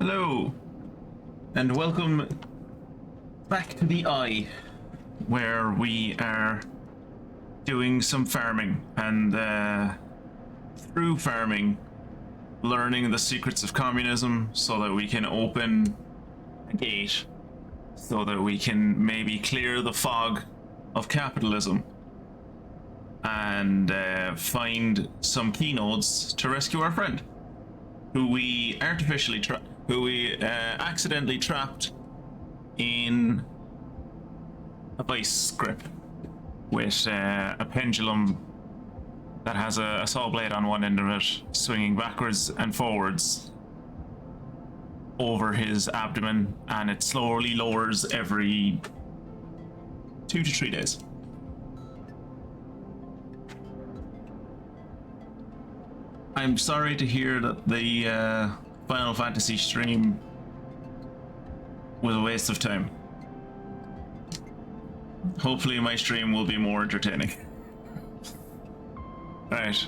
Hello, and welcome back to the Eye, where we are doing some farming, and through farming, learning the secrets of communism so that we can open a gate, so that we can maybe clear the fog of capitalism, and find some key nodes to rescue our friend, who we accidentally trapped in a vice grip with a pendulum that has a saw blade on one end of it, swinging backwards and forwards over his abdomen, and it slowly lowers every 2 to 3 days. I'm sorry to hear that the Final Fantasy stream was a waste of time. Hopefully my stream will be more entertaining. Right.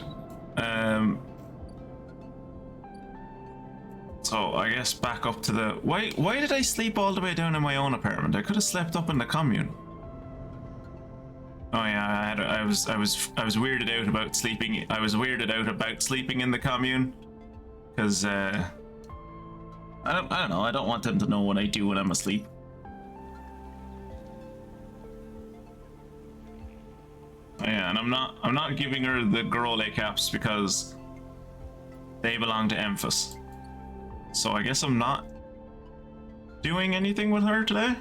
So I guess back up to the... Why did I sleep all the way down in my own apartment? I could have slept up in the commune. Oh yeah, I was weirded out about sleeping. I was weirded out about sleeping in the commune, because I don't know. I don't want them to know what I do when I'm asleep. Oh yeah, and I'm not giving her the Gorole caps because they belong to Emphis. So I guess I'm not doing anything with her today.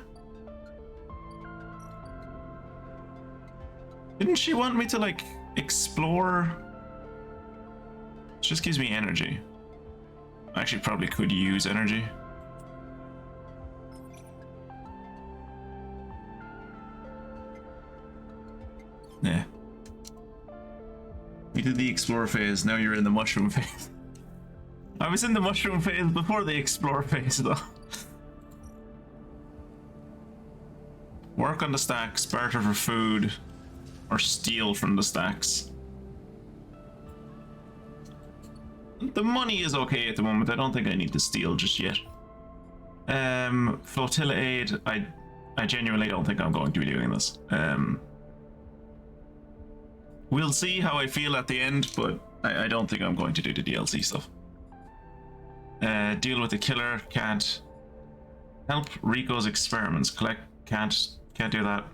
Didn't she want me to, like, explore? It just gives me energy. I actually probably could use energy. Yeah. We did the explore phase, now you're in the mushroom phase. I was in the mushroom phase before the explore phase, though. Work on the stacks, barter for food, or steal from the stacks. The money is okay at the moment. I don't think I need to steal just yet. Flotilla aid. I genuinely don't think I'm going to be doing this. We'll see how I feel at the end, but I don't think I'm going to do the DLC stuff. Deal with the killer. Can't. Help Rico's experiments. Collect. Can't do that.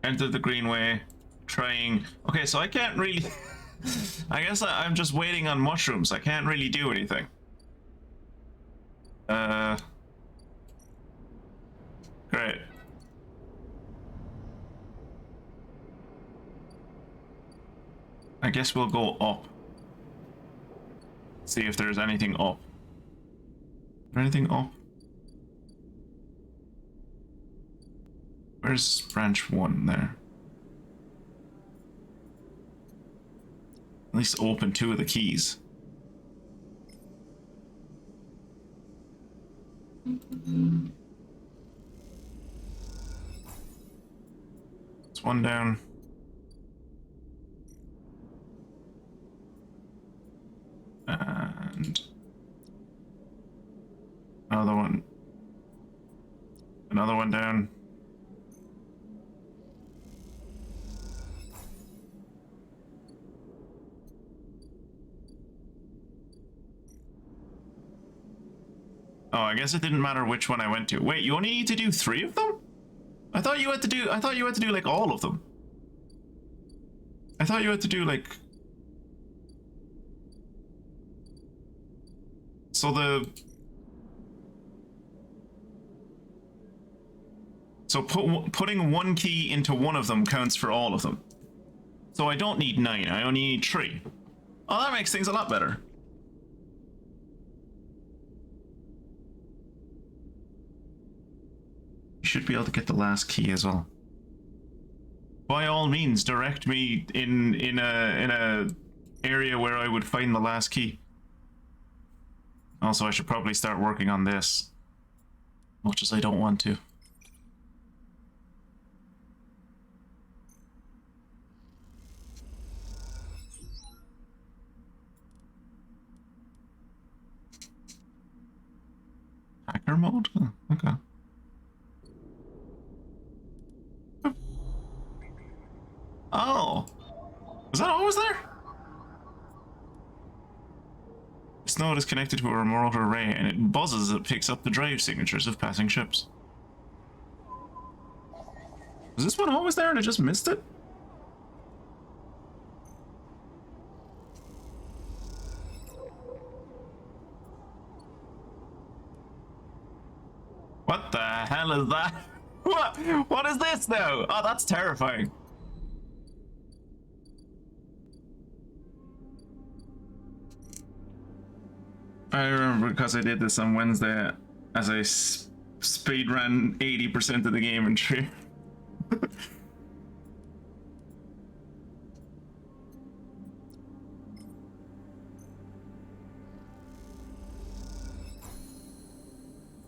Enter the Greenway. Trying. Okay, so I can't really. I guess I'm just waiting on mushrooms. I can't really do anything. Great. I guess we'll go up. See if there's anything up. Is there anything up? Where's branch 1 there? At least open 2 of the keys. It's 1 down. And another one. Another one down. Oh, I guess it didn't matter which one I went to. Wait, you only need to do 3 of them? I thought you had to do like all of them. I thought you had to do like... So putting 1 key into one of them counts for all of them. So I don't need 9, I only need 3. Oh, that makes things a lot better. You should be able to get the last key as well. By all means, direct me in a area where I would find the last key. Also, I should probably start working on this, much as I don't want to. hacker mode? Oh, okay. Oh! Was that always there? This node is connected to a remote array and it buzzes as it picks up the drive signatures of passing ships. Was this one always there and I just missed it? What the hell is that? What is this now? Oh, that's terrifying. I remember because I did this on Wednesday as I speed ran 80% of the game in 3.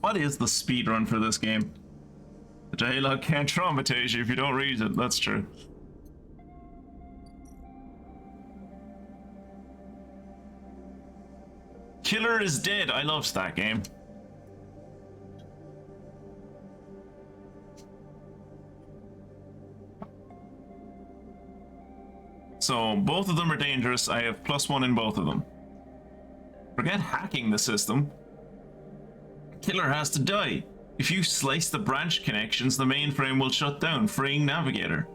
What is the speed run for this game? The dialogue can't traumatize you if you don't read it, that's true. Killer is Dead, I loved that game. So, both of them are dangerous, I have +1 in both of them. Forget hacking the system. Killer has to die. If you slice the branch connections, the mainframe will shut down, freeing Navigator.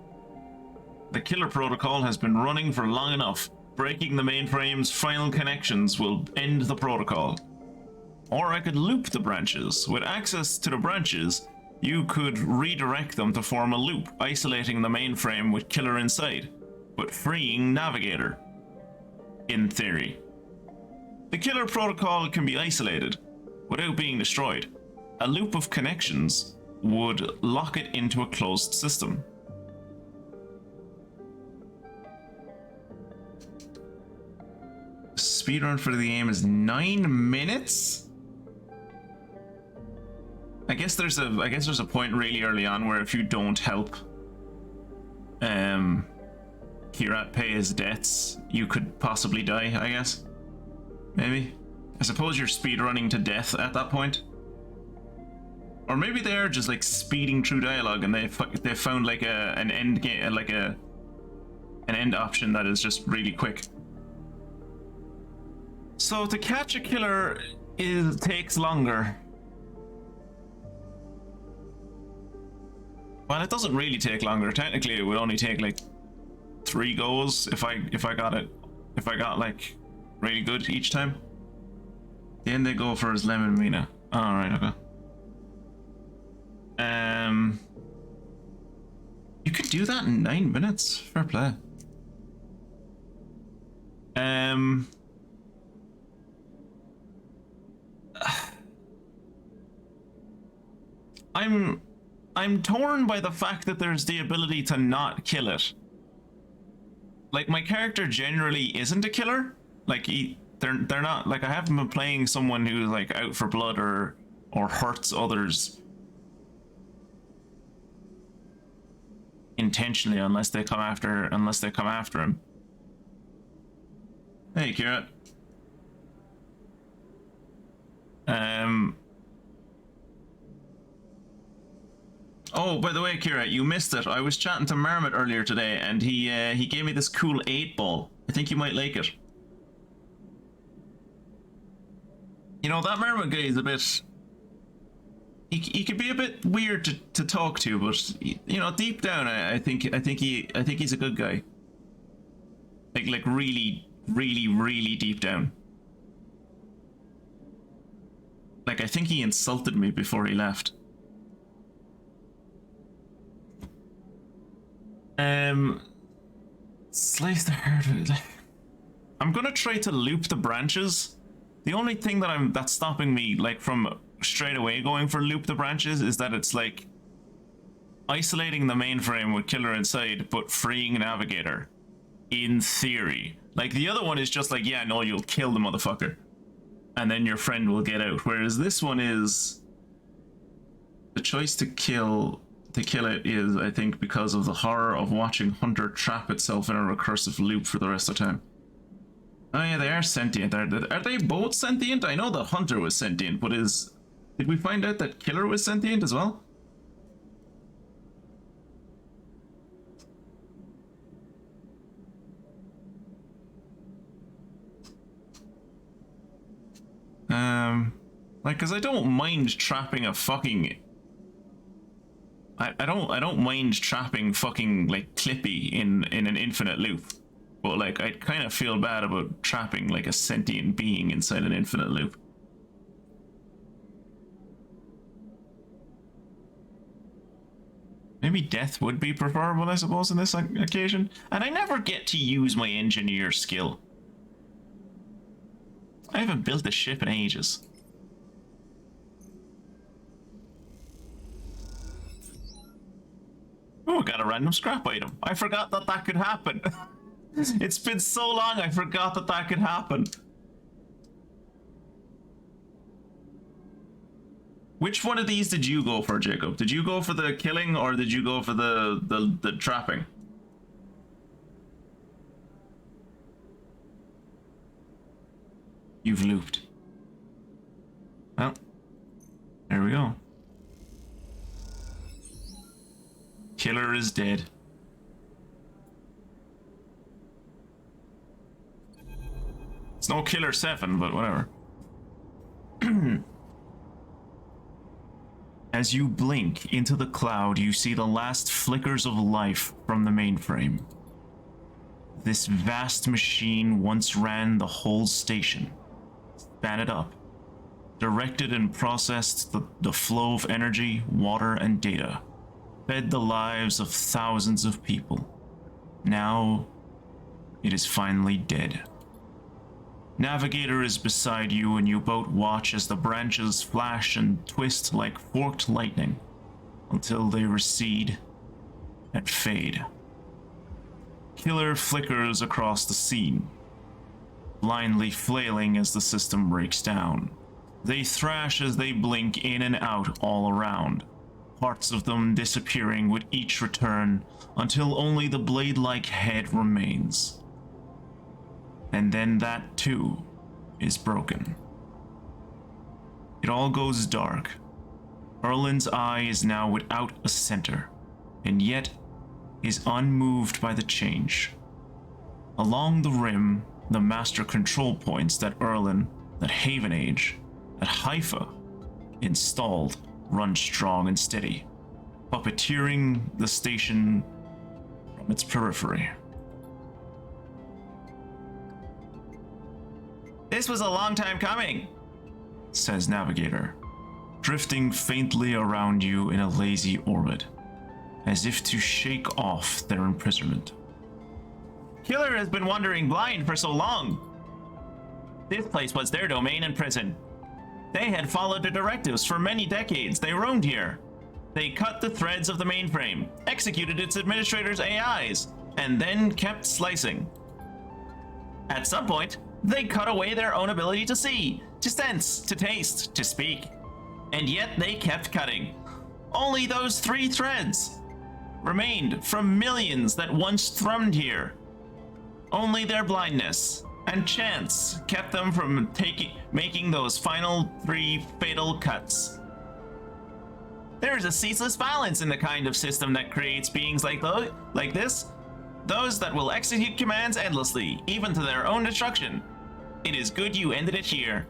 The killer protocol has been running for long enough. Breaking the mainframe's final connections will end the protocol. Or I could loop the branches. With access to the branches, you could redirect them to form a loop, isolating the mainframe with killer inside, but freeing Navigator. In theory. The killer protocol can be isolated, without being destroyed. A loop of connections would lock it into a closed system. Speedrun for the game is 9 minutes? I guess there's a point really early on where if you don't help Kirat pay his debts, you could possibly die, I guess. Maybe. I suppose you're speedrunning to death at that point. Or maybe they're just like speeding through dialogue and they found like an end game, like an end option that is just really quick. So to catch a killer takes longer. Well, it doesn't really take longer. Technically, it would only take like 3 goes if I got like really good each time. The end they go for is Lem and Mina. Alright, okay. You could do that in 9 minutes. Fair play. I'm torn by the fact that there's the ability to not kill it. Like, my character generally isn't a killer. Like, they're not, like, I haven't been playing someone who's like out for blood or hurts others intentionally unless they come after him. Hey, Kira. Oh, by the way, Kira, you missed it. I was chatting to Marmot earlier today, and he gave me this cool 8-ball. I think you might like it. You know, that Marmot guy is a bit... He could be a bit weird to talk to, but you know, deep down, I think he's a good guy. Like really, really, really deep down. Like, I think he insulted me before he left. Slice the heart. I'm gonna try to loop the branches. The only thing that's stopping me like from straight away going for loop the branches is that it's like isolating the mainframe with killer inside, but freeing Navigator. In theory. Like, the other one is just like, yeah, no, you'll kill the motherfucker. And then your friend will get out. Whereas this one is... The choice to kill it is, I think, because of the horror of watching Hunter trap itself in a recursive loop for the rest of the time. Oh yeah, they are sentient. Are they both sentient? I know the Hunter was sentient, but is Did we find out that Killer was sentient as well? Like, cause I don't mind trapping a fucking. I don't mind trapping fucking like Clippy in an infinite loop, but like I kind of feel bad about trapping like a sentient being inside an infinite loop. Maybe death would be preferable, I suppose, in this occasion. And I never get to use my engineer skill. I haven't built a ship in ages. Oh, I got a random scrap item. I forgot that that could happen. It's been so long, I forgot that that could happen. Which one of these did you go for, Jacob? Did you go for the killing or did you go for the trapping? You've looped. Well, there we go. Killer is dead. It's no Killer 7, but whatever. As you blink into the cloud, you see the last flickers of life from the mainframe. This vast machine once ran the whole station, span it up, directed and processed the flow of energy, water, and data, fed the lives of thousands of people. Now, it is finally dead. Navigator is beside you and you both watch as the branches flash and twist like forked lightning until they recede and fade. Killer flickers across the scene, blindly flailing as the system breaks down. They thrash as they blink in and out all around, parts of them disappearing with each return until only the blade-like head remains. And then that too is broken. It all goes dark. Erlin's eye is now without a center, and yet is unmoved by the change. Along the rim, the master control points that Erlin, that Haven Age, that Haifa installed run strong and steady, puppeteering the station from its periphery. This was a long time coming, says Navigator, drifting faintly around you in a lazy orbit, as if to shake off their imprisonment. Killer has been wandering blind for so long. This place was their domain and prison. They had followed the directives for many decades. They roamed here. They cut the threads of the mainframe, executed its administrators' AIs, and then kept slicing. At some point, they cut away their own ability to see, to sense, to taste, to speak. And yet they kept cutting. Only those 3 threads remained from millions that once thrummed here. Only their blindness and chance kept them from making those final 3 fatal cuts. There is a ceaseless violence in the kind of system that creates beings like this. Those that will execute commands endlessly, even to their own destruction. It is good you ended it here.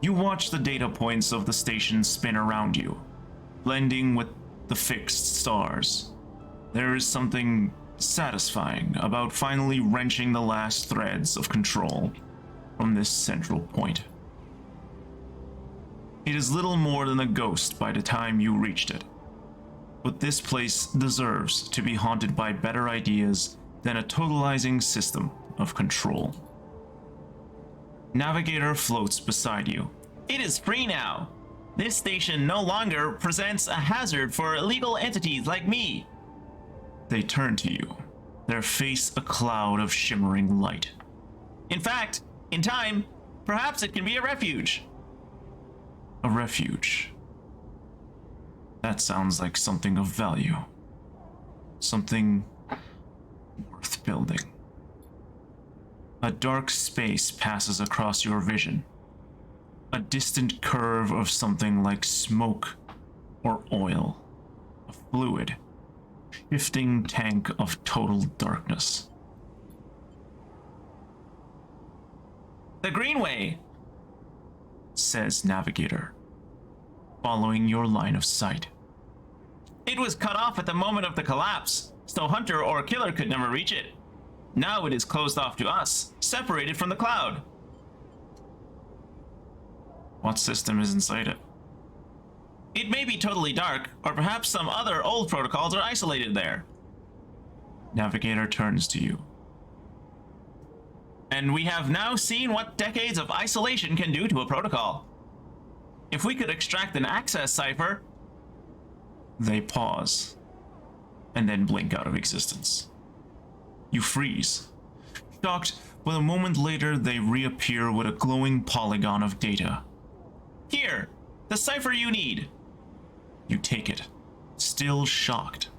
You watch the data points of the station spin around you, blending with the fixed stars. There is something satisfying about finally wrenching the last threads of control from this central point. It is little more than a ghost by the time you reached it. But this place deserves to be haunted by better ideas than a totalizing system of control. Navigator floats beside you. It is free now. This station no longer presents a hazard for illegal entities like me. They turn to you, their face a cloud of shimmering light. In fact, in time, perhaps it can be a refuge. A refuge. That sounds like something of value. Something worth building. A dark space passes across your vision. a distant curve of something like smoke or oil, a fluid, shifting tank of total darkness. "The Greenway," says Navigator, following your line of sight. "It was cut off at the moment of the collapse, so Hunter or Killer could never reach it. Now it is closed off to us, separated from the cloud." What system is inside it? "It may be totally dark, or perhaps some other old protocols are isolated there." Navigator turns to you. "And we have now seen what decades of isolation can do to a protocol. If we could extract an access cipher..." They pause, and then blink out of existence. You freeze, shocked, but a moment later they reappear with a glowing polygon of data. "Here, the cipher you need." You take it, still shocked.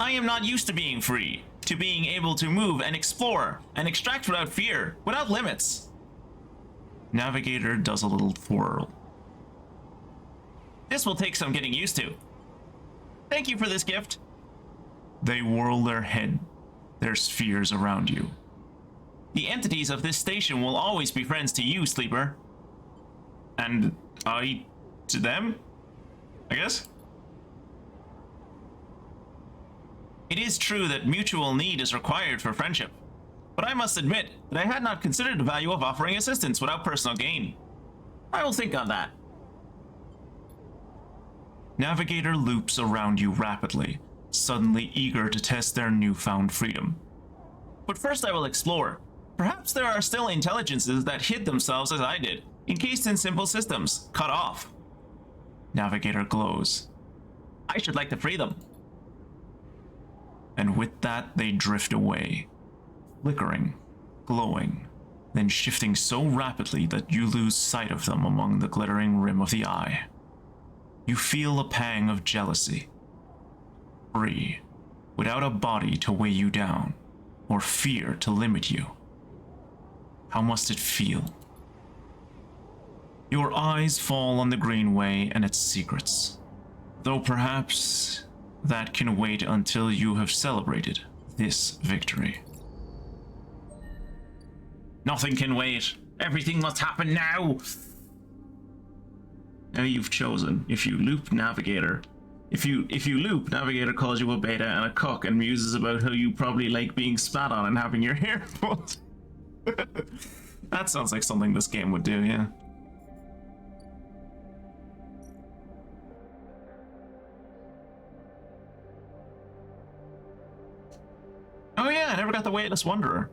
"I am not used to being free, to being able to move and explore and extract without fear, without limits." Navigator does a little twirl. "This will take some getting used to. Thank you for this gift." They whirl their head, their spheres around you. "The entities of this station will always be friends to you, Sleeper." "And I to them, I guess?" "It is true that mutual need is required for friendship, but I must admit that I had not considered the value of offering assistance without personal gain. I will think on that." Navigator loops around you rapidly, suddenly eager to test their newfound freedom. "But first I will explore. Perhaps there are still intelligences that hid themselves as I did, encased in simple systems, cut off." Navigator glows. "I should like to free them." And with that they drift away, flickering, glowing, then shifting so rapidly that you lose sight of them among the glittering rim of the eye. You feel a pang of jealousy. Free, without a body to weigh you down, or fear to limit you. How must it feel? Your eyes fall on the Greenway and its secrets, though perhaps that can wait until you have celebrated this victory. "Nothing can wait. Everything must happen now." Now you've chosen. If you loop Navigator, if you loop, Navigator calls you a beta and a cuck and muses about how you probably like being spat on and having your hair pulled. That sounds like something this game would do, yeah. Oh yeah, I never got the Weightless Wanderer.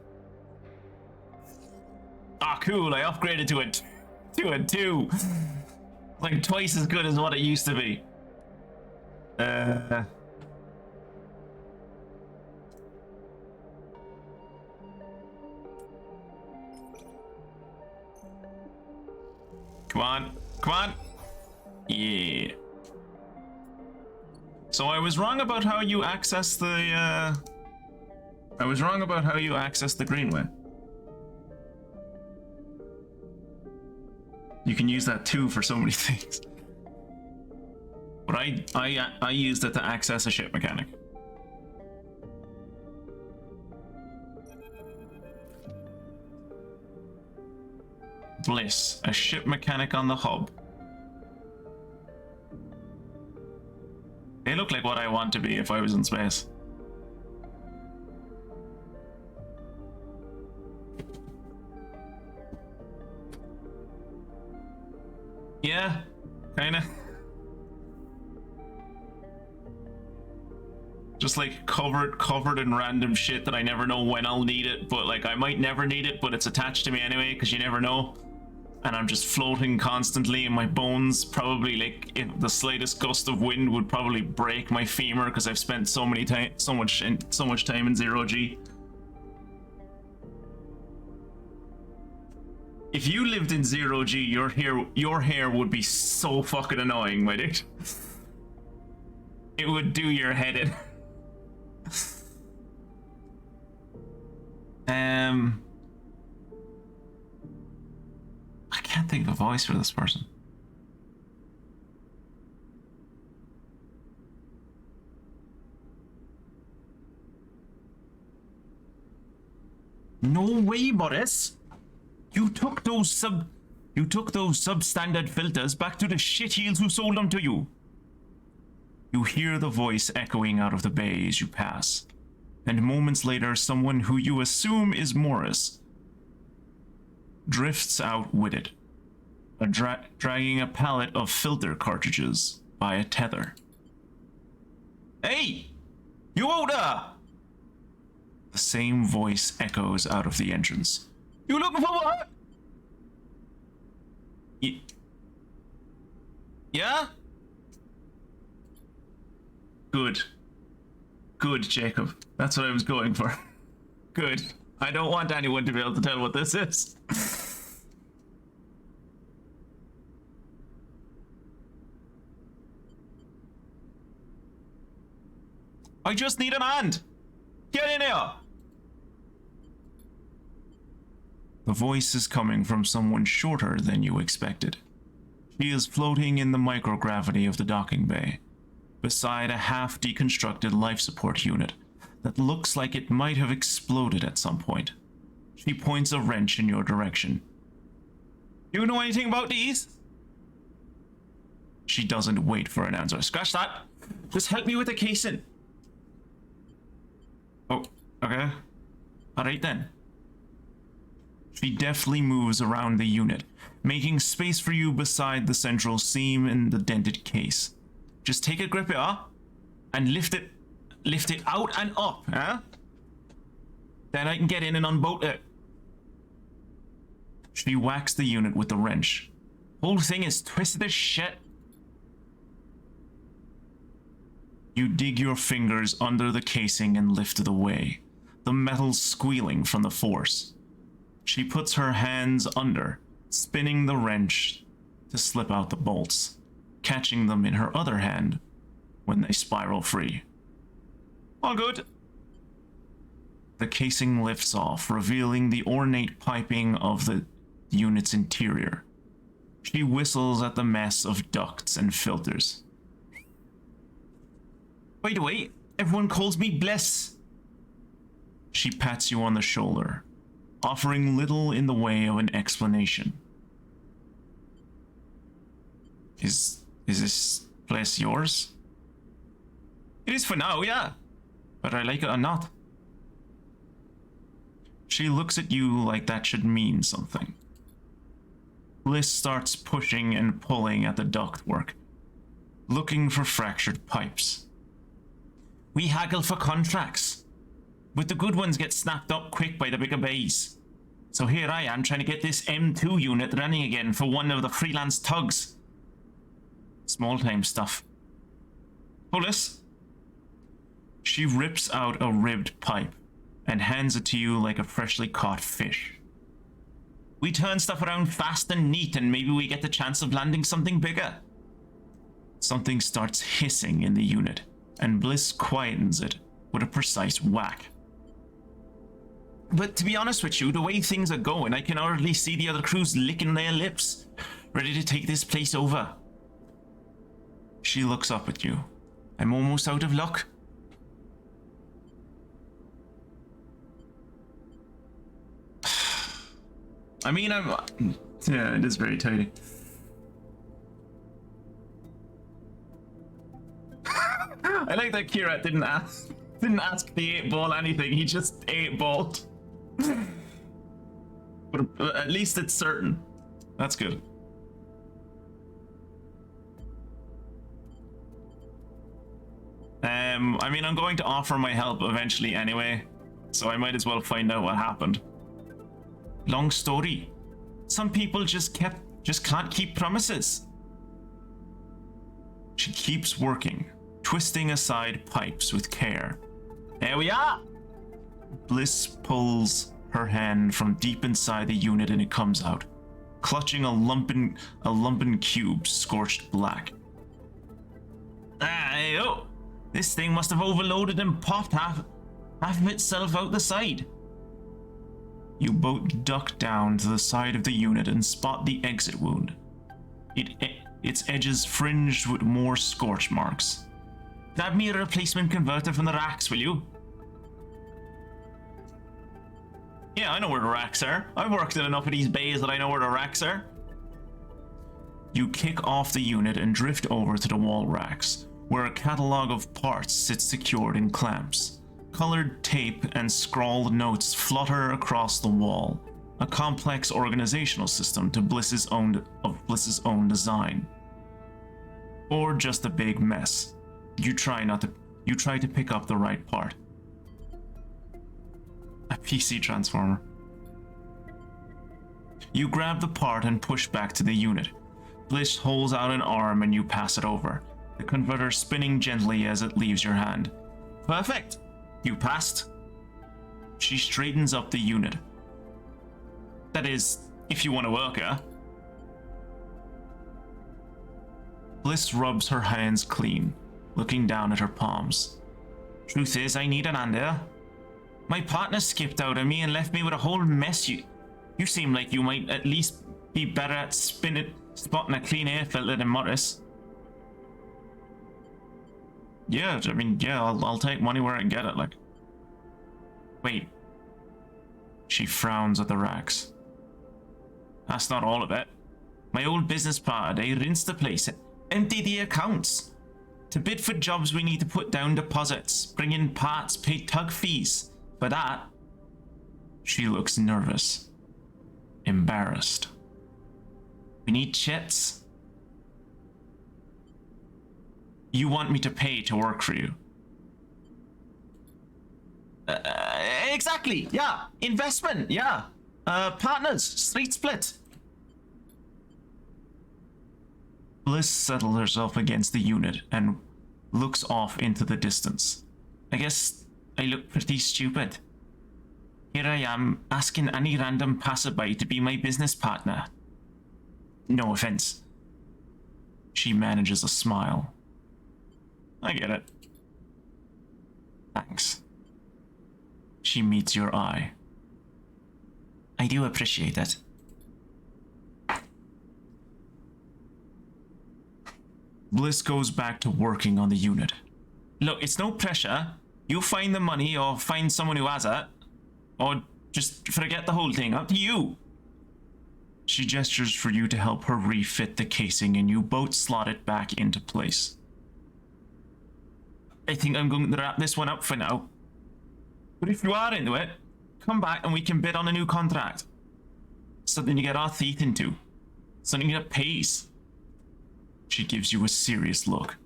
Ah, cool, I upgraded to a 2. Like twice as good as what it used to be. Come on, come on. Yeah. So I was wrong about how you access the, Greenway. You can use that too for so many things. But I used it to access a ship mechanic. Bliss, a ship mechanic on the hub. They look like what I want to be if I was in space. Yeah, kinda. Just like covered in random shit that I never know when I'll need it, but like I might never need it, but it's attached to me anyway because you never know. And I'm just floating constantly, and my bones probably, like, if the slightest gust of wind would probably break my femur because I've spent so much time in 0G. If you lived in 0G, your hair would be so fucking annoying, my dude. It would do your head in. I can't think of a voice for this person. No way, Boris. You took those substandard filters back to the shitheels who sold them to you. You hear the voice echoing out of the bay as you pass, and moments later, someone who you assume is Morris drifts out with it, dragging a pallet of filter cartridges by a tether. Hey! You out there! The same voice echoes out of the entrance. You looking for what? Yeah? Good. Good, Jacob. That's what I was going for. Good. I don't want anyone to be able to tell what this is. I just need a hand. Get in here. The voice is coming from someone shorter than you expected. She is floating in the microgravity of the docking bay, beside a half-deconstructed life support unit that looks like it might have exploded at some point. She points a wrench in your direction. You know anything about these? She doesn't wait for an answer. Scratch that. Just help me with the casing. Oh, okay. Alright then. She deftly moves around the unit, making space for you beside the central seam in the dented case. Just take a grip here and lift it out and up, huh? Then I can get in and unbolt it. She whacks the unit with the wrench. Whole thing is twisted as shit. You dig your fingers under the casing and lift it away, the metal squealing from the force. She puts her hands under, spinning the wrench to slip out the bolts, catching them in her other hand when they spiral free. All good. The casing lifts off, revealing the ornate piping of the unit's interior. She whistles at the mess of ducts and filters. By the way, everyone calls me Bliss. She pats you on the shoulder, offering little in the way of an explanation. Is this place yours? It is for now, yeah. But I like it or not. She looks at you like that should mean something. Bliss starts pushing and pulling at the ductwork, looking for fractured pipes. We haggle for contracts, but the good ones get snapped up quick by the bigger bays. So here I am trying to get this M2 unit running again for one of the freelance tugs. Small-time stuff. Pullis. She rips out a ribbed pipe and hands it to you like a freshly caught fish. We turn stuff around fast and neat, and maybe we get the chance of landing something bigger. Something starts hissing in the unit, and Bliss quietens it with a precise whack. But to be honest with you, the way things are going, I can already see the other crews licking their lips, ready to take this place over. She looks up at you. I'm almost out of luck. I mean, yeah, it is very tidy. I like that Kira didn't ask the 8-ball anything. He just 8-balled. But at least it's certain. That's good. I mean, I'm going to offer my help eventually anyway, so I might as well find out what happened. Long story. Some people just can't keep promises. She keeps working, twisting aside pipes with care. There we are! Bliss pulls her hand from deep inside the unit and it comes out, clutching a lumpen cube scorched black. Oh! This thing must have overloaded and popped half of itself out the side. You both duck down to the side of the unit and spot the exit wound. Its edges fringed with more scorch marks. Grab me a replacement converter from the racks, will you? Yeah, I know where the racks are. I've worked in enough of these bays that I know where the racks are. You kick off the unit and drift over to the wall racks, where a catalogue of parts sits secured in clamps. Colored tape and scrawled notes flutter across the wall, a complex organizational system to Bliss's own design. Or just a big mess. You try to pick up the right part. A PC transformer. You grab the part and push back to the unit. Bliss holds out an arm and you pass it over, the converter spinning gently as it leaves your hand. Perfect! You passed. She straightens up the unit. That is, if you want to work her. Bliss rubs her hands clean, looking down at her palms. Truth is, I need an hand here. My partner skipped out on me and left me with a whole mess. You seem like you might at least be better at spotting a clean air filter than Morris. Yeah, I mean, yeah, I'll take money where I can get it, like. Wait. She frowns at the racks. That's not all of it. My old business partner, they rinse the place, empty the accounts. To bid for jobs, we need to put down deposits, bring in parts, pay tug fees. For that, she looks nervous, embarrassed. We need chits. You want me to pay to work for you? Exactly, yeah. Investment, yeah. Partners, street split. Bliss settles herself against the unit and looks off into the distance. I guess I look pretty stupid. Here I am, asking any random passerby to be my business partner. No offense. She manages a smile. I get it. Thanks. She meets your eye. I do appreciate it. Bliss goes back to working on the unit. Look, it's no pressure. You find the money or find someone who has it. Or just forget the whole thing. Up to you. She gestures for you to help her refit the casing and you both slot it back into place. I think I'm going to wrap this one up for now. But if you are into it, come back and we can bid on a new contract. Something to get our teeth into. Something that pays. She gives you a serious look.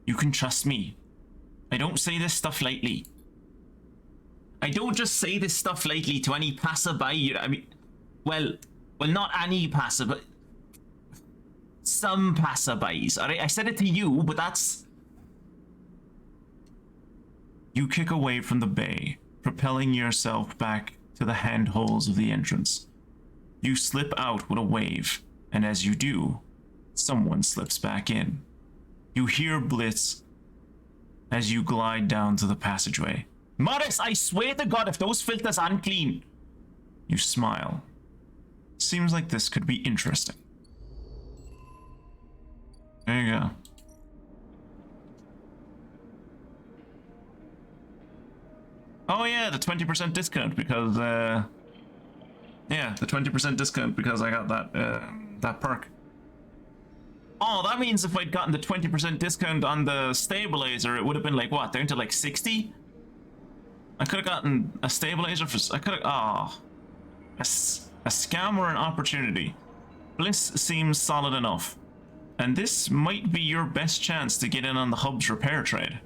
You can trust me. I don't say this stuff lightly. I don't just say this stuff lightly to any passerby. I mean, well, not any passerby. Some passerbys, alright? I said it to you, but that's... You kick away from the bay, propelling yourself back to the handholds of the entrance. You slip out with a wave, and as you do, someone slips back in. You hear Blitz as you glide down to the passageway. Morris, I swear to God, if those filters aren't clean. You smile. Seems like this could be interesting. There you go. Oh yeah, the 20% discount because, yeah, the 20% discount because I got that perk. Oh, that means if I'd gotten the 20% discount on the stabilizer, it would have been like, what, down to like 60? I could have gotten a stabilizer for, I could have, a scam or an opportunity. Bliss seems solid enough. And this might be your best chance to get in on the hub's repair trade.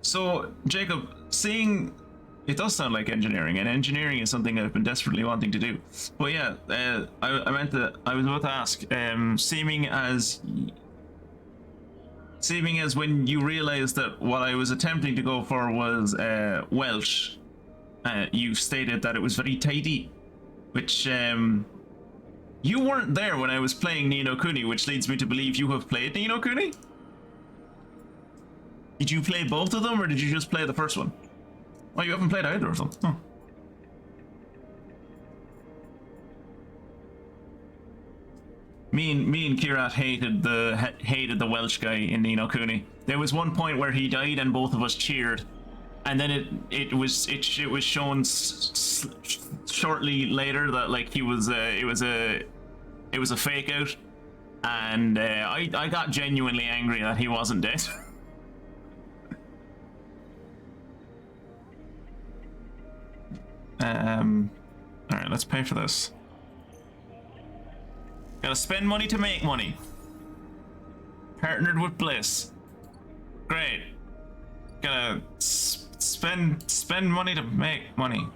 So, Jacob, seeing... It does sound like engineering, and engineering is something I've been desperately wanting to do. But yeah, I was about to ask, seeming as when you realized that what I was attempting to go for was Welsh, you stated that it was very tidy, which You weren't there when I was playing Ni no Kuni, which leads me to believe you have played Ni no Kuni? Did you play both of them, or did you just play the first one? Oh, you haven't played either of them. Huh. Me and Kirat hated the Welsh guy in Ni no Kuni. There was one point where he died and both of us cheered, and then it was shown shortly later that like it was a fake out, and I got genuinely angry that he wasn't dead. All right, let's pay for this. Gotta spend money to make money. Partnered with Bliss. Great. Gotta spend money to make money.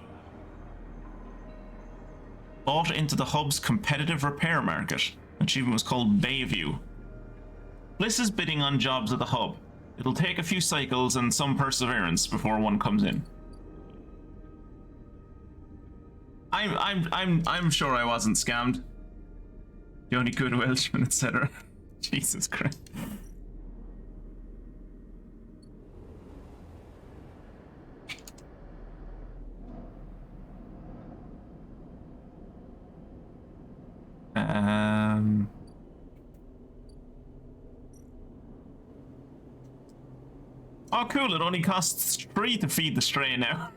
Bought into the hub's competitive repair market. Achievement was called Bayview. Bliss is bidding on jobs at the hub. It'll take a few cycles and some perseverance before one comes in. I'm sure I wasn't scammed. The only good Welshman, etc. Jesus Christ. Oh, cool! It only costs 3 to feed the stray now.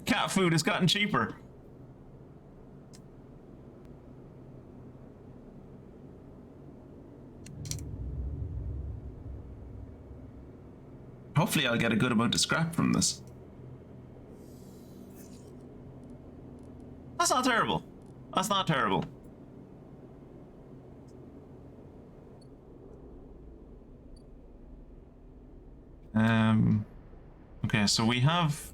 Cat food has gotten cheaper. Hopefully I'll get a good amount of scrap from this. That's not terrible. That's not terrible. Okay, so we have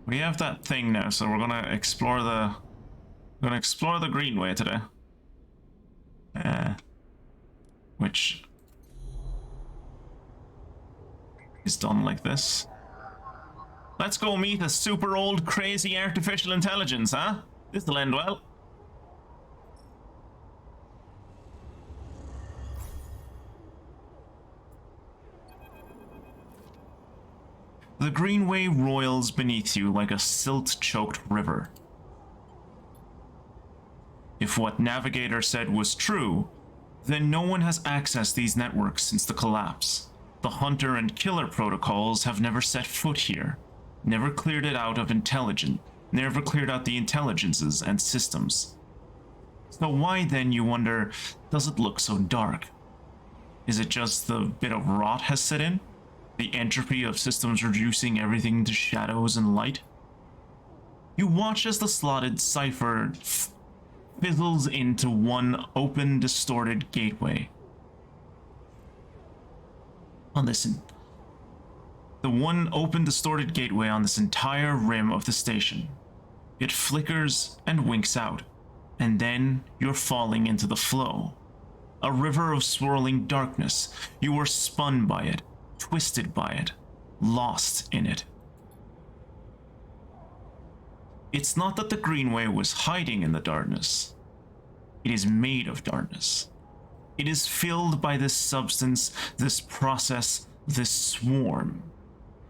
that thing now, so we're gonna explore the Greenway today. Which is done like this. Let's go meet a super old crazy artificial intelligence, huh? This'll end well. The Greenway roils beneath you like a silt-choked river. If what Navigator said was true, then no one has accessed these networks since the collapse. The hunter and killer protocols have never set foot here, never cleared it out of intelligence, never cleared out the intelligences and systems. So why then, you wonder, does it look so dark? Is it just the bit of rot has set in? The entropy of systems reducing everything to shadows and light? You watch as the slotted cipher fizzles into one open, distorted gateway. The one open, distorted gateway on this entire rim of the station. It flickers and winks out, and then you're falling into the flow. A river of swirling darkness. You are spun by it, twisted by it, lost in it. It's not that the Greenway was hiding in the darkness. It is made of darkness. It is filled by this substance, this process, this swarm.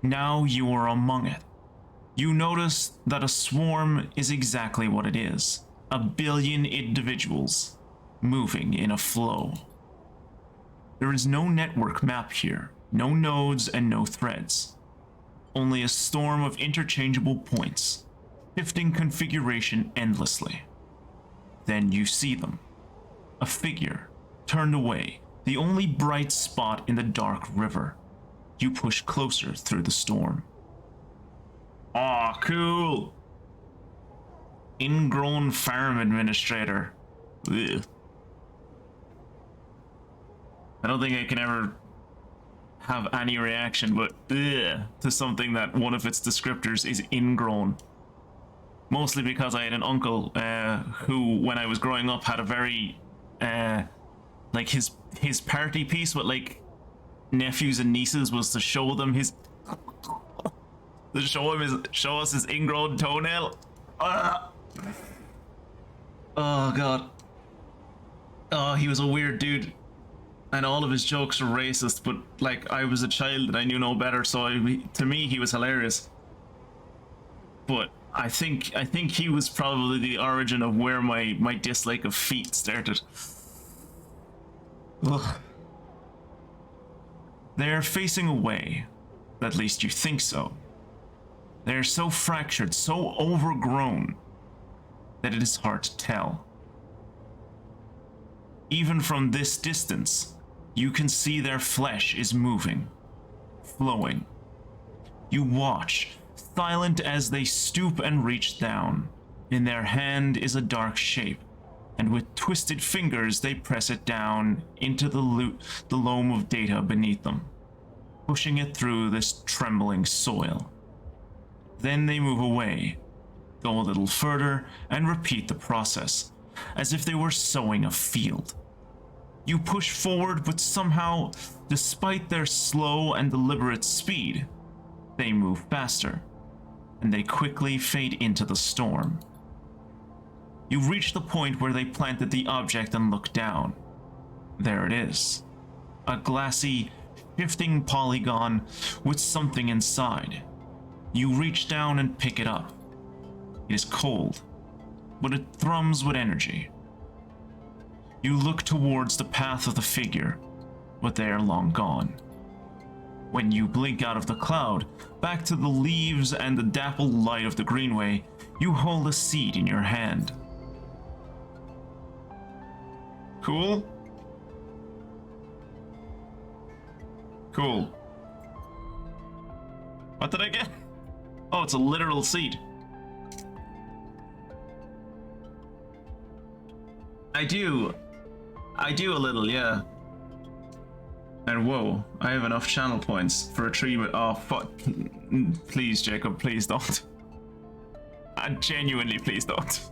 Now you are among it. You notice that a swarm is exactly what it is. 1 billion individuals moving in a flow. There is no network map here, no nodes and no threads. Only a storm of interchangeable points, shifting configuration endlessly. Then you see them. A figure, turned away, the only bright spot in the dark river. You push closer through the storm. Aw, cool! Ingrown farm administrator. Ugh. I don't think I can ever have any reaction but ugh to something that one of its descriptors is ingrown. Mostly because I had an uncle who, when I was growing up, had a very like his party piece with like nephews and nieces was to show them his show us his ingrown toenail. Oh god. Oh, he was a weird dude. And all of his jokes were racist, but like I was a child and I knew no better, so to me he was hilarious. But I think he was probably the origin of where my dislike of feet started. Ugh. They're facing away. At least you think so. They're so fractured, so overgrown, that it is hard to tell. Even from this distance, you can see their flesh is moving, flowing. You watch, silent as they stoop and reach down. In their hand is a dark shape, and with twisted fingers they press it down into the loam of data beneath them, pushing it through this trembling soil. Then they move away, go a little further, and repeat the process, as if they were sowing a field. You push forward, but somehow, despite their slow and deliberate speed, they move faster, and they quickly fade into the storm. You reach the point where they planted the object and look down. There it is. A glassy, shifting polygon with something inside. You reach down and pick it up. It is cold, but it thrums with energy. You look towards the path of the figure, but they are long gone. When you blink out of the cloud, back to the leaves and the dappled light of the greenway, you hold a seed in your hand. Cool? Cool. What did I get? Oh, it's a literal seed. I do a little, yeah. And whoa, I have enough channel points for a tree with. Oh, fuck. Please, Jacob, please don't. Genuinely, please don't.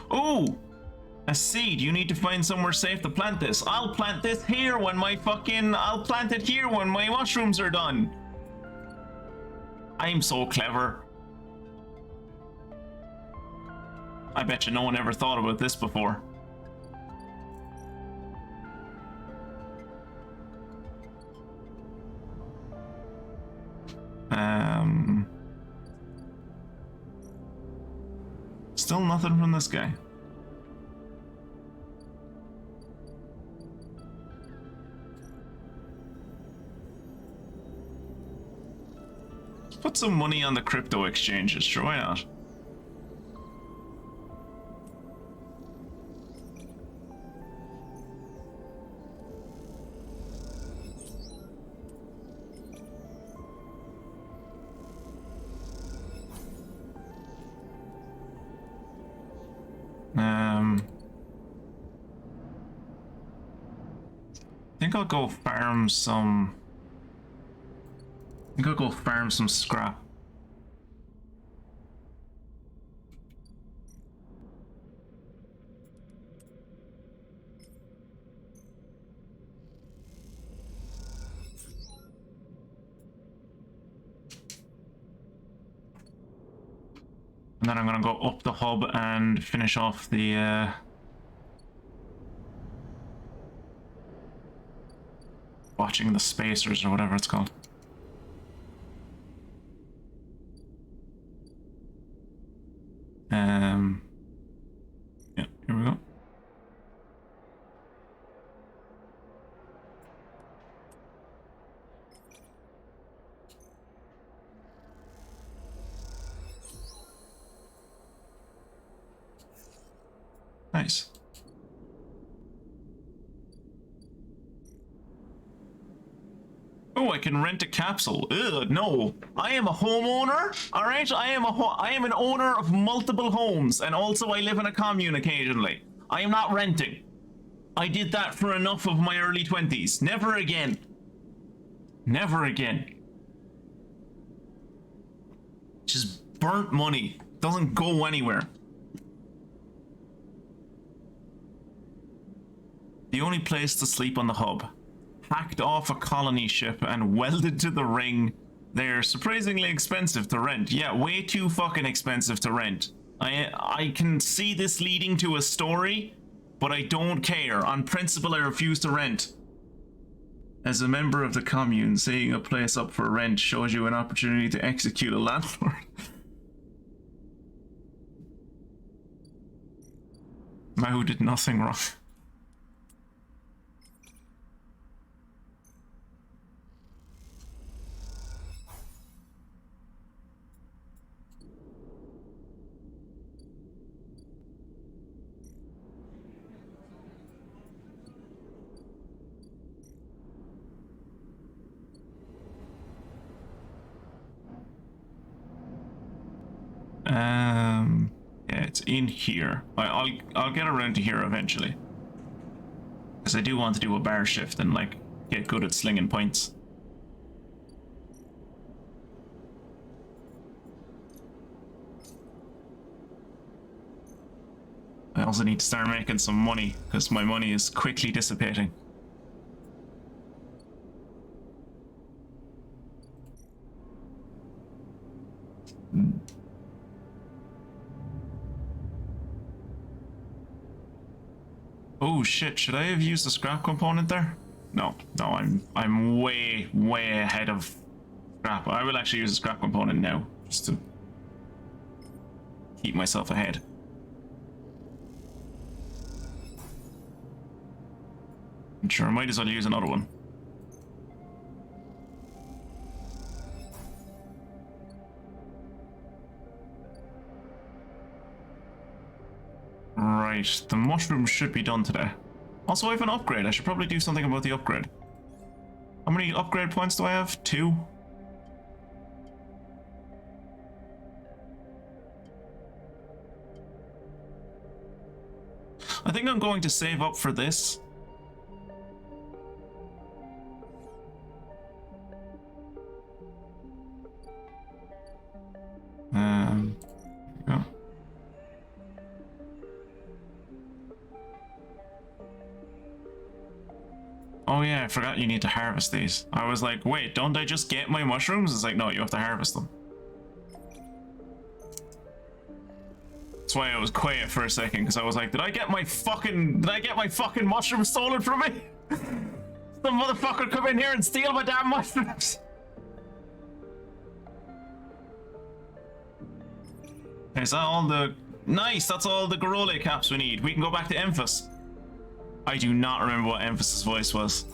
Oh! A seed. You need to find somewhere safe to plant this. I'll plant this here when I'll plant it here when my mushrooms are done. I'm so clever. I bet you no one ever thought about this before. Still nothing from this guy. Let's put some money on the crypto exchanges, sure, why not? I think I'll go farm some. I think I'll go farm some scrap. And then I'm gonna go up the hub and finish off the watching the spacers or whatever it's called. Yeah, here we go. Nice. Oh, I can rent a capsule. Ugh, no. I am a homeowner, all right? I am an owner of multiple homes, and also I live in a commune occasionally. I am not renting. I did that for enough of my early 20s. Never again. Never again. Just burnt money. Doesn't go anywhere. The only place to sleep on the hub. Hacked off a colony ship and welded to the ring They're surprisingly expensive to rent. Yeah, way too fucking expensive to rent. I can see this leading to a story, but I don't care. On principle, I refuse to rent. As a member of the commune, seeing a place up for rent shows you an opportunity to execute a landlord. Mao did nothing wrong. Yeah, it's in here. I'll get around to here eventually, because I do want to do a bar shift and like get good at slinging points. I also need to start making some money because my money is quickly dissipating. Oh shit, should I have used the scrap component there? No, I'm way ahead of scrap. I will actually use the scrap component now, just to keep myself ahead. I'm sure I might as well use another one. Right, the mushrooms should be done today. Also, I have an upgrade. I should probably do something about the upgrade. How many upgrade points do I have? 2? I think I'm going to save up for this. Yeah. Oh yeah, I forgot you need to harvest these. I was like, wait, don't I just get my mushrooms? It's like, no, you have to harvest them. That's why I was quiet for a second, because I was like, did I get my fucking mushrooms stolen from me? Some motherfucker come in here and steal my damn mushrooms. Is that all the... Nice, that's all the Garole caps we need. We can go back to Emphis. I do not remember what Emphis' voice was.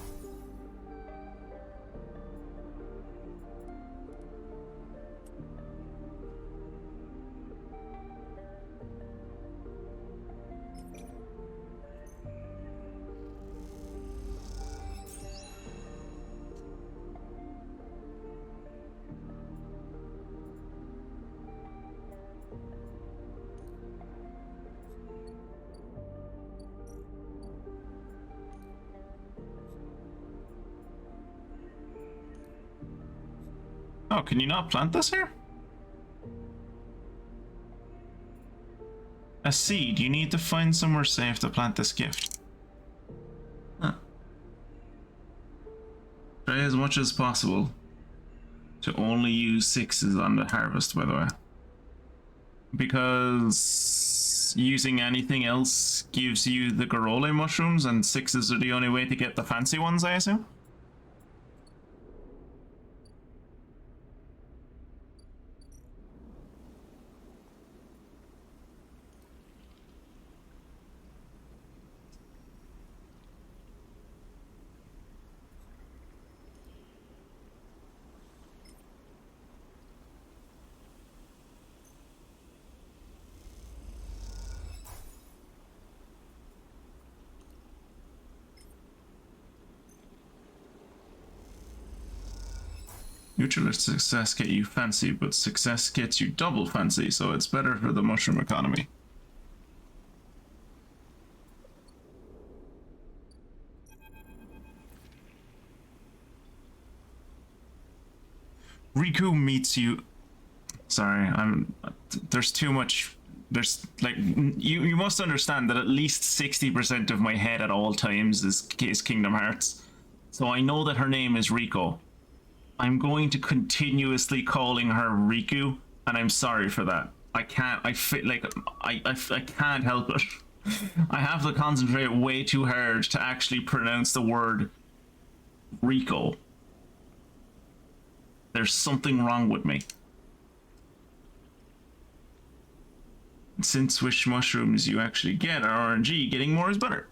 Oh, can you not plant this here? A seed. You need to find somewhere safe to plant this gift. Huh. Try as much as possible to only use 6s on the harvest, by the way. Because using anything else gives you the Garole mushrooms, and 6s are the only way to get the fancy ones, I assume? Neutral success get you fancy, but success gets you double fancy, so it's better for the mushroom economy. Riku meets you. Sorry, there's too much. There's like you must understand that at least 60% of my head at all times is Kingdom Hearts. So I know that her name is Rico. I'm going to continuously calling her Riku, and I'm sorry for that. I can't. I feel like I can't help it. I have to concentrate way too hard to actually pronounce the word Rico. There's something wrong with me. Since which mushrooms you actually get are RNG, getting more is better.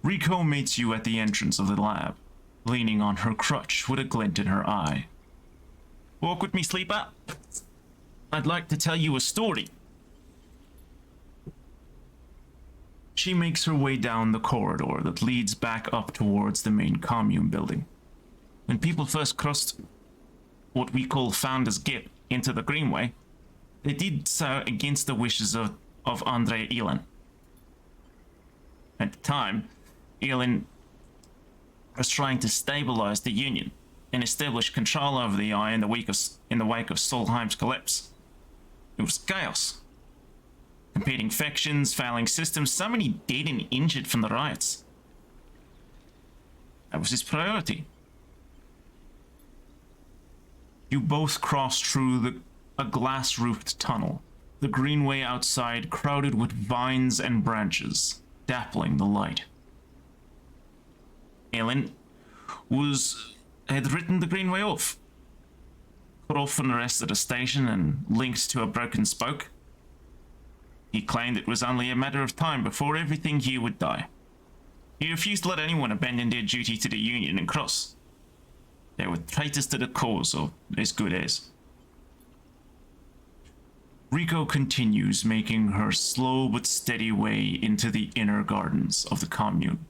Rico meets you at the entrance of the lab, leaning on her crutch with a glint in her eye. Walk with me, sleeper. I'd like to tell you a story. She makes her way down the corridor that leads back up towards the main commune building. When people first crossed what we call Founder's Gate into the Greenway, they did so against the wishes of Andre Elin. At the time, Elin was trying to stabilize the Union and establish control over the Eye in the wake of Solheim's collapse. It was chaos. Competing factions, failing systems, so many dead and injured from the riots. That was his priority. You both crossed through a glass-roofed tunnel, the greenway outside crowded with vines and branches, dappling the light. Elin had written the greenway off, cut off from the rest of the station and linked to a broken spoke. He claimed it was only a matter of time before everything here would die. He refused to let anyone abandon their duty to the Union and cross. They were traitors to the cause, or as good as. Rico continues making her slow but steady way into the inner gardens of the commune.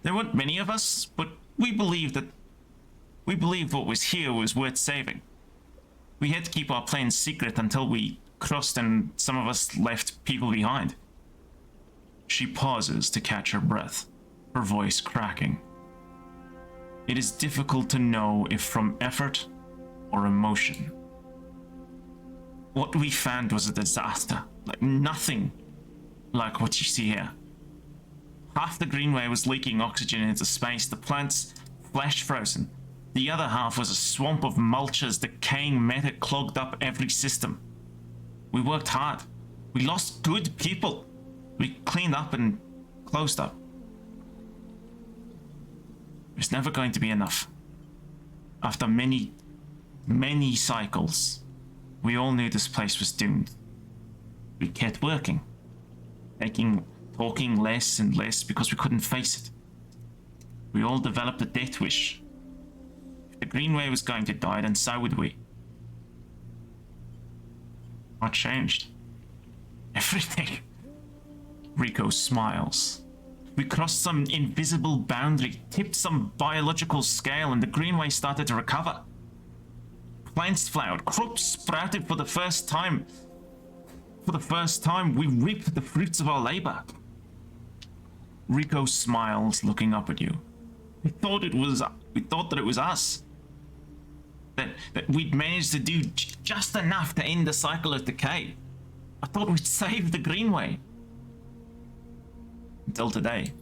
There weren't many of us, but we believed what was here was worth saving. We had to keep our plans secret until we crossed and some of us left people behind. She pauses to catch her breath, her voice cracking. It is difficult to know if from effort or emotion. What we found was a disaster, like nothing like what you see here. Half the greenway was leaking oxygen into space, the plants flash frozen. The other half was a swamp of mulches, decaying matter clogged up every system. We worked hard. We lost good people. We cleaned up and closed up. It's never going to be enough. After many, many cycles, we all knew this place was doomed. We kept working, talking less and less because we couldn't face it. We all developed a death wish. If the Greenway was going to die, then so would we. What changed? Everything. Rico smiles. We crossed some invisible boundary, tipped some biological scale, and the Greenway started to recover. Plants flowered, crops sprouted for the first time. For the first time, we reaped the fruits of our labor. Rico smiles, looking up at you. We thought that it was us. That we'd managed to do just enough to end the cycle of decay. I thought we'd save the Greenway. Until today.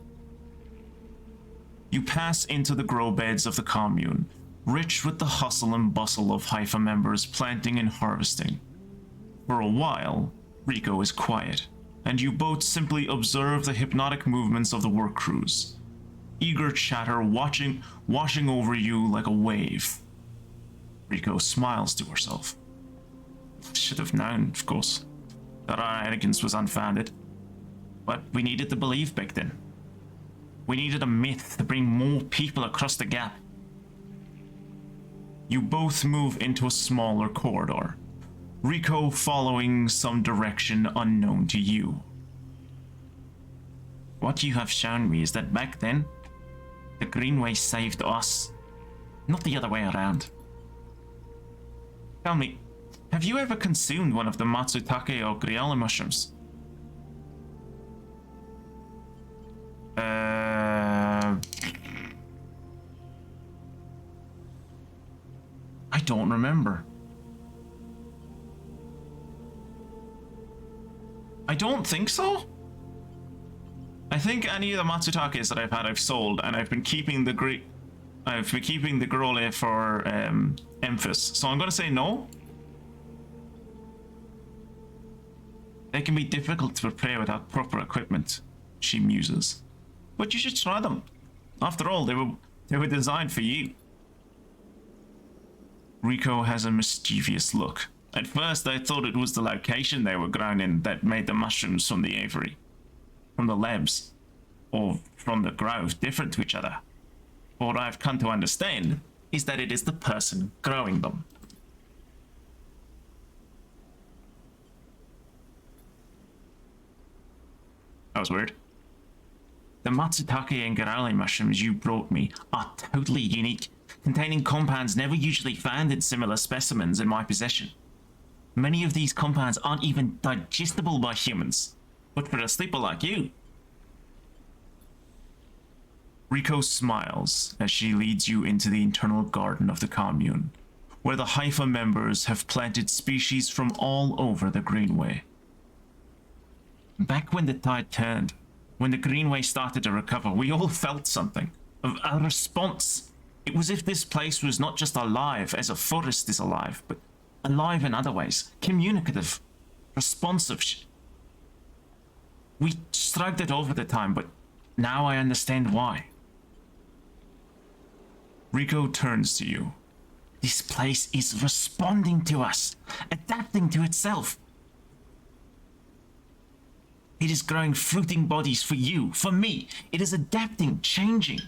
You pass into the grow beds of the commune, rich with the hustle and bustle of Haifa members planting and harvesting. For a while, Rico is quiet, and you both simply observe the hypnotic movements of the work crews. Eager chatter washing over you like a wave. Rico smiles to herself. Should have known, of course, that our arrogance was unfounded. But we needed to believe back then. We needed a myth to bring more people across the gap. You both move into a smaller corridor, Rico following some direction unknown to you. What you have shown me is that back then, the Greenway saved us, not the other way around. Tell me, have you ever consumed one of the Matsutake or Griala mushrooms? I don't remember. I don't think so. I think any of the Matsutakes that I've had, I've sold, and I've been keeping the Grole for Emphis. So I'm going to say no. They can be difficult to prepare without proper equipment, she muses. But you should try them. After all, they were designed for you. Rico has a mischievous look. At first, I thought it was the location they were grown in that made the mushrooms from the aviary, from the labs, or from the grove different to each other. But what I've come to understand is that it is the person growing them. That was weird. The Matsutake and Garale mushrooms you brought me are totally unique, containing compounds never usually found in similar specimens in my possession. Many of these compounds aren't even digestible by humans, but for a sleeper like you. Rico smiles as she leads you into the internal garden of the commune, where the Haifa members have planted species from all over the Greenway. Back when the tide turned, when the Greenway started to recover, we all felt something. A response. It was as if this place was not just alive as a forest is alive, but alive in other ways. Communicative. Responsive. We shrugged it off at the time, but now I understand why. Rico turns to you. This place is responding to us, adapting to itself. It is growing fruiting bodies for you, for me. It is adapting, changing.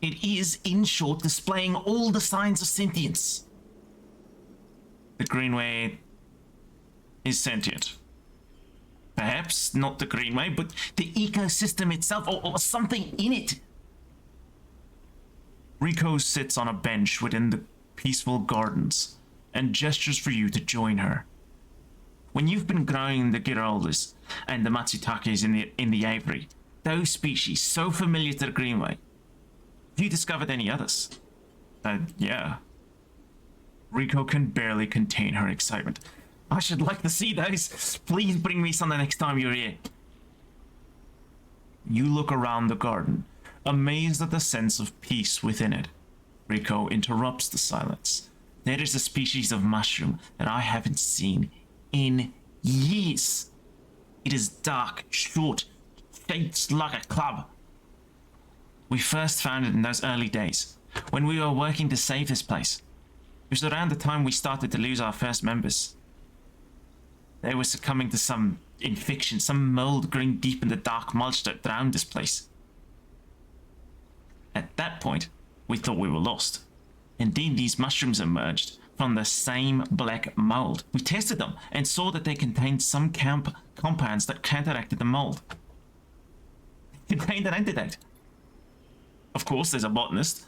It is, in short, displaying all the signs of sentience. The Greenway is sentient. Perhaps not the Greenway, but the ecosystem itself, or something in it. Rico sits on a bench within the peaceful gardens and gestures for you to join her. When you've been growing the Giroldes and the Matsutakes in the aviary, those species so familiar to the Greenway, have you discovered any others? Yeah. Rico can barely contain her excitement. I should like to see those. Please bring me some the next time you're here. You look around the garden, amazed at the sense of peace within it. Rico interrupts the silence. There is a species of mushroom that I haven't seen in years. It is dark, short, shaped like a club. We first found it in those early days, when we were working to save this place. It was around the time we started to lose our first members. They were succumbing to some infection, some mold growing deep in the dark mulch that drowned this place. At that point, we thought we were lost. Indeed, these mushrooms emerged from the same black mold. We tested them and saw that they contained some compounds that counteracted the mold. They contained an antidote. Of course, there's a botanist.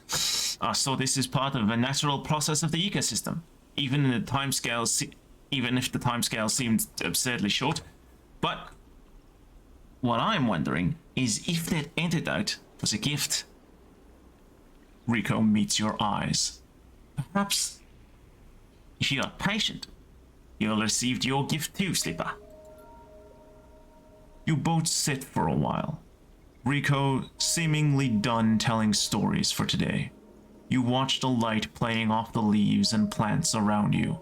So this is part of a natural process of the ecosystem. Even if the timescale seemed absurdly short. But what I'm wondering is if that antidote was a gift. Rico meets your eyes. Perhaps if you are patient, you'll receive your gift too, Sleeper. You both sit for a while. Rico seemingly done telling stories for today. You watch the light playing off the leaves and plants around you,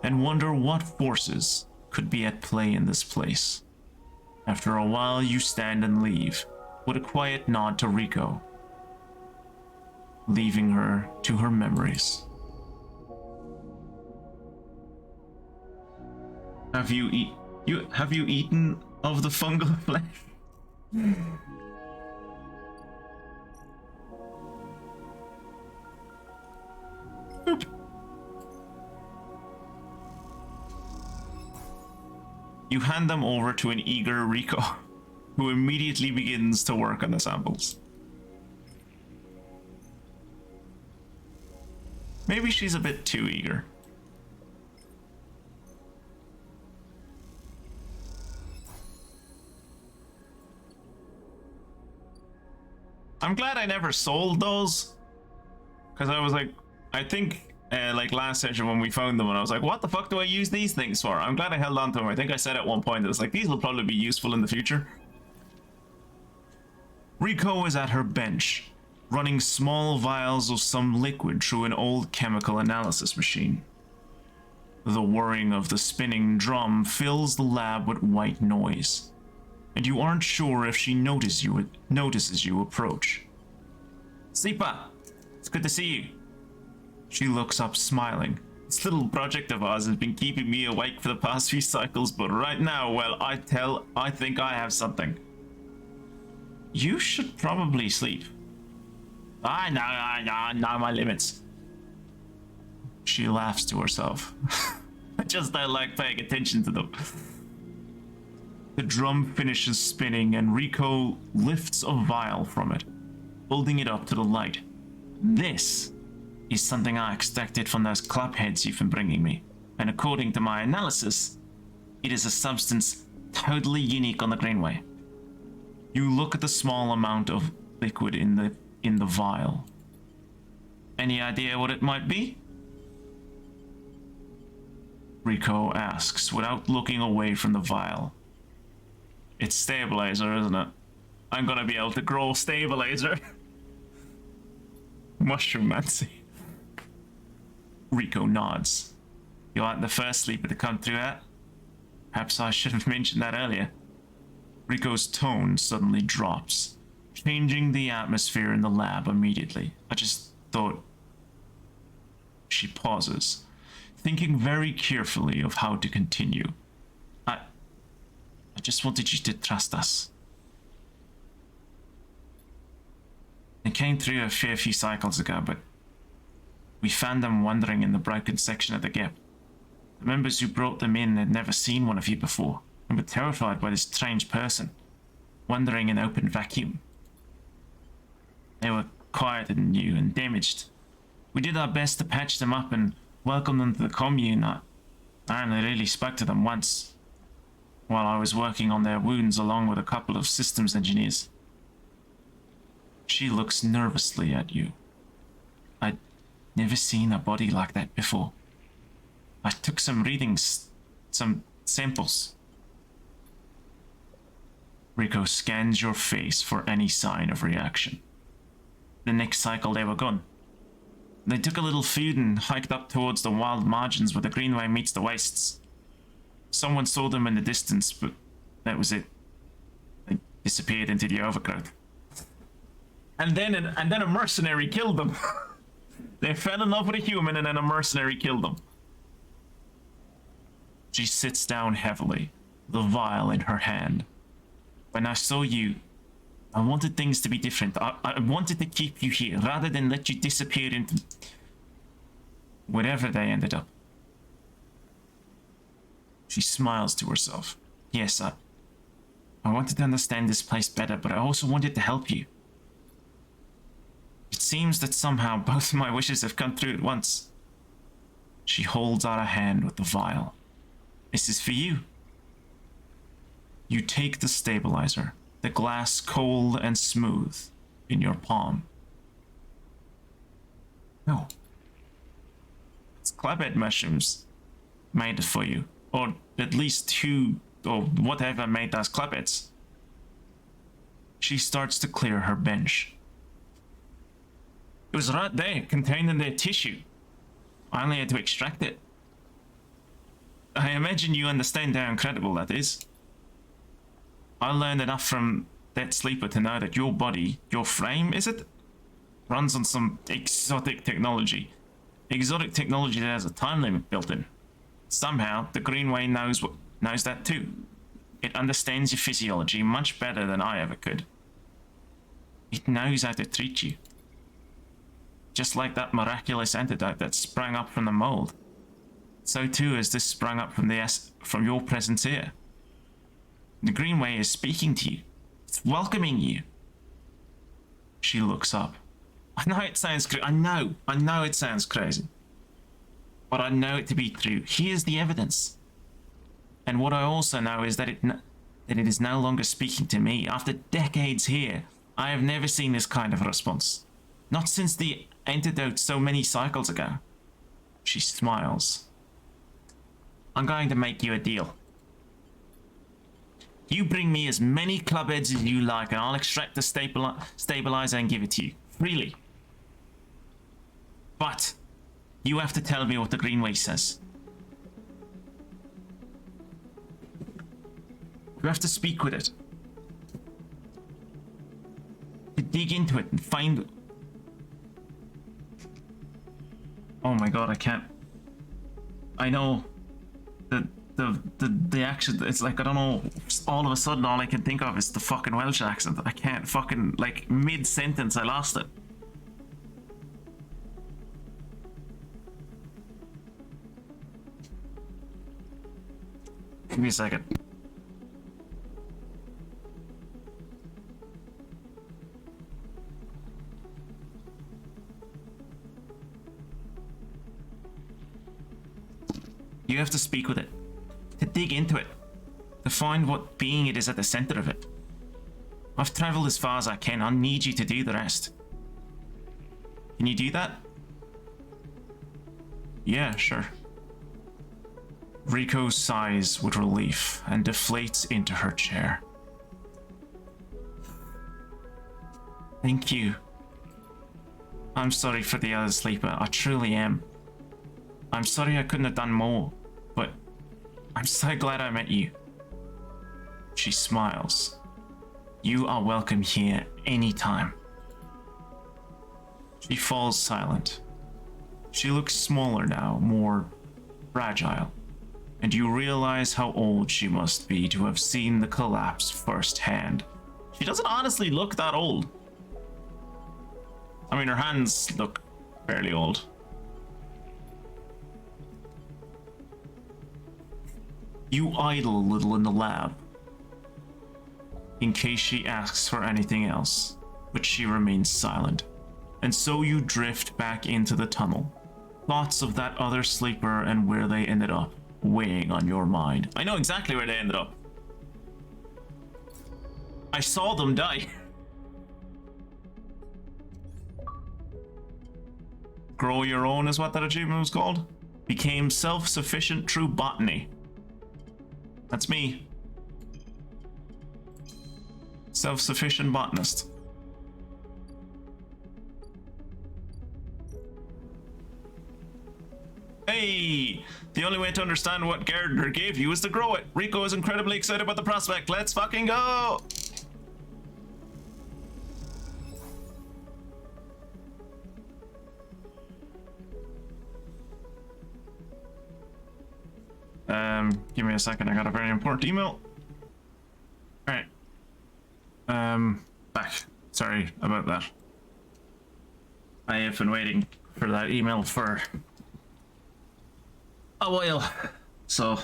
and wonder what forces could be at play in this place. After a while, you stand and leave, with a quiet nod to Rico, leaving her to her memories. Have you eaten of the fungal flesh? Oop. You hand them over to an eager Rico, who immediately begins to work on the samples. Maybe she's a bit too eager. I'm glad I never sold those, because I was like, I think like last session when we found them and I was like, what the fuck do I use these things for? I'm glad I held on to them. I think I said at one point that it's like, these will probably be useful in the future. Rico is at her bench, running small vials of some liquid through an old chemical analysis machine. The whirring of the spinning drum fills the lab with white noise, and you aren't sure if she notices you approach. Sleeper, it's good to see you. She looks up smiling. This little project of ours has been keeping me awake for the past few cycles, but right now, well, I think I have something. You should probably sleep. I know my limits. She laughs to herself. I just don't like paying attention to them. The drum finishes spinning and Rico lifts a vial from it, holding it up to the light. This is something I extracted from those clubheads you've been bringing me, and according to my analysis, it is a substance totally unique on the Greenway. You look at the small amount of liquid in the vial. Any idea what it might be? Rico asks without looking away from the vial. It's stabilizer, isn't it? I'm gonna be able to grow stabilizer. Mushroom-mancy. Rico nods. You aren't the first sleeper to come through that. Perhaps I should have mentioned that earlier. Rico's tone suddenly drops, changing the atmosphere in the lab immediately. I just thought... She pauses, thinking very carefully of how to continue. I just wanted you to trust us. It came through a fair few cycles ago, but we found them wandering in the broken section of the gap. The members who brought them in had never seen one of you before, and were terrified by this strange person, wandering in open vacuum. They were quieter than you and damaged. We did our best to patch them up and welcome them to the commune. I only really spoke to them once, while I was working on their wounds along with a couple of systems engineers. She looks nervously at you. I'd never seen a body like that before. I took some readings, some samples. Rico scans your face for any sign of reaction. The next cycle they were gone. They took a little food and hiked up towards the wild margins where the Greenway meets the wastes. Someone saw them in the distance, but that was it. They disappeared into the overgrowth. And then a mercenary killed them. They fell in love with a human and then a mercenary killed them. She sits down heavily, the vial in her hand. When I saw you, I wanted things to be different. I wanted to keep you here rather than let you disappear into wherever they ended up. She smiles to herself. Yes, I wanted to understand this place better, but I also wanted to help you. It seems that somehow both my wishes have come true at once. She holds out a hand with the vial. This is for you. You take the stabilizer, the glass cold and smooth, in your palm. No. It's clubhead mushrooms made it for you. Or at least two, or whatever made those clubheads. She starts to clear her bench. It was right there, contained in their tissue. I only had to extract it. I imagine you understand how incredible that is. I learned enough from that sleeper to know that your body, your frame, is it? Runs on some exotic technology. Exotic technology that has a time limit built in. Somehow, the Greenway knows that too. It understands your physiology much better than I ever could. It knows how to treat you. Just like that miraculous antidote that sprang up from the mold. So too has this sprung up from your presence here. The Greenway is speaking to you. It's welcoming you. She looks up. I know it sounds crazy. I know it sounds crazy. But I know it to be true. Here's the evidence. And what I also know is that it is no longer speaking to me. After decades here, I have never seen this kind of response. Not since the antidote so many cycles ago. She smiles. I'm going to make you a deal. You bring me as many club heads as you like, and I'll extract the stabilizer and give it to you. Freely. But you have to tell me what the Greenway says. You have to speak with it. To dig into it and find... Oh my god, I can't... I know... The accent, it's like, I don't know, all of a sudden all I can think of is the fucking Welsh accent. I can't fucking, like, mid-sentence I lost it. Give me a second. You have to speak with it. To dig into it, to find what being it is at the center of it. I've traveled as far as I can. I need you to do the rest. Can you do that? Yeah, sure. Rico sighs with relief and deflates into her chair. Thank you. I'm sorry for the other sleeper. I truly am. I'm sorry I couldn't have done more, but I'm so glad I met you. She smiles. You are welcome here anytime. She falls silent. She looks smaller now, more fragile, and you realize how old she must be to have seen the collapse firsthand. She doesn't honestly look that old. I mean, her hands look fairly old. You idle a little in the lab, in case she asks for anything else, but she remains silent. And so you drift back into the tunnel. Thoughts of that other sleeper and where they ended up, weighing on your mind. I know exactly where they ended up. I saw them die. Grow Your Own is what that achievement was called. Became self-sufficient through botany. That's me. Self-sufficient botanist. Hey! The only way to understand what Gardner gave you is to grow it. Rico is incredibly excited about the prospect. Let's fucking go! Give me a second, I got a very important email. Alright. Back. Sorry about that. I have been waiting for that email for a while. So,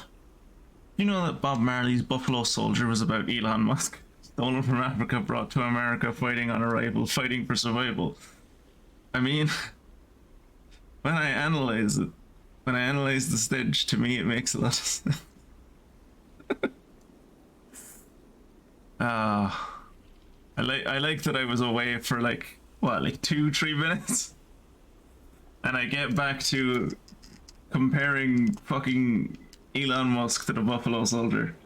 you know that Bob Marley's Buffalo Soldier was about Elon Musk? Stolen from Africa, brought to America, fighting on arrival, fighting for survival. I mean, when I analyze it, when I analyze the stage, to me it makes a lot of sense. I like that I was away for like, what, like 2-3 minutes? And I get back to comparing fucking Elon Musk to the Buffalo Soldier.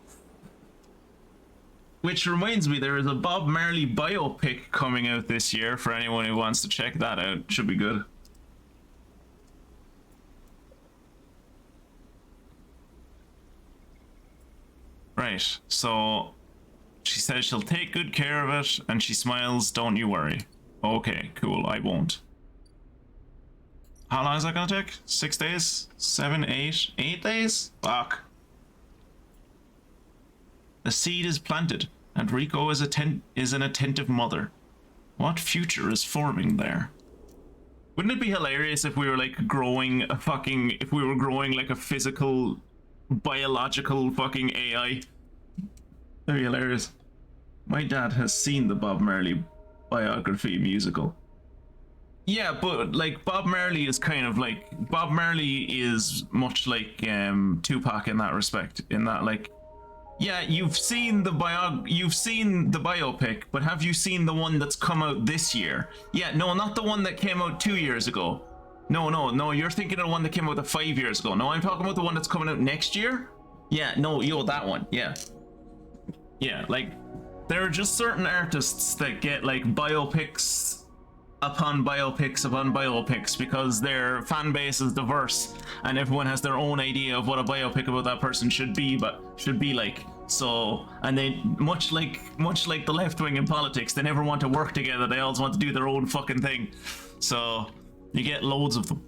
Which reminds me, there is a Bob Marley biopic coming out this year for anyone who wants to check that out. Should be good. Right, so she says she'll take good care of it, and she smiles, don't you worry. Okay, cool, I won't. How long is that gonna take? 6 days? 7, 8? 8 days? Fuck. The seed is planted, and Rico is an attentive mother. What future is forming there? Wouldn't it be hilarious if we were like growing a fucking, if we were growing like a physical, biological fucking AI? That'd be hilarious. My dad has seen the Bob Marley biography musical. Yeah, but like Bob Marley is kind of like, Bob Marley is much like Tupac in that respect, in that like, yeah, you've seen the biopic, but have you seen the one that's come out this year? Yeah, no, not the one that came out 2 years ago. No, you're thinking of the one that came out 5 years ago. No, I'm talking about the one that's coming out next year. Yeah, no, yo, that one, yeah. Yeah, like, there are just certain artists that get like biopics upon biopics upon biopics because their fan base is diverse and everyone has their own idea of what a biopic about that person should be, but should be like. So, and they much like the left wing in politics, they never want to work together. They always want to do their own fucking thing. So you get loads of them.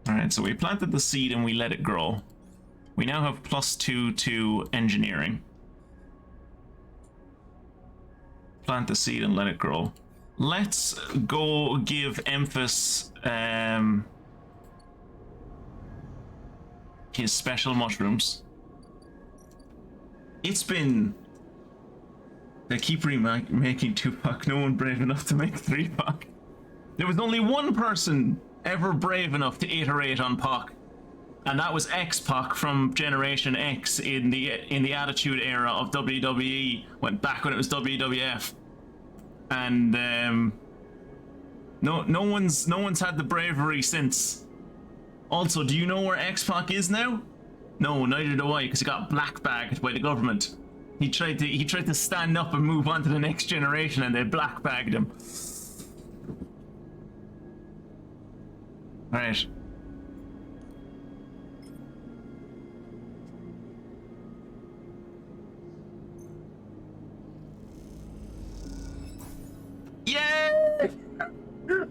Alright, so we planted the seed and we let it grow. We now have +2 to engineering. Plant the seed and let it grow. Let's go give Emphis his special mushrooms. It's been... They keep remaking 2-pack, no one brave enough to make 3-pack. There was only one person ever brave enough to iterate on Pac, and that was X-Pac from Generation X in the Attitude Era of WWE, went back when it was WWF, and no one's had the bravery since. Also, do you know where X-Pac is now? No, neither do I, because he got black-bagged by the government. He tried to stand up and move on to the next generation, and they black-bagged him. Right. Yay!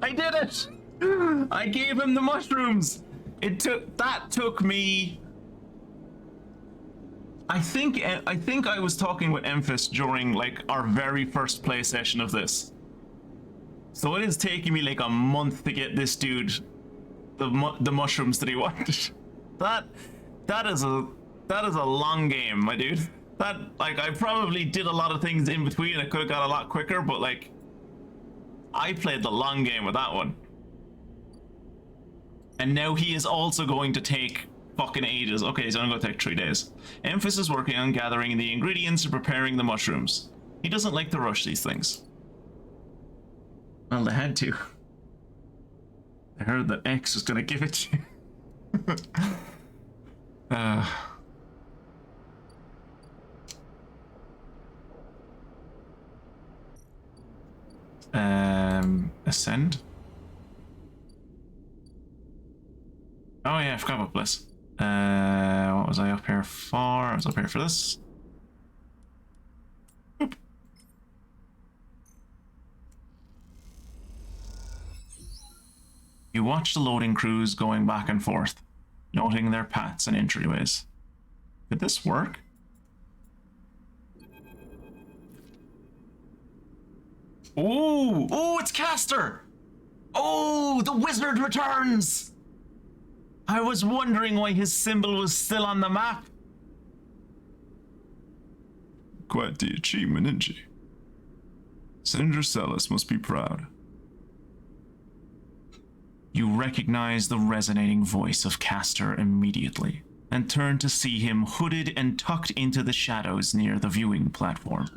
I did it! I gave him the mushrooms. That took me. I think I was talking with Emphis during like our very first play session of this. So it is taking me like a month to get this dude the mushrooms that he wanted. That is a long game, my dude. That, like, I probably did a lot of things in between. I could have got a lot quicker, but like, I played the long game with that one. And now he is also going to take fucking ages. Okay, he's only going to take 3 days. Emphis is working on gathering the ingredients and preparing the mushrooms. He doesn't like to rush these things. Well, they had to. I heard that X was gonna give it to you. Ascend? Oh yeah, I forgot about Bliss. What was I up here for? I was up here for this. Oop. You watch the loading crews going back and forth, noting their paths and entryways. Did this work? Oh, oh, it's Caster! Oh, the wizard returns! I was wondering why his symbol was still on the map. Quite the achievement, isn't she? Senator Celis must be proud. You recognize the resonating voice of Caster immediately, and turn to see him hooded and tucked into the shadows near the viewing platform.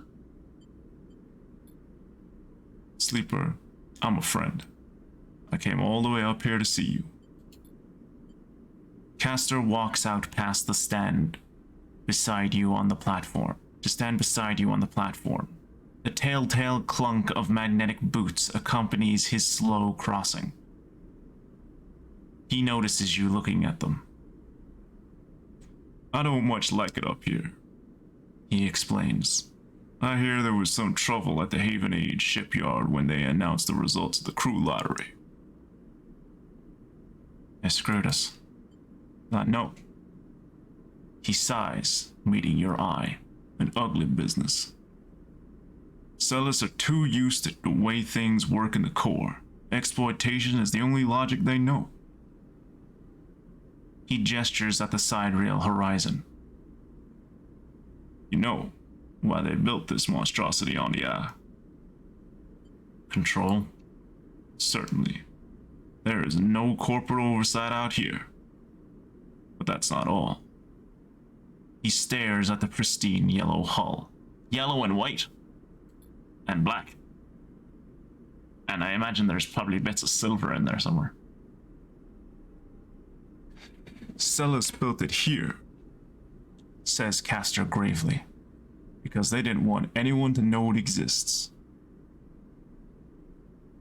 Sleeper, I'm a friend. I came all the way up here to see you. Caster walks out past the stand beside you on the platform, to stand beside you on the platform. The telltale clunk of magnetic boots accompanies his slow crossing. He notices you looking at them. I don't much like it up here, he explains. I hear there was some trouble at the Haven Age shipyard when they announced the results of the crew lottery. They screwed us. No. He sighs, meeting your eye. An ugly business. Celis are too used to the way things work in the core. Exploitation is the only logic they know. He gestures at the Sidereal Horizon. You know why they built this monstrosity on the eye? Control? Certainly. There is no corporate oversight out here. But that's not all. He stares at the pristine yellow hull. Yellow and white. And black. And I imagine there's probably bits of silver in there somewhere. Celis built it here, says Castor gravely, because they didn't want anyone to know it exists.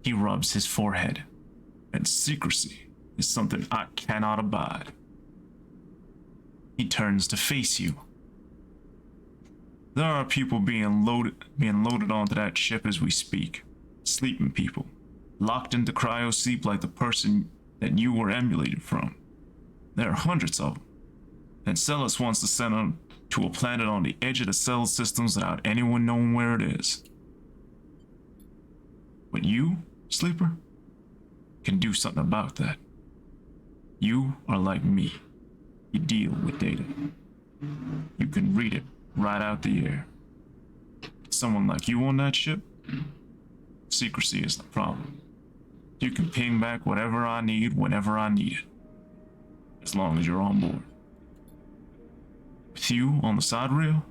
He rubs his forehead, and secrecy is something I cannot abide. He turns to face you. There are people being loaded onto that ship as we speak. Sleeping people, locked into cryo sleep like the person that you were emulated from. There are hundreds of them, and Celis wants to send them to a planet on the edge of the cell systems without anyone knowing where it is. But you, Sleeper, can do something about that. You are like me. You deal with data. You can read it right out the air. Someone like you on that ship, secrecy is the problem. You can ping back whatever I need whenever I need it, as long as you're on board. With you on the Sidereal,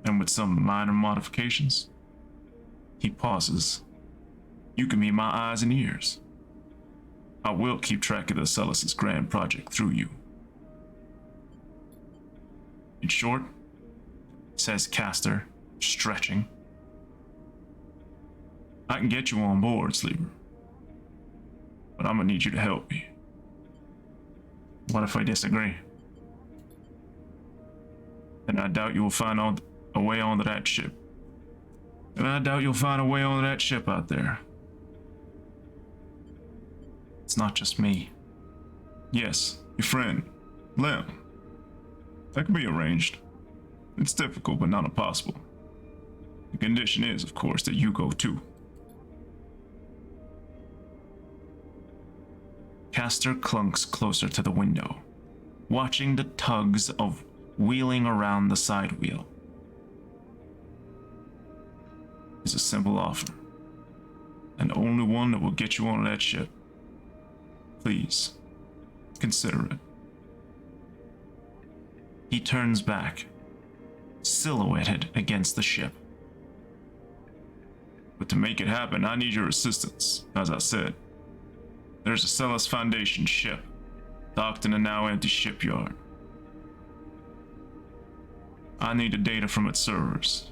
and with some minor modifications, he pauses. You can be my eyes and ears. I will keep track of the Celis' grand project through you. In short, says Castor, stretching, I can get you on board, Sleeper, but I'm gonna need you to help me. What if I disagree? Then I doubt you will find a way onto that ship. And I doubt you'll find a way onto that ship out there. It's not just me. Yes, your friend, Lem. That can be arranged. It's difficult, but not impossible. The condition is, of course, that you go too. Castor clunks closer to the window, watching the tugs of wheeling around the side wheel. It's a simple offer, and the only one that will get you on that ship. Please, consider it. He turns back, silhouetted against the ship. But to make it happen, I need your assistance. As I said, there's a Celis Foundation ship docked in a now empty shipyard. I need the data from its servers.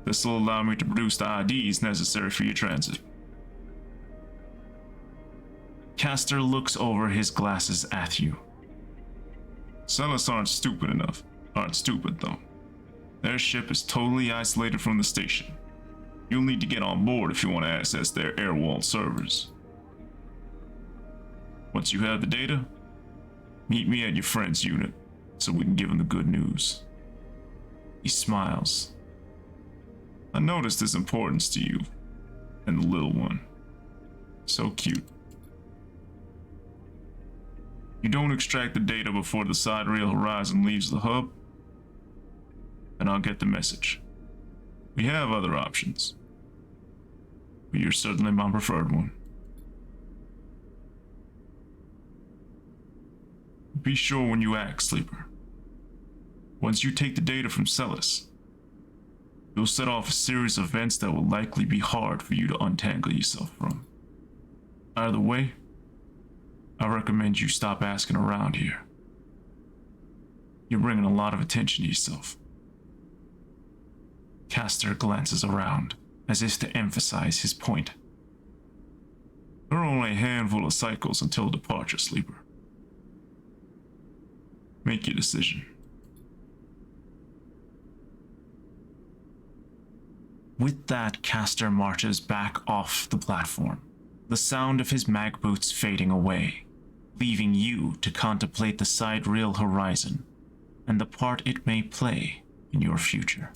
This will allow me to produce the IDs necessary for your transit. Castor looks over his glasses at you. Celis aren't stupid, though. Their ship is totally isolated from the station. You'll need to get on board if you want to access their air-walled servers. Once you have the data, meet me at your friend's unit so we can give him the good news. He smiles. I noticed his importance to you and the little one. So cute. You don't extract the data before the Sidereal Horizon leaves the hub, and I'll get the message. We have other options, but you're certainly my preferred one. Be sure when you act, Sleeper. Once you take the data from Celis, you'll set off a series of events that will likely be hard for you to untangle yourself from. Either way, I recommend you stop asking around here. You're bringing a lot of attention to yourself. Castor glances around, as if to emphasize his point. There are only a handful of cycles until departure, Sleeper. Make your decision. With that, Castor marches back off the platform, the sound of his mag boots fading away, leaving you to contemplate the Sidereal Horizon and the part it may play in your future.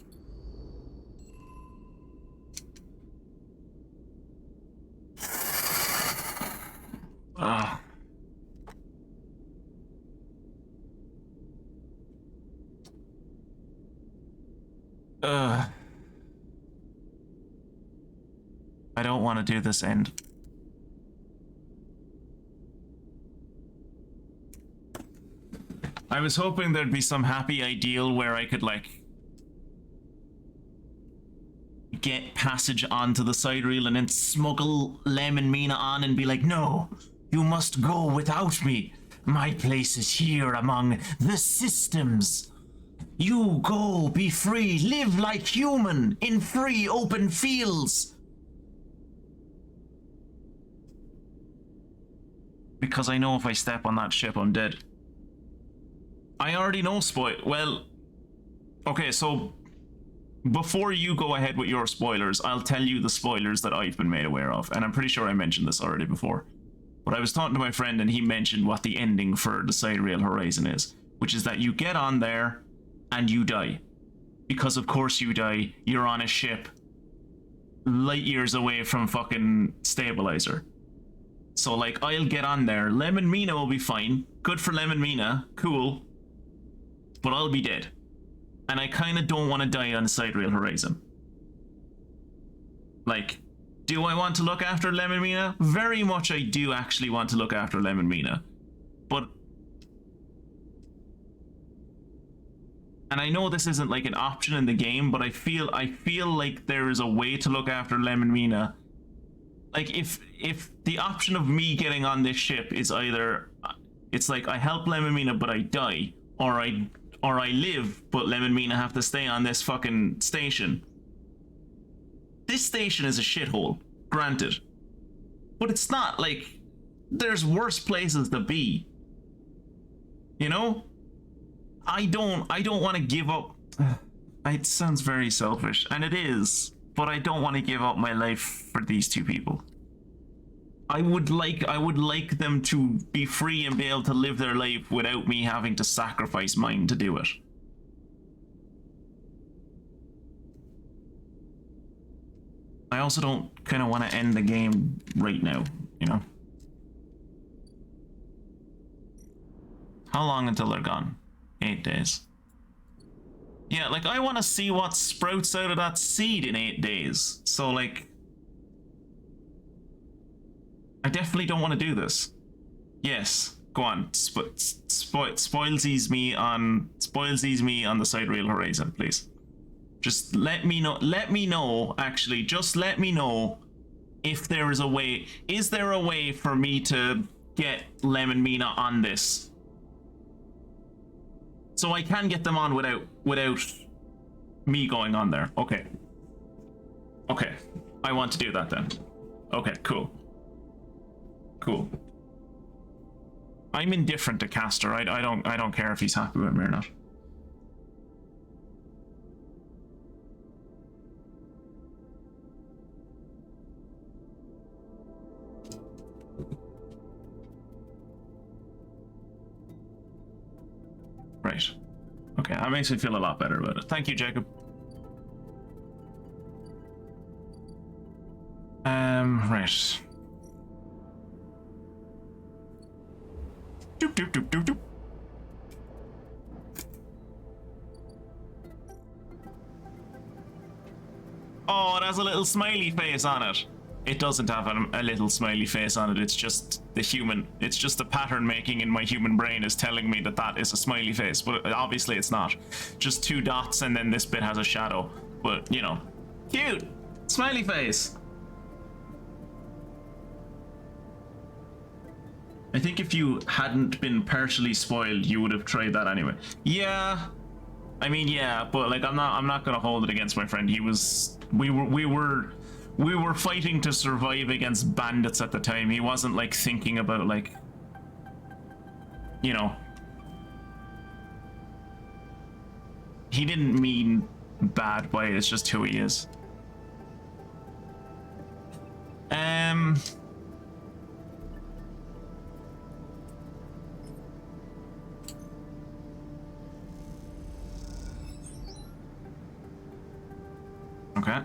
I don't want to do this end. I was hoping there'd be some happy ideal where I could, like, get passage onto the Sidereal and then smuggle Lem and Mina on and be like, no, you must go without me. My place is here among the systems. You go, be free, live like human in free open fields. Because I know if I step on that ship, I'm dead. I already know well, okay, so before you go ahead with your spoilers, I'll tell you the spoilers that I've been made aware of, and I'm pretty sure I mentioned this already before. But I was talking to my friend and he mentioned what the ending for the Sidereal Horizon is, which is that you get on there and you die. Because of course you die, you're on a ship light years away from fucking stabilizer. So like, I'll get on there, Lem and Mina will be fine, good for Lem and Mina, cool, but I'll be dead. And I kind of don't want to die on Sidereal Horizon. Like, do I want to look after Lem and Mina? Very much I do actually want to look after Lem and Mina. But... and I know this isn't like an option in the game, but I feel like there is a way to look after Lem and Mina. Like, if the option of me getting on this ship is either... it's like, I help Lem and Mina but I die, or I live, but Lem and Mina have to stay on this fucking station. This station is a shithole, granted. But it's not like there's worse places to be. You know? I don't want to give up. It sounds very selfish, and it is, but I don't want to give up my life for these two people. I would like them to be free and be able to live their life without me having to sacrifice mine to do it. I also don't kind of want to end the game right now, you know? How long until they're gone? 8 days. Yeah, like, I want to see what sprouts out of that seed in 8 days. So, like... I definitely don't want to do this. Yes, go on. Spoilsies me on the Sidereal Horizon, please. Just let me know, actually, just let me know if there is a way. Is there a way for me to get Lem and Mina on this? So I can get them on without me going on there. Okay. Okay. I want to do that then. Okay, cool. Cool. I'm indifferent to Castor. I don't care if he's happy with me or not. Right. Okay, that makes me feel a lot better about it. Thank you, Jacob. Right. Doop, doop, doop, doop, doop. Oh, it has a little smiley face on it. It doesn't have a little smiley face on it. It's just it's just the pattern making in my human brain is telling me that that is a smiley face, but obviously it's not. Just 2 dots and then this bit has a shadow. But, you know, cute! Smiley face! I think if you hadn't been partially spoiled, you would have tried that anyway. Yeah, I mean, yeah, but like, I'm not gonna hold it against my friend. We were fighting to survive against bandits at the time. He wasn't like thinking about like, you know, he didn't mean bad by it. It's just who he is. Okay.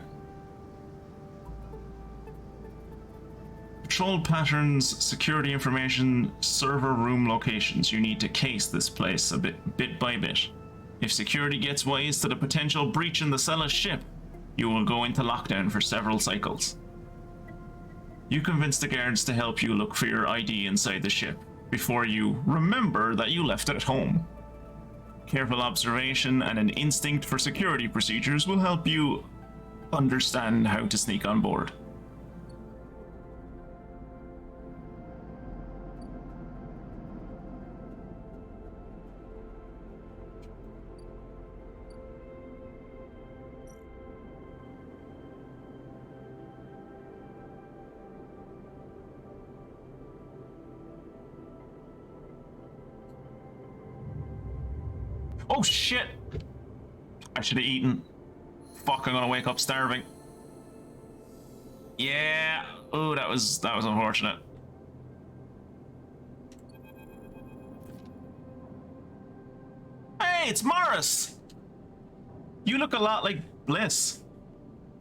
Patrol patterns, security information, server room locations. You need to case this place a bit by bit. If security gets wise to the potential breach in the Cella's ship, you will go into lockdown for several cycles. You convince the guards to help you look for your ID inside the ship, before you remember that you left it at home. Careful observation and an instinct for security procedures will help you understand how to sneak on board. Oh shit! I should have eaten. Fuck, I'm gonna wake up starving. Yeah. Oh, that was unfortunate. Hey, it's Morris! You look a lot like Bliss.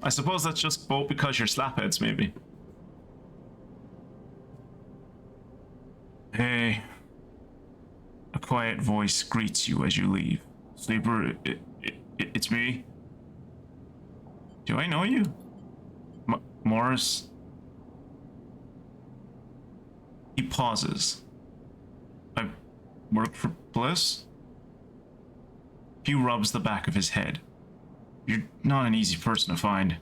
I suppose that's just both because you're slapheads, maybe. Hey. A quiet voice greets you as you leave. Sleeper, it's me. Do I know you? Morris? He pauses. I work for Bliss? He rubs the back of his head. You're not an easy person to find.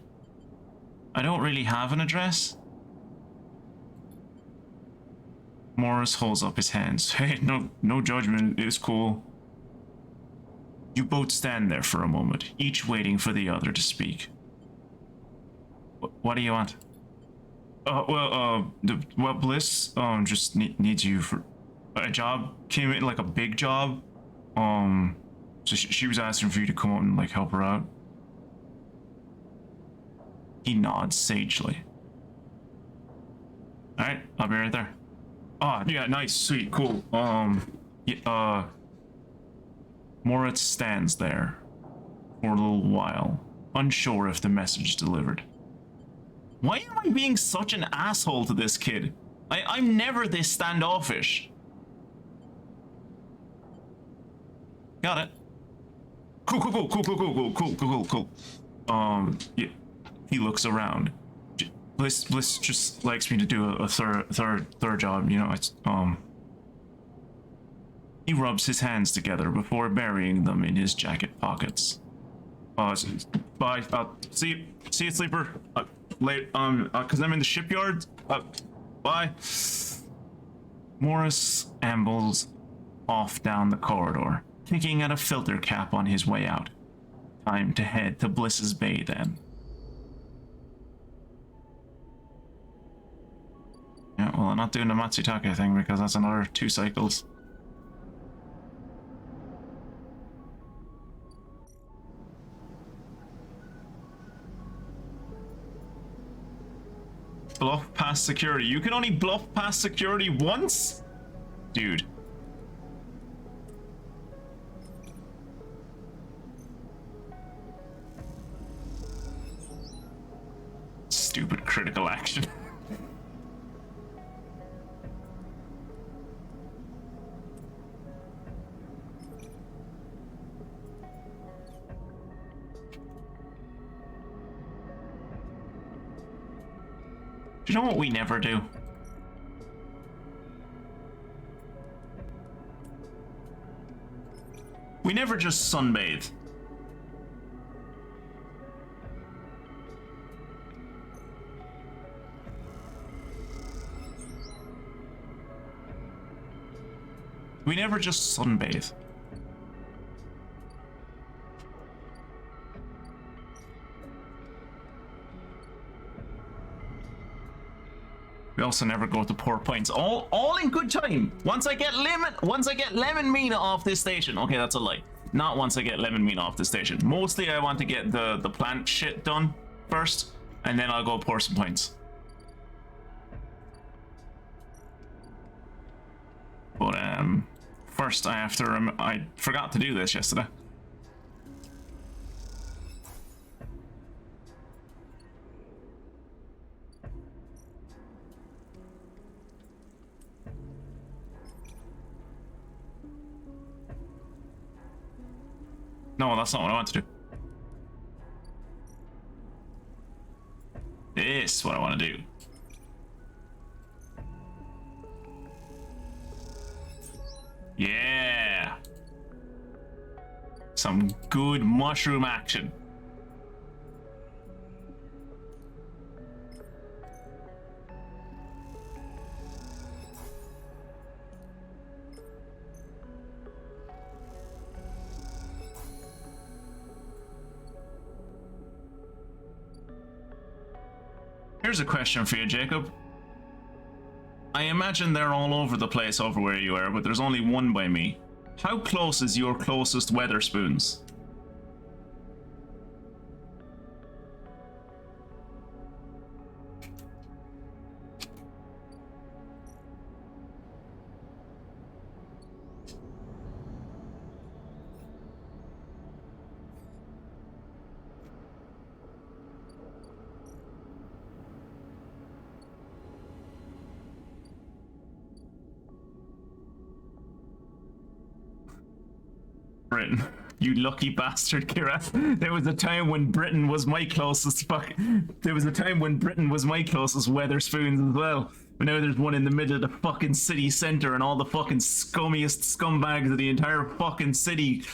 I don't really have an address. Morris holds up his hands. Hey, no judgment, it's cool. You both stand there for a moment, each waiting for the other to speak. What do you want? Well, Bliss, just needs you for a job. Came in like a big job. So she was asking for you to come out and like help her out. He nods sagely. Alright, I'll be right there. Oh, yeah, nice, sweet, cool. Moritz stands there for a little while, unsure if the message delivered. Why am I being such an asshole to this kid? I'm never this standoffish. Got it. Cool. Yeah. He looks around. Bliss just likes me to do a third job, you know, it's, He rubs his hands together before burying them in his jacket pockets. Bye, see you, Sleeper. Late, cause I'm in the shipyard. Bye. Morris ambles off down the corridor, picking at a filter cap on his way out. Time to head to Bliss's Bay then. Yeah, well, I'm not doing the Matsutake thing because that's another 2 cycles. Bluff past security. You can only bluff past security once? Dude. Stupid critical action. Do you know what we never do? We never just sunbathe. We never just sunbathe. We also never go to Port Points. All in good time. Once I get Lem and Mina off this station. Okay, that's a lie. Not once I get Lem and Mina off the station. Mostly I want to get the plant shit done first, and then I'll go pour some points. But first I have to I forgot to do this yesterday. No, that's not what I want to do. This is what I want to do. Yeah. Some good mushroom action. Here's a question for you, Jacob. I imagine they're all over the place over where you are, but there's only one by me. How close is your closest Weatherspoons? Britain. You lucky bastard, Kira. There was a time when Britain was my closest There was a time when Britain was my closest Weatherspoons as well. But now there's one in the middle of the fucking city centre and all the fucking scummiest scumbags of the entire fucking city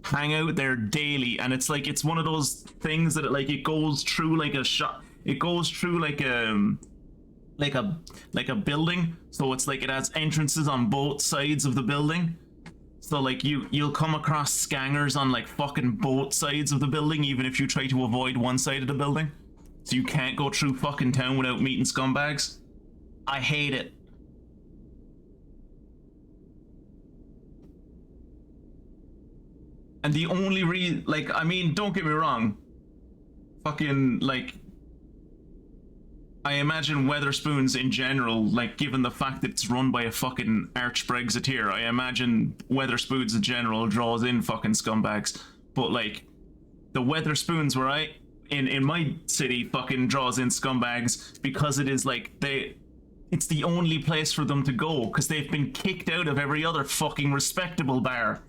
hang out there daily. And it's like, it's one of those things that it goes through like a shot. It goes through like a building. So it's like it has entrances on both sides of the building. So like you'll come across scangers on like fucking both sides of the building, even if you try to avoid one side of the building. So you can't go through fucking town without meeting scumbags. I hate it. And the only I mean, don't get me wrong. Fucking like, I imagine Weatherspoons in general, like, given the fact that it's run by a fucking arch-Brexiteer, I imagine Weatherspoons in general draws in fucking scumbags. But, like, the Weatherspoons where in my city fucking draws in scumbags because it is, like, it's the only place for them to go, because they've been kicked out of every other fucking respectable bar.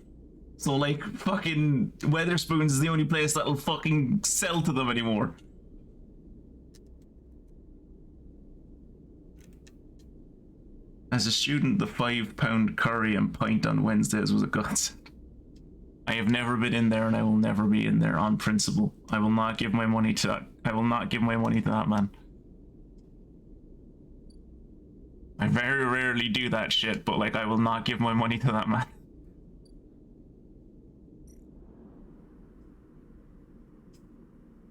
So, like, fucking Weatherspoons is the only place that'll fucking sell to them anymore. As a student, the £5 curry and pint on Wednesdays was a godsend. I have never been in there and I will never be in there on principle. I will not give my money to that. I will not give my money to that man. I very rarely do that shit, but like I will not give my money to that man.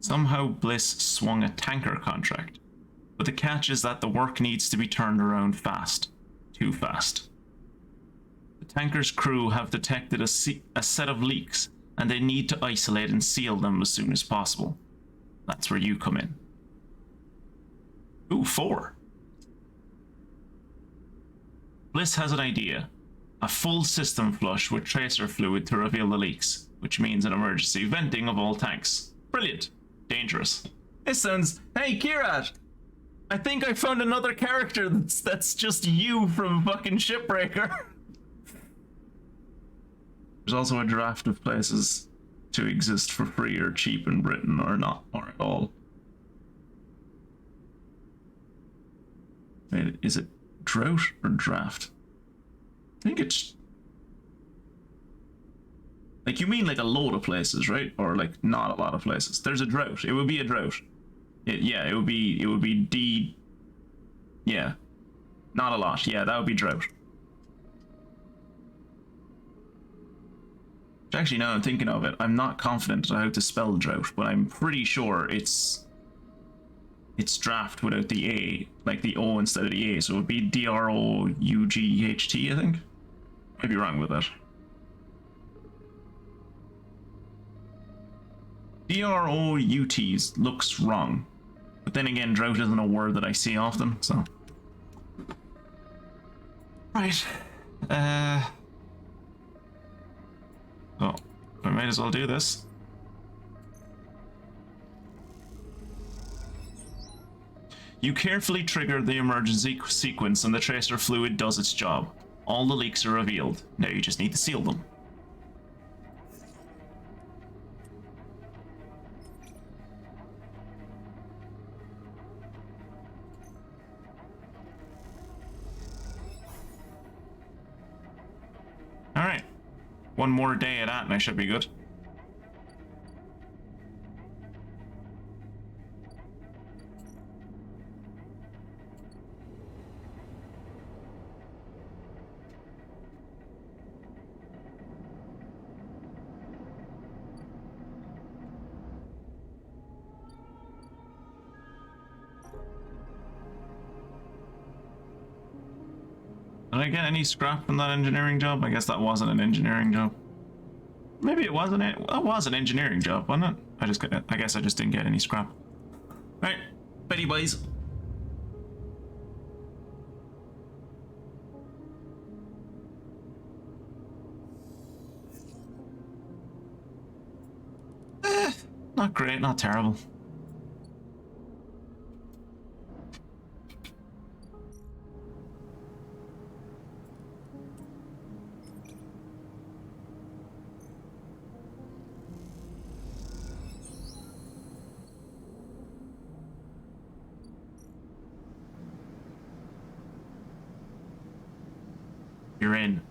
Somehow Bliss swung a tanker contract, but the catch is that the work needs to be turned around fast. Too fast. The tanker's crew have detected a set of leaks, and they need to isolate and seal them as soon as possible. That's where you come in. Ooh, 4. Bliss has an idea. A full system flush with tracer fluid to reveal the leaks, which means an emergency venting of all tanks. Brilliant. Dangerous. This sounds... Hey, Kirat! I think I found another character that's just you from fucking Shipbreaker. There's also a draft of places to exist for free or cheap in Britain, or not, or at all. Wait, is it drought or draft? I think it's... Like, you mean like a load of places, right? Or like not a lot of places. There's a drought. It would be a drought. Yeah, it would be D. Yeah, not a lot. Yeah, that would be drought. Actually, now I'm thinking of it, I'm not confident on how to spell drought, but I'm pretty sure it's draft without the A, like the O instead of the A, so it would be D-R-O-U-G-H-T, I think. I'd be wrong with that. D-R-O-U-T looks wrong. But then again, drought isn't a word that I see often, so... Right. Oh, I might as well do this. You carefully trigger the emergency sequence and the tracer fluid does its job. All the leaks are revealed. Now you just need to seal them. Alright. One more day of that and I should be good. Did I get any scrap from that engineering job? I guess that wasn't an engineering job. Maybe it wasn't. It was an engineering job, wasn't it? I guess I just didn't get any scrap. Right, Betty boys. Not great, not terrible. You're in.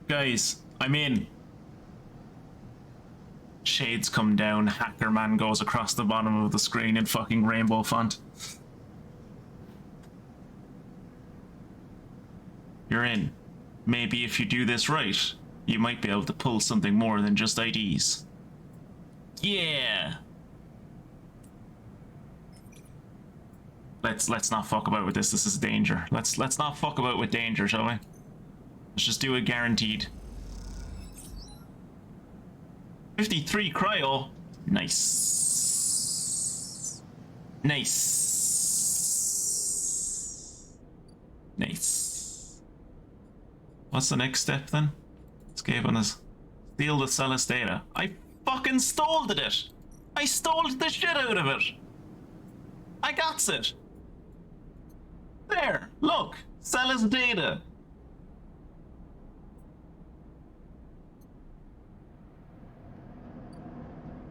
Guys, I'm in. Shades come down, Hacker Man goes across the bottom of the screen in fucking rainbow font. You're in. Maybe if you do this right, you might be able to pull something more than just IDs. Yeah! Let's not fuck about with this. This is danger. Let's not fuck about with danger, shall we? Let's just do it guaranteed. 53 cryo. Nice. Nice. Nice. What's the next step then? Escape on this. Steal the Celis data. I fucking stole it. I stole the shit out of it. I got it. There, look, Celis data.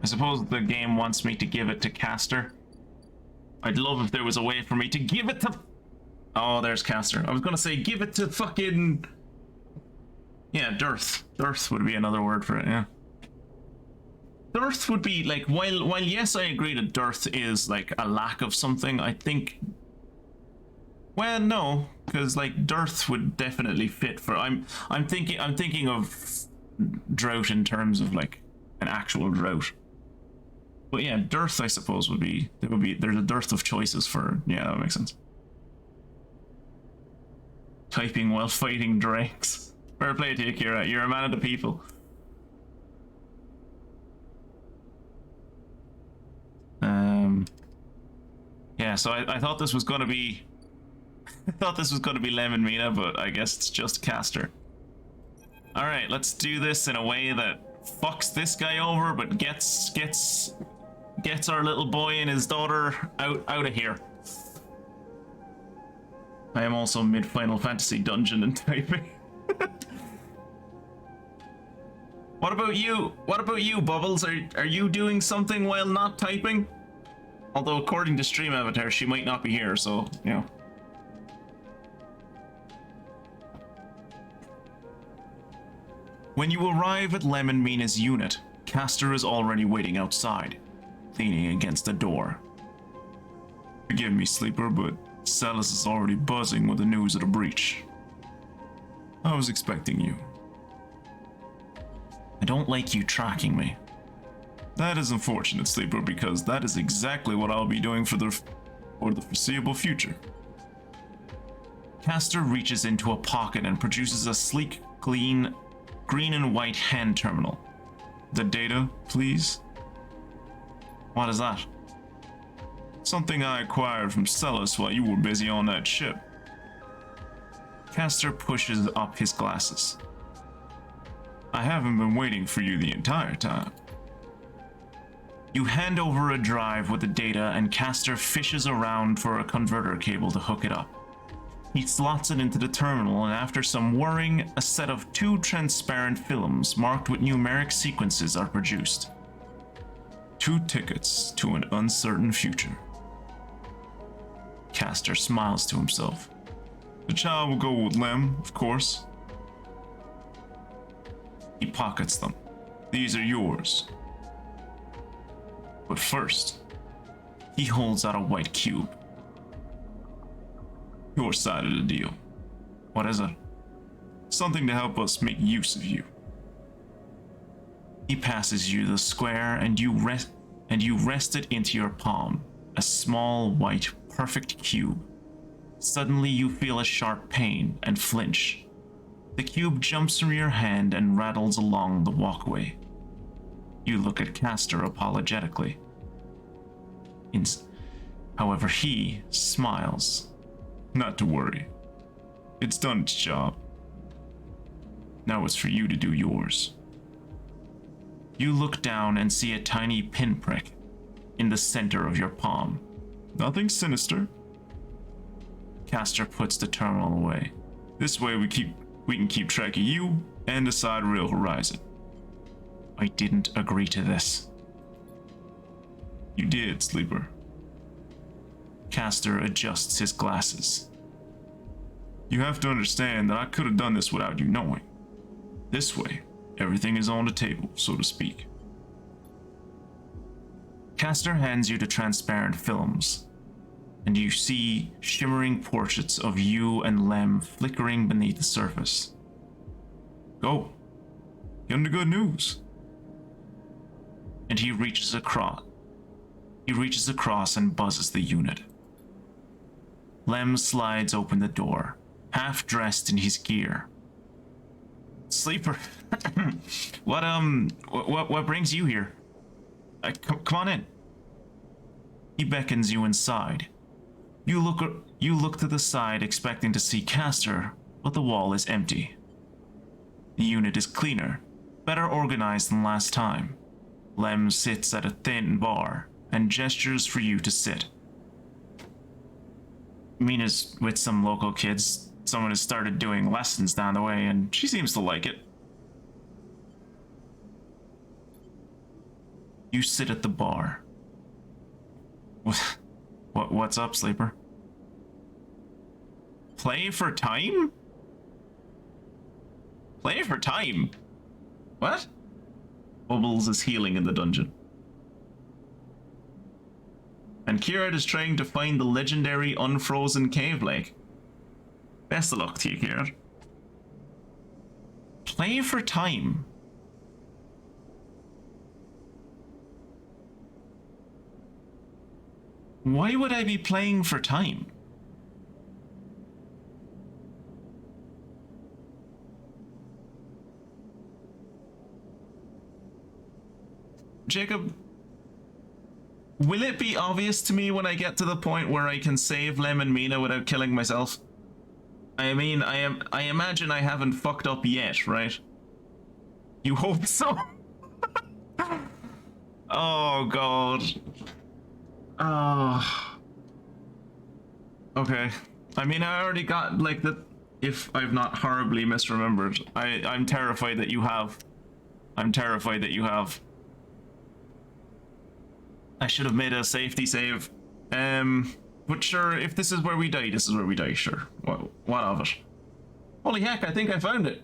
I suppose the game wants me to give it to Caster. I'd love if there was a way for me to give it to... Oh, there's Caster. I was gonna say give it to fucking... Yeah, Dearth. Dearth would be another word for it, yeah. Dearth would be like, while yes, I agree that dearth is like a lack of something, I think... Well, no, because like dearth would definitely fit for... I'm thinking of drought in terms of like an actual drought. But yeah, dearth I suppose would be there's a dearth of choices for... Yeah, that makes sense. Typing while fighting drakes. Fair play to you, Kira. You're a man of the people. Yeah, so I thought this was gonna be... I thought this was gonna be Lem and Mina, but I guess it's just Caster. Alright, let's do this in a way that fucks this guy over, but gets our little boy and his daughter out of here. I am also mid Final Fantasy dungeon and typing. What about you? What about you, Bubbles? Are you doing something while not typing? Although according to Stream Avatar, she might not be here, so, you know. When you arrive at Lem and Mina's unit, Caster is already waiting outside, leaning against the door. Forgive me, Sleeper, but Celis is already buzzing with the news of the breach. I was expecting you. I don't like you tracking me. That is unfortunate, Sleeper, because that is exactly what I'll be doing for the foreseeable future. Caster reaches into a pocket and produces a sleek, clean, green and white hand terminal. The data, please? What is that? Something I acquired from Celis while you were busy on that ship. Caster pushes up his glasses. I haven't been waiting for you the entire time. You hand over a drive with the data and Caster fishes around for a converter cable to hook it up. He slots it into the terminal, and after some whirring, a set of 2 transparent films marked with numeric sequences are produced. 2 tickets to an uncertain future. Caster smiles to himself. The child will go with Lem, of course. He pockets them. These are yours. But first, he holds out a white cube. Your side of the deal. What is it? Something to help us make use of you. He passes you the square and you rest it into your palm. A small, white, perfect cube. Suddenly you feel a sharp pain and flinch. The cube jumps from your hand and rattles along the walkway. You look at Castor apologetically. However, he smiles. Not to worry. It's done its job. Now it's for you to do yours. You look down and see a tiny pinprick in the center of your palm. Nothing sinister. Castor puts the terminal away. This way we can keep track of you and the Sidereal Horizon. I didn't agree to this. You did, Sleeper. Castor adjusts his glasses. You have to understand that I could have done this without you knowing. This way, everything is on the table, so to speak. Castor hands you the transparent films, and you see shimmering portraits of you and Lem flickering beneath the surface. Go. Get him the good news. And he reaches across and buzzes the unit. Lem slides open the door, half dressed in his gear. Sleeper, what brings you here? Come on in. He beckons you inside. You look to the side, expecting to see Castor, but the wall is empty. The unit is cleaner, better organized than last time. Lem sits at a thin bar and gestures for you to sit. Mina's with some local kids. Someone has started doing lessons down the way, and she seems to like it. You sit at the bar. What's up, Sleeper? Play for time? Play for time? What? Bubbles is healing in the dungeon. And Kieran is trying to find the legendary unfrozen cave lake. Best of luck to you, Kieran. Play for time. Why would I be playing for time? Jacob, will it be obvious to me when I get to the point where I can save Lem and Mina without killing myself? I mean, I imagine I haven't fucked up yet, right? You hope so? Oh, God. Oh. Okay. I mean, I already got, like, the... If I've not horribly misremembered. I'm terrified that you have. I'm terrified that you have. I should have made a safety save. But sure, if this is where we die, this is where we die, sure. What of it? Holy heck, I think I found it.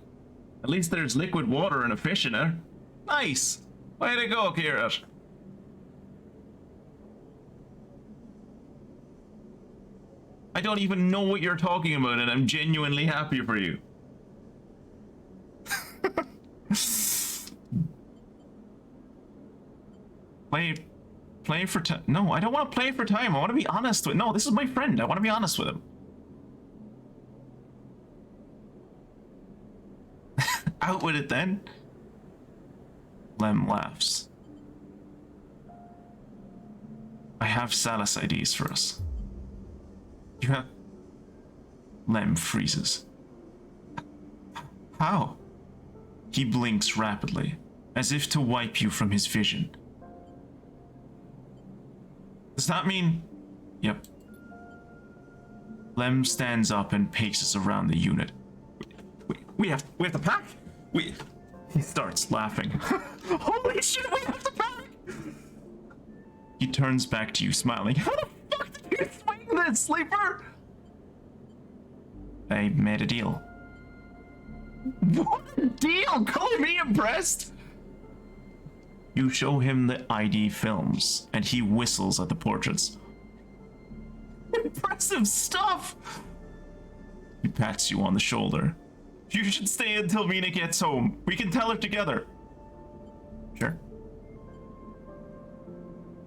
At least there's liquid water and a fish in it. Nice! Way to go, Kieran. I don't even know what you're talking about, and I'm genuinely happy for you. Play for time. No, I don't want to play for time. I want to be honest with. No, this is my friend. I want to be honest with him. Out with it then. Lem laughs. I have Salus IDs for us. You have... Lem freezes. How? He blinks rapidly, as if to wipe you from his vision. Does that mean... Yep. Lem stands up and paces around the unit. We have to pack? He starts laughing. Holy shit, we have to pack! He turns back to you, smiling. How the fuck did you swing this, Sleeper? I made a deal. What a deal? Call me impressed? You show him the ID films, and he whistles at the portraits. Impressive stuff! He pats you on the shoulder. You should stay until Mina gets home. We can tell her together. Sure.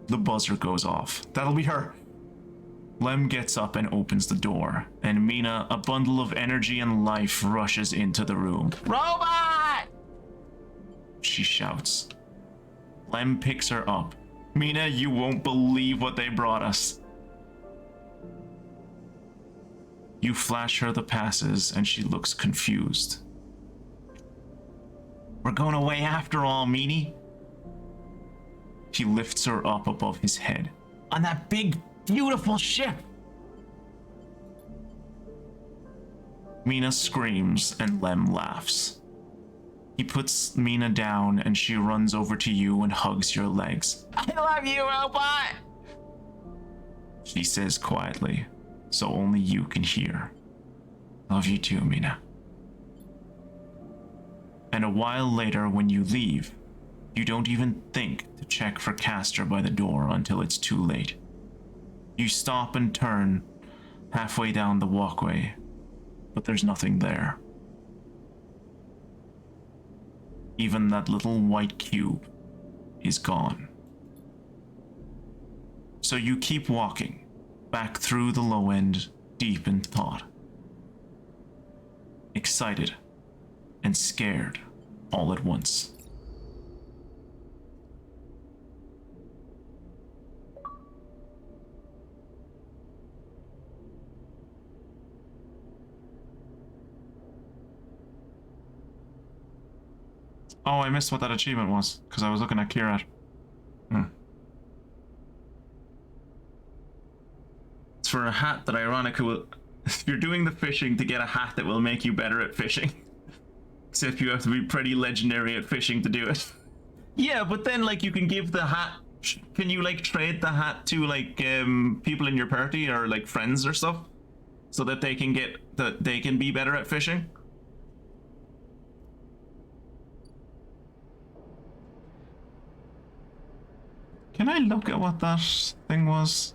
The buzzer goes off. That'll be her. Lem gets up and opens the door, and Mina, a bundle of energy and life, rushes into the room. Robot! She shouts. Lem picks her up. Mina, you won't believe what they brought us. You flash her the passes, and she looks confused. We're going away after all, Meanie. He lifts her up above his head. On that big, beautiful ship. Mina screams, and Lem laughs. He puts Mina down, and she runs over to you and hugs your legs. I love you, robot! She says quietly, so only you can hear. Love you too, Mina. And a while later, when you leave, you don't even think to check for Castor by the door until it's too late. You stop and turn halfway down the walkway, but there's nothing there. Even that little white cube is gone. So you keep walking, back through the low end, deep in thought. Excited and scared all at once. Oh, I missed what that achievement was, because I was looking at Kirat. It's for a hat that ironically will... If you're doing the fishing to get a hat that will make you better at fishing. Except you have to be pretty legendary at fishing to do it. Yeah, but then, like, you can give the hat... Can you, like, trade the hat to, like, people in your party or, like, friends or stuff? So that they can get... that they can be better at fishing? Can I look at what that thing was?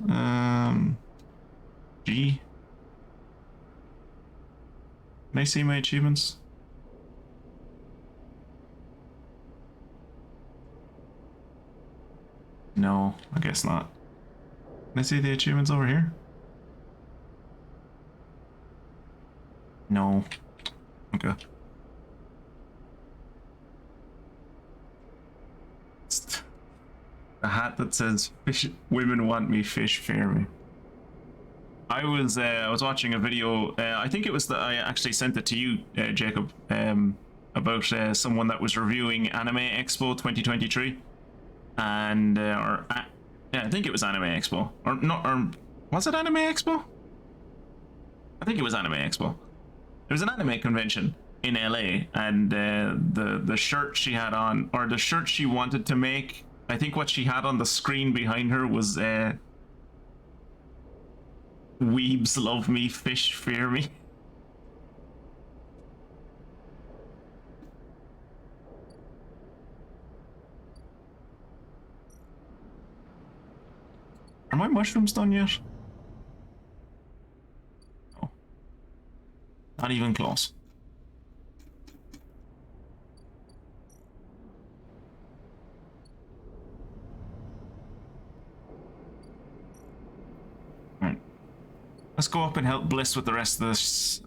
G. Can I see my achievements? No, I guess not. Can I see the achievements over here? No. Okay. A hat that says "Fish, women want me, fish fear me." I was watching a video. I think it was that I actually sent it to you, Jacob, about someone that was reviewing Anime Expo 2023, and yeah, I think it was Anime Expo, or not, or was it Anime Expo? I think it was Anime Expo. It was an anime convention in LA, and the shirt she had on, or the shirt she wanted to make. I think what she had on the screen behind her was "Weebs love me, fish fear me." Are my mushrooms done yet? No. Not even close. Let's go up and help Bliss with the rest of this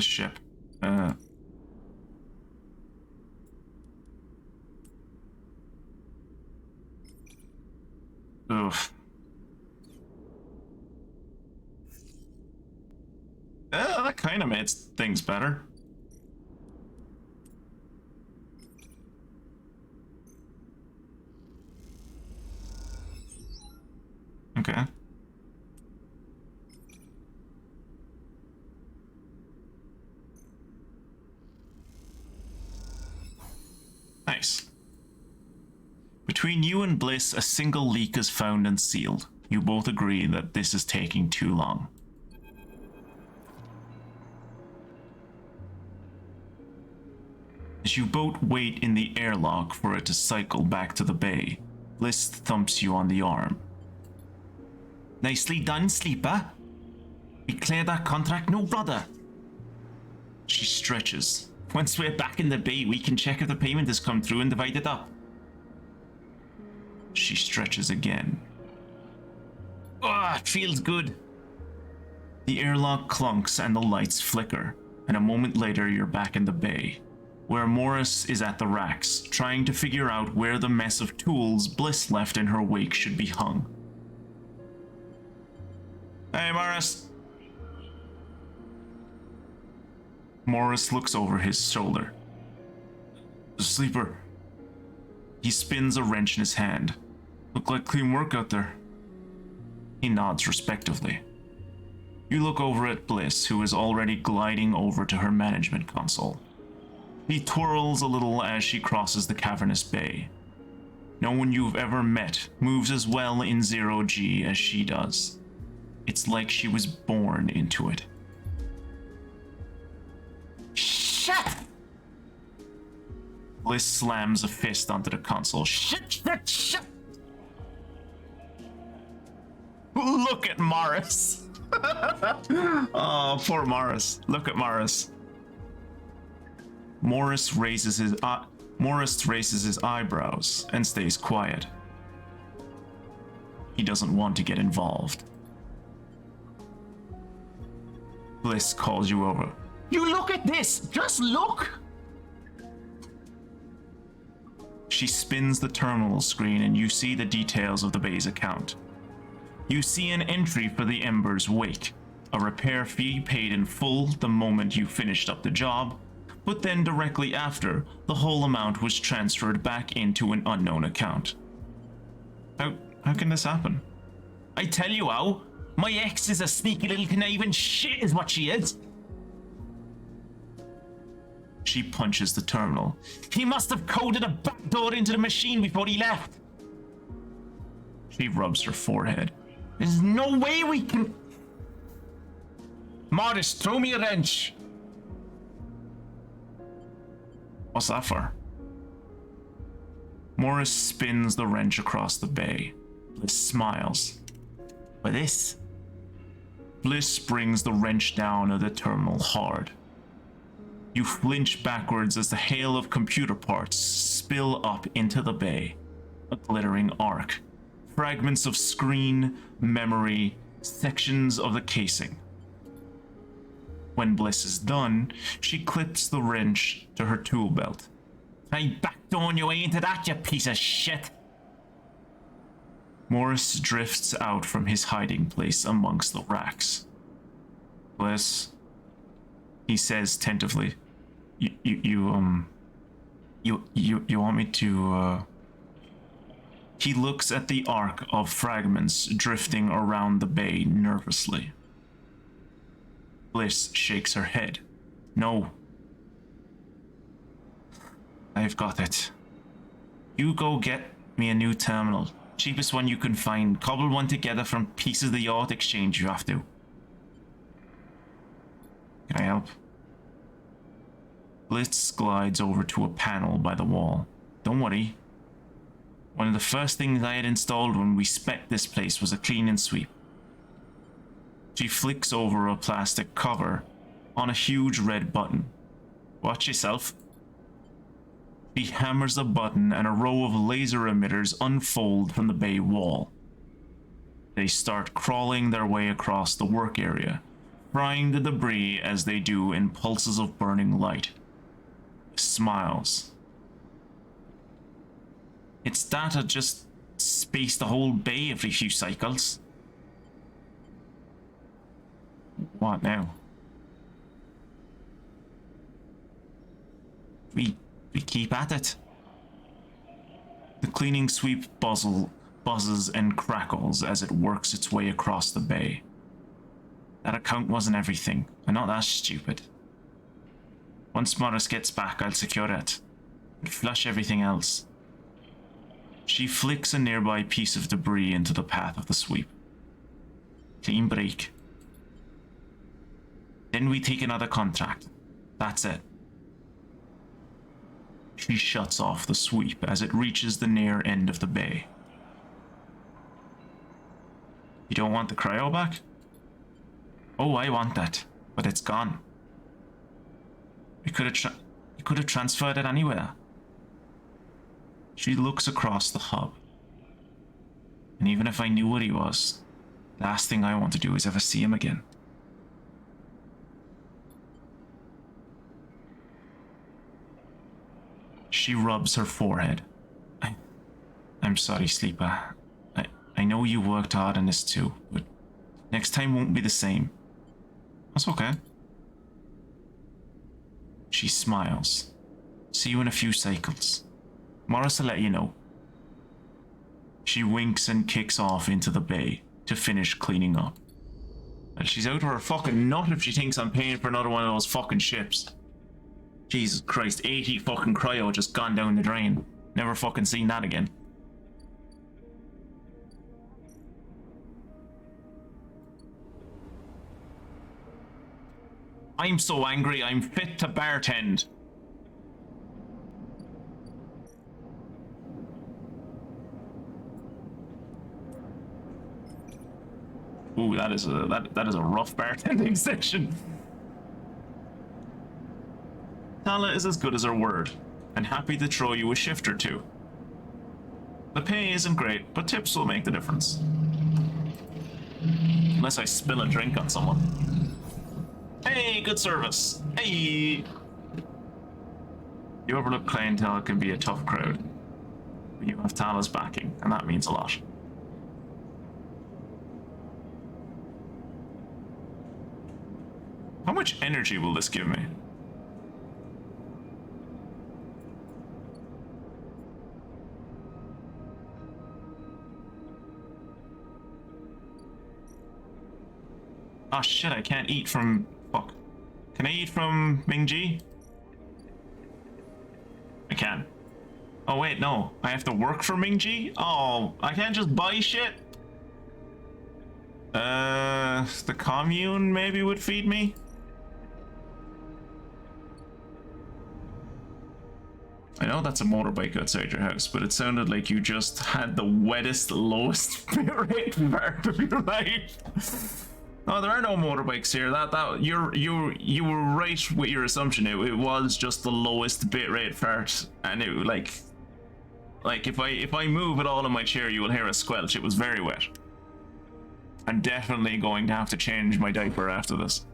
ship. Oof. That kind of made things better. Okay. Nice. Between you and Bliss, a single leak is found and sealed. You both agree that this is taking too long. As you both wait in the airlock for it to cycle back to the bay, Bliss thumps you on the arm. Nicely done, Sleeper. We cleared that contract, no brother. She stretches. Once we're back in the bay, we can check if the payment has come through and divide it up. She stretches again. Oh, it feels good. The airlock clunks and the lights flicker, and a moment later you're back in the bay, where Morris is at the racks, trying to figure out where the mess of tools Bliss left in her wake should be hung. Hey, Morris! Morris looks over his shoulder. The sleeper. He spins a wrench in his hand. Look like clean work out there. He nods respectively. You look over at Bliss, who is already gliding over to her management console. He twirls a little as she crosses the cavernous bay. No one you've ever met moves as well in zero-G as she does. It's like she was born into it. Shit! Bliss slams a fist onto the console. Shit! Look at Morris. Oh, poor Morris. Look at Morris. Morris raises his eyebrows and stays quiet. He doesn't want to get involved. Bliss calls you over. You look at this! Just look! She spins the terminal screen and you see the details of the bay's account. You see an entry for the Ember's wake, a repair fee paid in full the moment you finished up the job, but then directly after, the whole amount was transferred back into an unknown account. How can this happen? I tell you how, my ex is a sneaky little conniving shit is what she is. She punches the terminal. He must have coded a backdoor into the machine before he left. She rubs her forehead. There's no way we can... Morris, throw me a wrench. What's that for? Morris spins the wrench across the bay. Bliss smiles. For this? Bliss brings the wrench down at the terminal hard. You flinch backwards as the hail of computer parts spill up into the bay, a glittering arc. Fragments of screen, memory, sections of the casing. When Bliss is done, she clips the wrench to her tool belt. I backdooring your way into that, you piece of shit! Morris drifts out from his hiding place amongst the racks. Bliss, he says tentatively, you want me to, He looks at the arc of fragments drifting around the bay nervously. Bliss shakes her head. No. I've got it. You go get me a new terminal. Cheapest one you can find. Cobble one together from pieces of the yacht exchange you have to. Can I help? Bliss glides over to a panel by the wall. Don't worry. One of the first things I had installed when we spec'd this place was a clean and sweep. She flicks over a plastic cover on a huge red button. Watch yourself. She hammers a button and a row of laser emitters unfold from the bay wall. They start crawling their way across the work area, frying the debris as they do in pulses of burning light. Smiles. It's data just space the whole bay every few cycles. What now? We keep at it. The cleaning sweep buzzes and crackles as it works its way across the bay. That account wasn't everything. I'm not that stupid. Once Morris gets back, I'll secure it and flush everything else. She flicks a nearby piece of debris into the path of the sweep. Clean break. Then we take another contract. That's it. She shuts off the sweep as it reaches the near end of the bay. You don't want the cryo back? Oh, I want that, but it's gone. You could have transferred it anywhere. She looks across the hub. And even if I knew what he was, last thing I want to do is ever see him again. She rubs her forehead. I'm sorry, Sleeper. I know you worked hard on this too, but next time won't be the same. That's okay. She smiles. See you in a few cycles. Morris will let you know. She winks and kicks off into the bay to finish cleaning up. And she's out of her fucking nut if she thinks I'm paying for another one of those fucking ships. Jesus Christ, 80 fucking cryo just gone down the drain. Never fucking seen that again. I'm so angry, I'm fit to bartend. Ooh, that is a rough bartending session. Tala is as good as her word, and happy to throw you a shift or two. The pay isn't great, but tips will make the difference. Unless I spill a drink on someone. Hey, good service. Hey! The Overlook clientele can be a tough crowd, but you have Tala's backing, and that means a lot. How much energy will this give me? Oh shit, I can't eat from... Fuck. Can I eat from Mingji? I can. Oh wait, no. I have to work for Mingji? Oh, I can't just buy shit? The commune maybe would feed me? I know that's a motorbike outside your house, but it sounded like you just had the wettest, lowest bit rate part of your life. Oh, there are no motorbikes here. You were right with your assumption. It was just the lowest bitrate fart, and it like if I move at all in my chair, you will hear a squelch. It was very wet. I'm definitely going to have to change my diaper after this.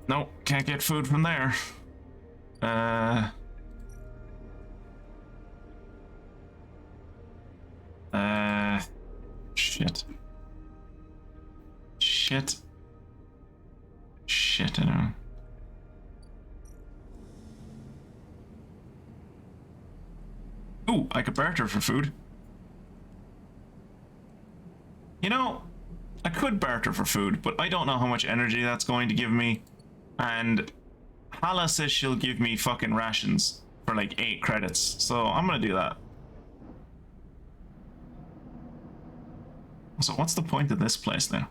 Nope, can't get food from there. Shit. Shit, I know. Ooh, I could barter for food. You know, I could barter for food, but I don't know how much energy that's going to give me. And Hala says she'll give me fucking rations for like 8 credits, so I'm gonna do that. So what's the point of this place now?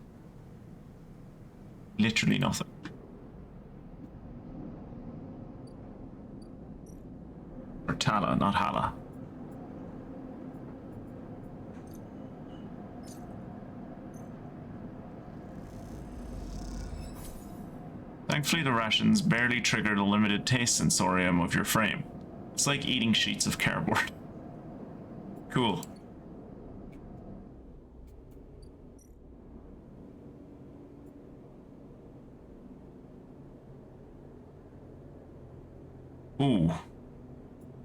Literally nothing. Or Tala, not Hala. Thankfully the rations barely trigger the limited taste sensorium of your frame. It's like eating sheets of cardboard. Cool. Ooh.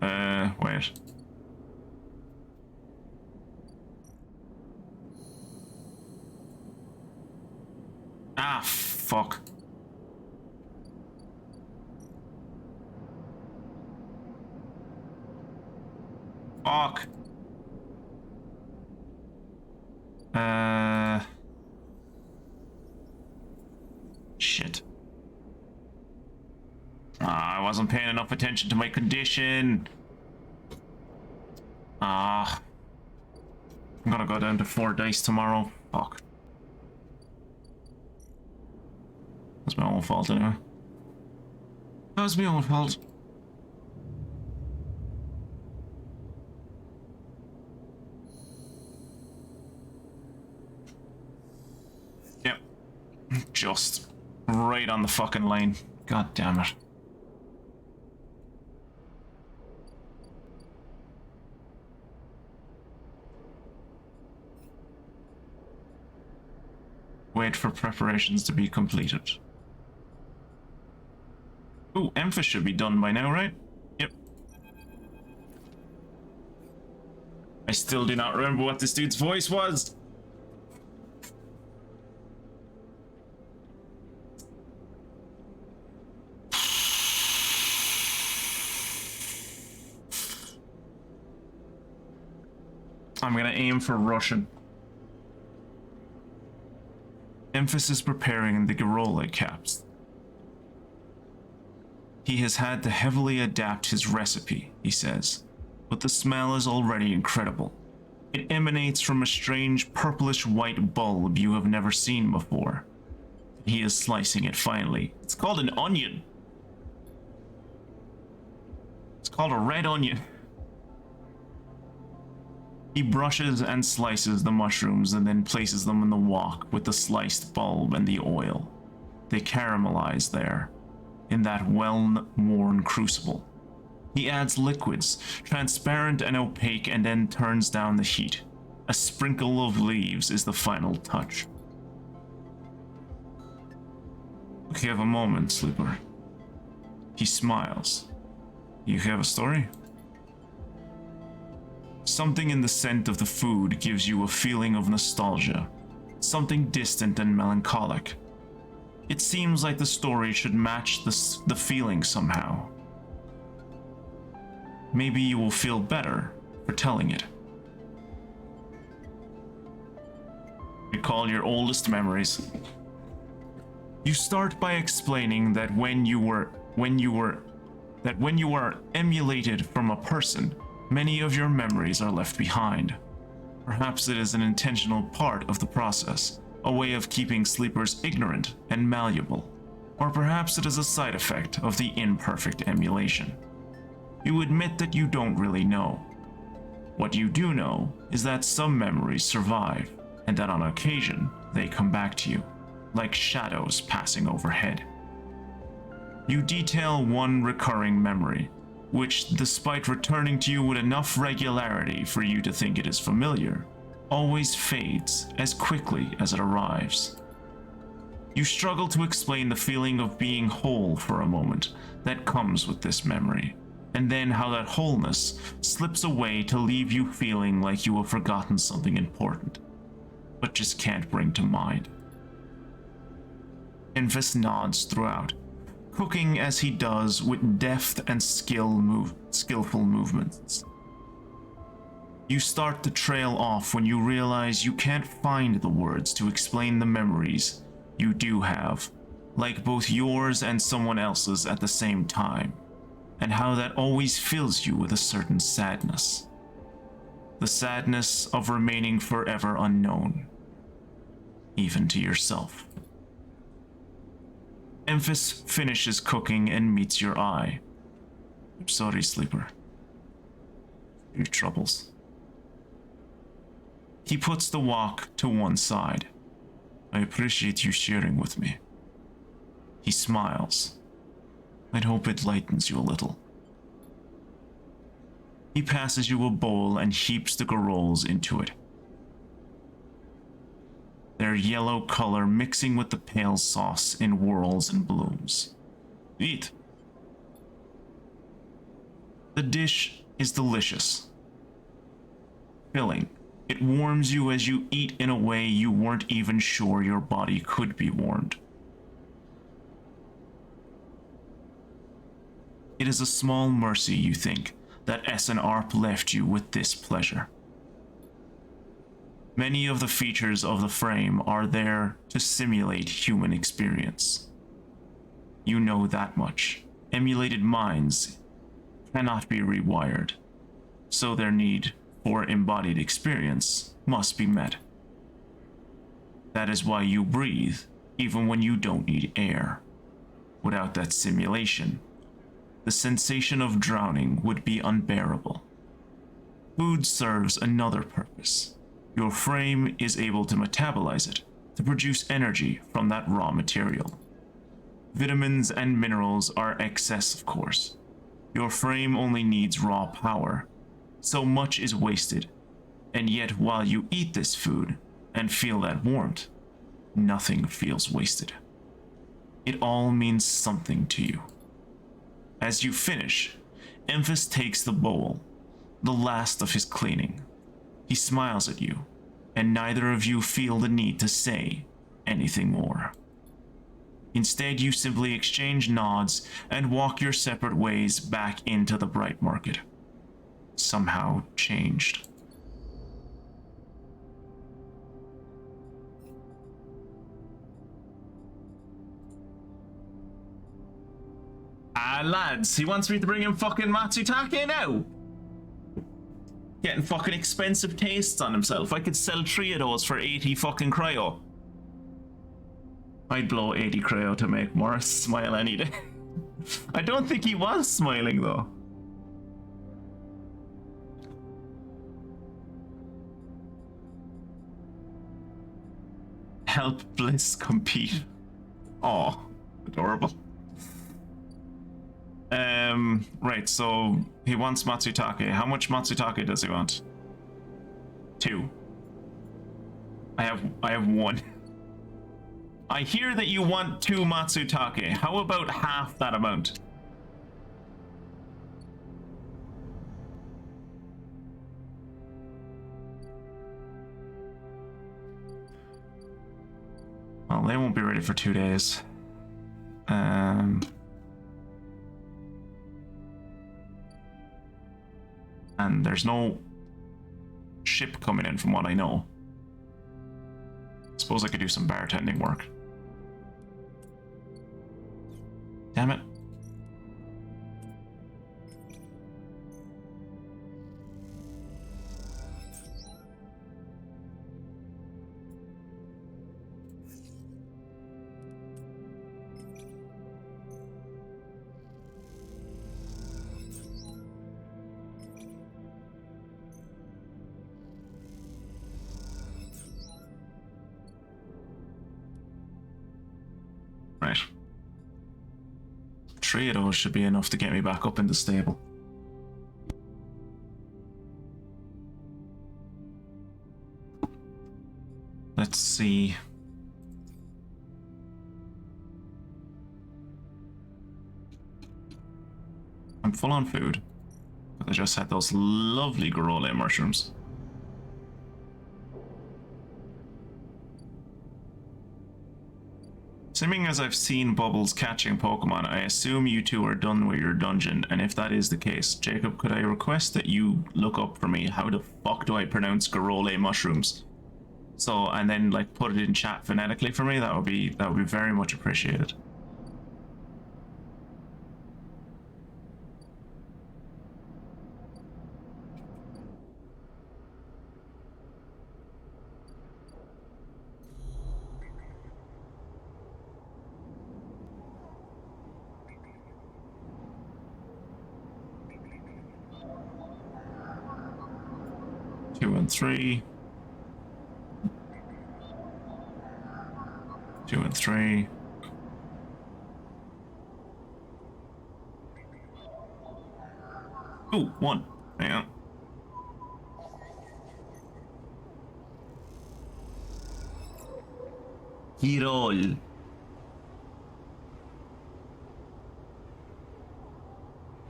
Wait. Ah, fuck. Fuck. Shit. I wasn't paying enough attention to my condition. I'm gonna go down to 4 dice tomorrow. Fuck. That's my own fault anyway. That was my own fault. Yep. Just right on the fucking line. God damn it. Wait for preparations to be completed. Ooh, Emphis should be done by now, right? Yep. I still do not remember what this dude's voice was. I'm gonna aim for Russian. Emphis is preparing the Garola caps. He has had to heavily adapt his recipe, he says, but the smell is already incredible. It emanates from a strange purplish-white bulb you have never seen before. He is slicing it finely. It's called an onion. It's called a red onion. He brushes and slices the mushrooms and then places them in the wok with the sliced bulb and the oil. They caramelize there, in that well-worn crucible. He adds liquids, transparent and opaque, and then turns down the heat. A sprinkle of leaves is the final touch. Okay, have a moment, Sleeper. He smiles. You have a story? Something in the scent of the food gives you a feeling of nostalgia, something distant and melancholic. It seems like the story should match the feeling somehow. Maybe you will feel better for telling it. Recall your oldest memories. You start by explaining that when you were emulated from a person, many of your memories are left behind. Perhaps it is an intentional part of the process, a way of keeping sleepers ignorant and malleable. Or perhaps it is a side effect of the imperfect emulation. You admit that you don't really know. What you do know is that some memories survive, and that on occasion they come back to you, like shadows passing overhead. You detail one recurring memory, which, despite returning to you with enough regularity for you to think it is familiar, always fades as quickly as it arrives. You struggle to explain the feeling of being whole for a moment that comes with this memory, and then how that wholeness slips away to leave you feeling like you have forgotten something important, but just can't bring to mind. Emphis nods throughout, cooking as he does with deft and skillful movements. You start to trail off when you realize you can't find the words to explain the memories you do have, like both yours and someone else's at the same time, and how that always fills you with a certain sadness. The sadness of remaining forever unknown, even to yourself. Emphis finishes cooking and meets your eye. I'm sorry, Sleeper. Your troubles. He puts the wok to one side. I appreciate you sharing with me. He smiles. I'd hope it lightens you a little. He passes you a bowl and heaps the garols into it. Their yellow color mixing with the pale sauce in whirls and blooms. Eat. The dish is delicious. Filling. It warms you as you eat in a way you weren't even sure your body could be warmed. It is a small mercy, you think, that SNARP left you with this pleasure. Many of the features of the frame are there to simulate human experience. You know that much. Emulated minds cannot be rewired, so their need for embodied experience must be met. That is why you breathe, even when you don't need air. Without that simulation, the sensation of drowning would be unbearable. Food serves another purpose. Your frame is able to metabolize it, to produce energy from that raw material. Vitamins and minerals are excess, of course. Your frame only needs raw power. So much is wasted, and yet while you eat this food and feel that warmth, nothing feels wasted. It all means something to you. As you finish, Emphis takes the bowl, the last of his cleaning. He smiles at you, and neither of you feel the need to say anything more. Instead, you simply exchange nods and walk your separate ways back into the bright market. Somehow changed. Lads, he wants me to bring him fucking Matsutake now. Getting fucking expensive tastes on himself. I could sell 3 of those for 80 fucking cryo. I'd blow 80 cryo to make Morris smile any day. I don't think he was smiling though. Help Bliss compete. Oh, adorable. Right, so he wants Matsutake. How much Matsutake does he want? 2. I have 1. I hear that you want 2 Matsutake. How about half that amount? Well, they won't be ready for 2 days. And there's no ship coming in from what I know. Suppose I could do some bartending work. Damn it. Right. 3 of those should be enough to get me back up in the stable. Let's see. I'm full on food. But I just had those lovely Gorole mushrooms. Assuming as I've seen Bubbles catching Pokemon, I assume you two are done with your dungeon, and if that is the case, Jacob, could I request that you look up for me how the fuck do I pronounce Gorole mushrooms? So, and then like put it in chat phonetically for me, that would be very much appreciated. Two and 3. 2 and 3. Ooh, 1. Hang on. Girol.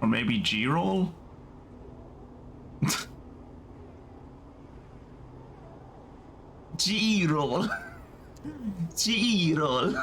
Or maybe G-roll? G-roll. G-roll.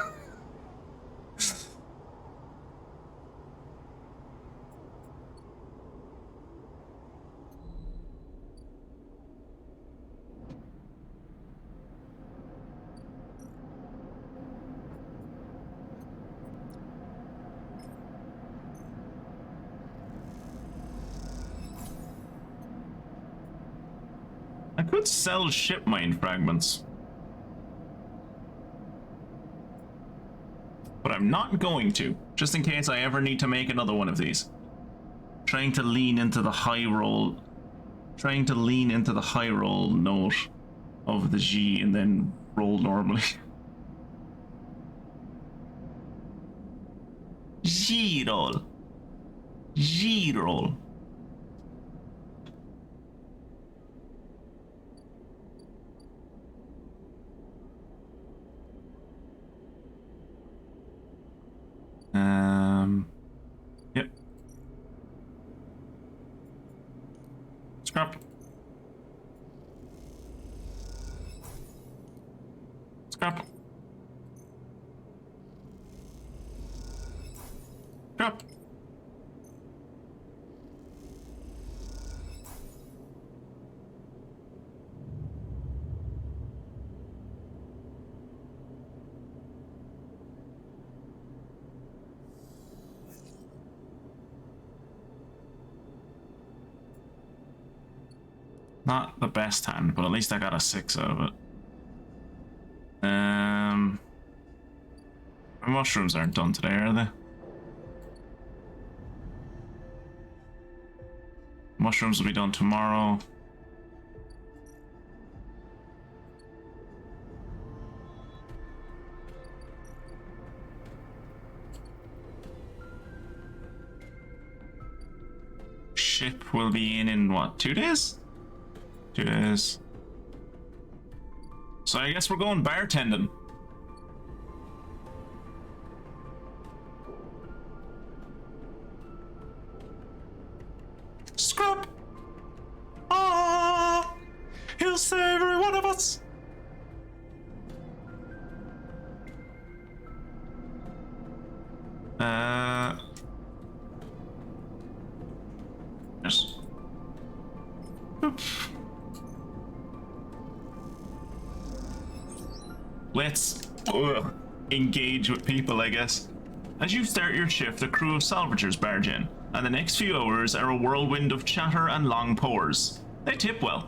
I could sell ship mine fragments. But I'm not going to, just in case I ever need to make another one of these. Trying to lean into the high roll note of the G and then roll normally. G roll. G roll. Yep. Scrap. Scrap. Scrap. Not the best hand, but at least I got a 6 out of it. My mushrooms aren't done today, are they? Mushrooms will be done tomorrow. Ship will be in what, 2 days? 2 days. So I guess we're going bartending. Scrap! Ah! He'll save every one of us! Yes. Oops. Let's engage with people, I guess. As you start your shift, a crew of salvagers barge in, and the next few hours are a whirlwind of chatter and long pours. They tip well.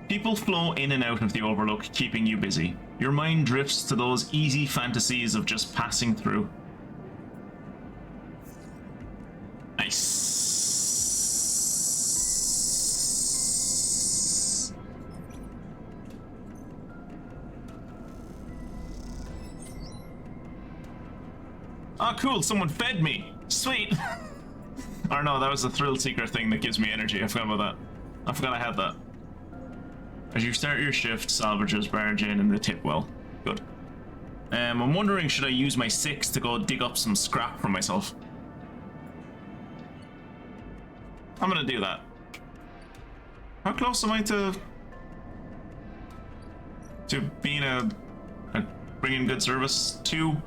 People flow in and out of the Overlook, keeping you busy. Your mind drifts to those easy fantasies of just passing through. Nice. Oh, cool, someone fed me. Sweet. Or no, that was the thrill seeker thing that gives me energy. I forgot about that. I forgot I had that. As you start your shift, salvagers barge in and they tip well. Good. I'm wondering, should I use my 6 to go dig up some scrap for myself? I'm gonna do that. How close am I to being a bringing good service? 2.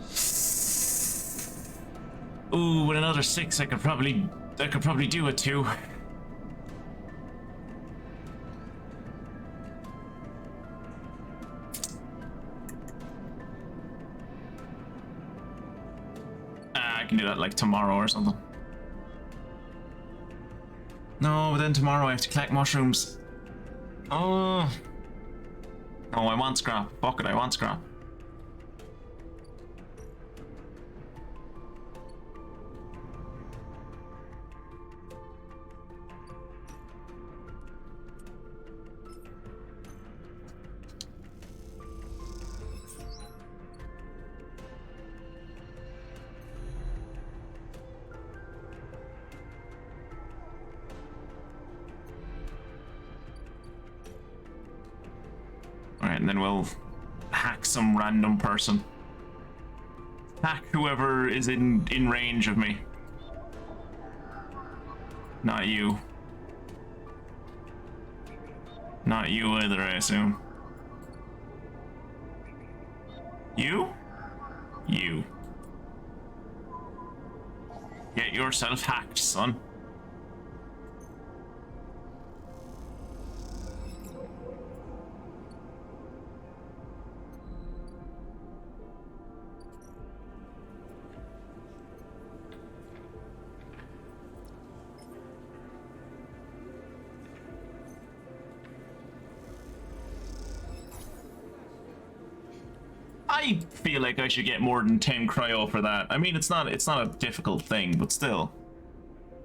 Ooh, with another 6, I could probably do it too. I can do that like tomorrow or something. No, but then tomorrow I have to collect mushrooms. Oh. No, I want scrap. Fuck it, I want scrap. And then we'll hack some random person. Hack whoever is in range of me. Not you. Not you either, I assume. You? You. Get yourself hacked, son. I feel like I should get more than 10 cryo for that. I mean, it's not a difficult thing, but still.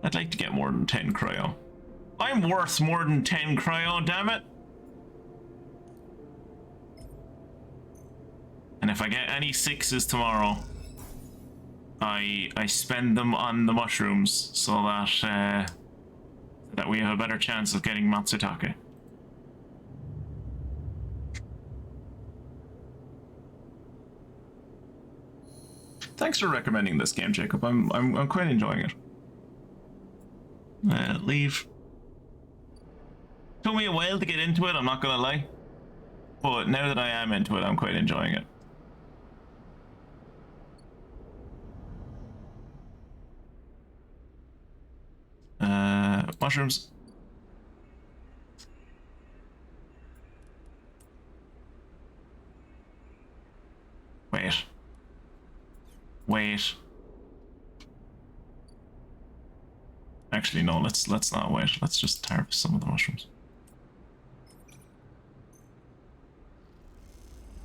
I'd like to get more than 10 cryo. I'm worth more than 10 cryo, damn it. And if I get any 6s tomorrow, I spend them on the mushrooms so that that we have a better chance of getting Matsutake. thanks for recommending this game, Jacob. I'm quite enjoying it. Leave. Took me a while to get into it, I'm not gonna lie. But now that I am into it, I'm quite enjoying it. Mushrooms. Wait. Actually, no, let's not wait. Let's just harvest some of the mushrooms.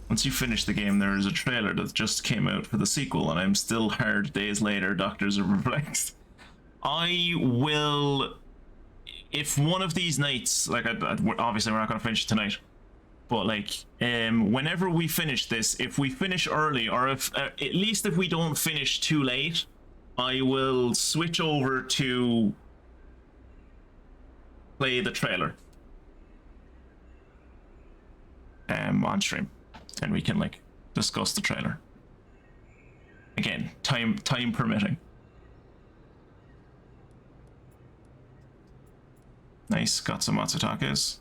Once you finish the game, there is a trailer that just came out for the sequel, and I'm still hard days later. Doctors are perplexed. I will, if one of these nights, like obviously we're not going to finish tonight, but like whenever we finish this, if we finish early, or if at least if we don't finish too late, I will switch over to play the trailer on stream, and we can like discuss the trailer again, time permitting. Nice, got some matsutakes.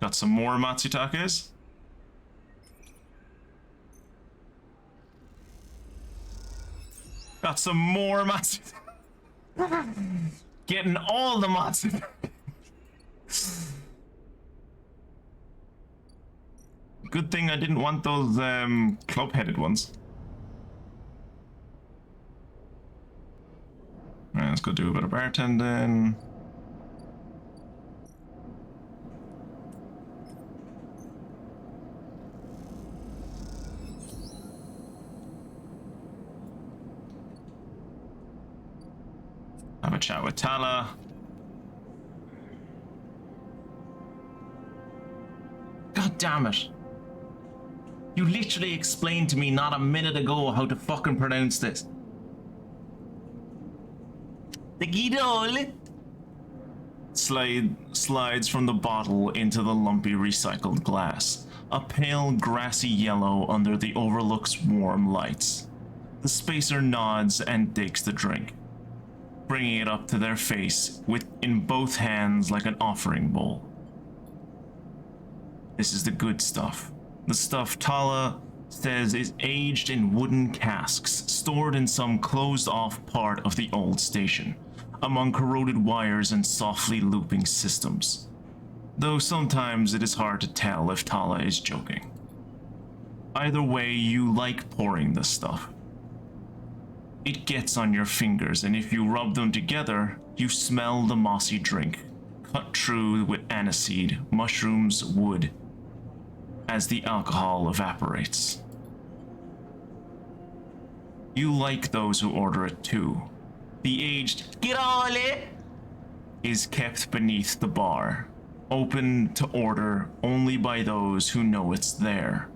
Got some more matsutakes. Got some more matsutakes. Getting all the matsutakes. Good thing I didn't want those club-headed ones. Alright, let's go do a bit of bartending. Have a chat with Tala. God damn it. You literally explained to me not a minute ago how to fucking pronounce this. The Guidol slides from the bottle into the lumpy recycled glass, a pale grassy yellow under the overlook's warm lights. The spacer nods and takes the drink, bringing it up to their face in both hands like an offering bowl. This is the good stuff. The stuff Tala says is aged in wooden casks, stored in some closed-off part of the old station, among corroded wires and softly looping systems. Though sometimes it is hard to tell if Tala is joking. Either way, you like pouring this stuff. It gets on your fingers, and if you rub them together, you smell the mossy drink, cut through with aniseed, mushrooms, wood, as the alcohol evaporates. You like those who order it too. The aged Girole is kept beneath the bar, open to order only by those who know it's there,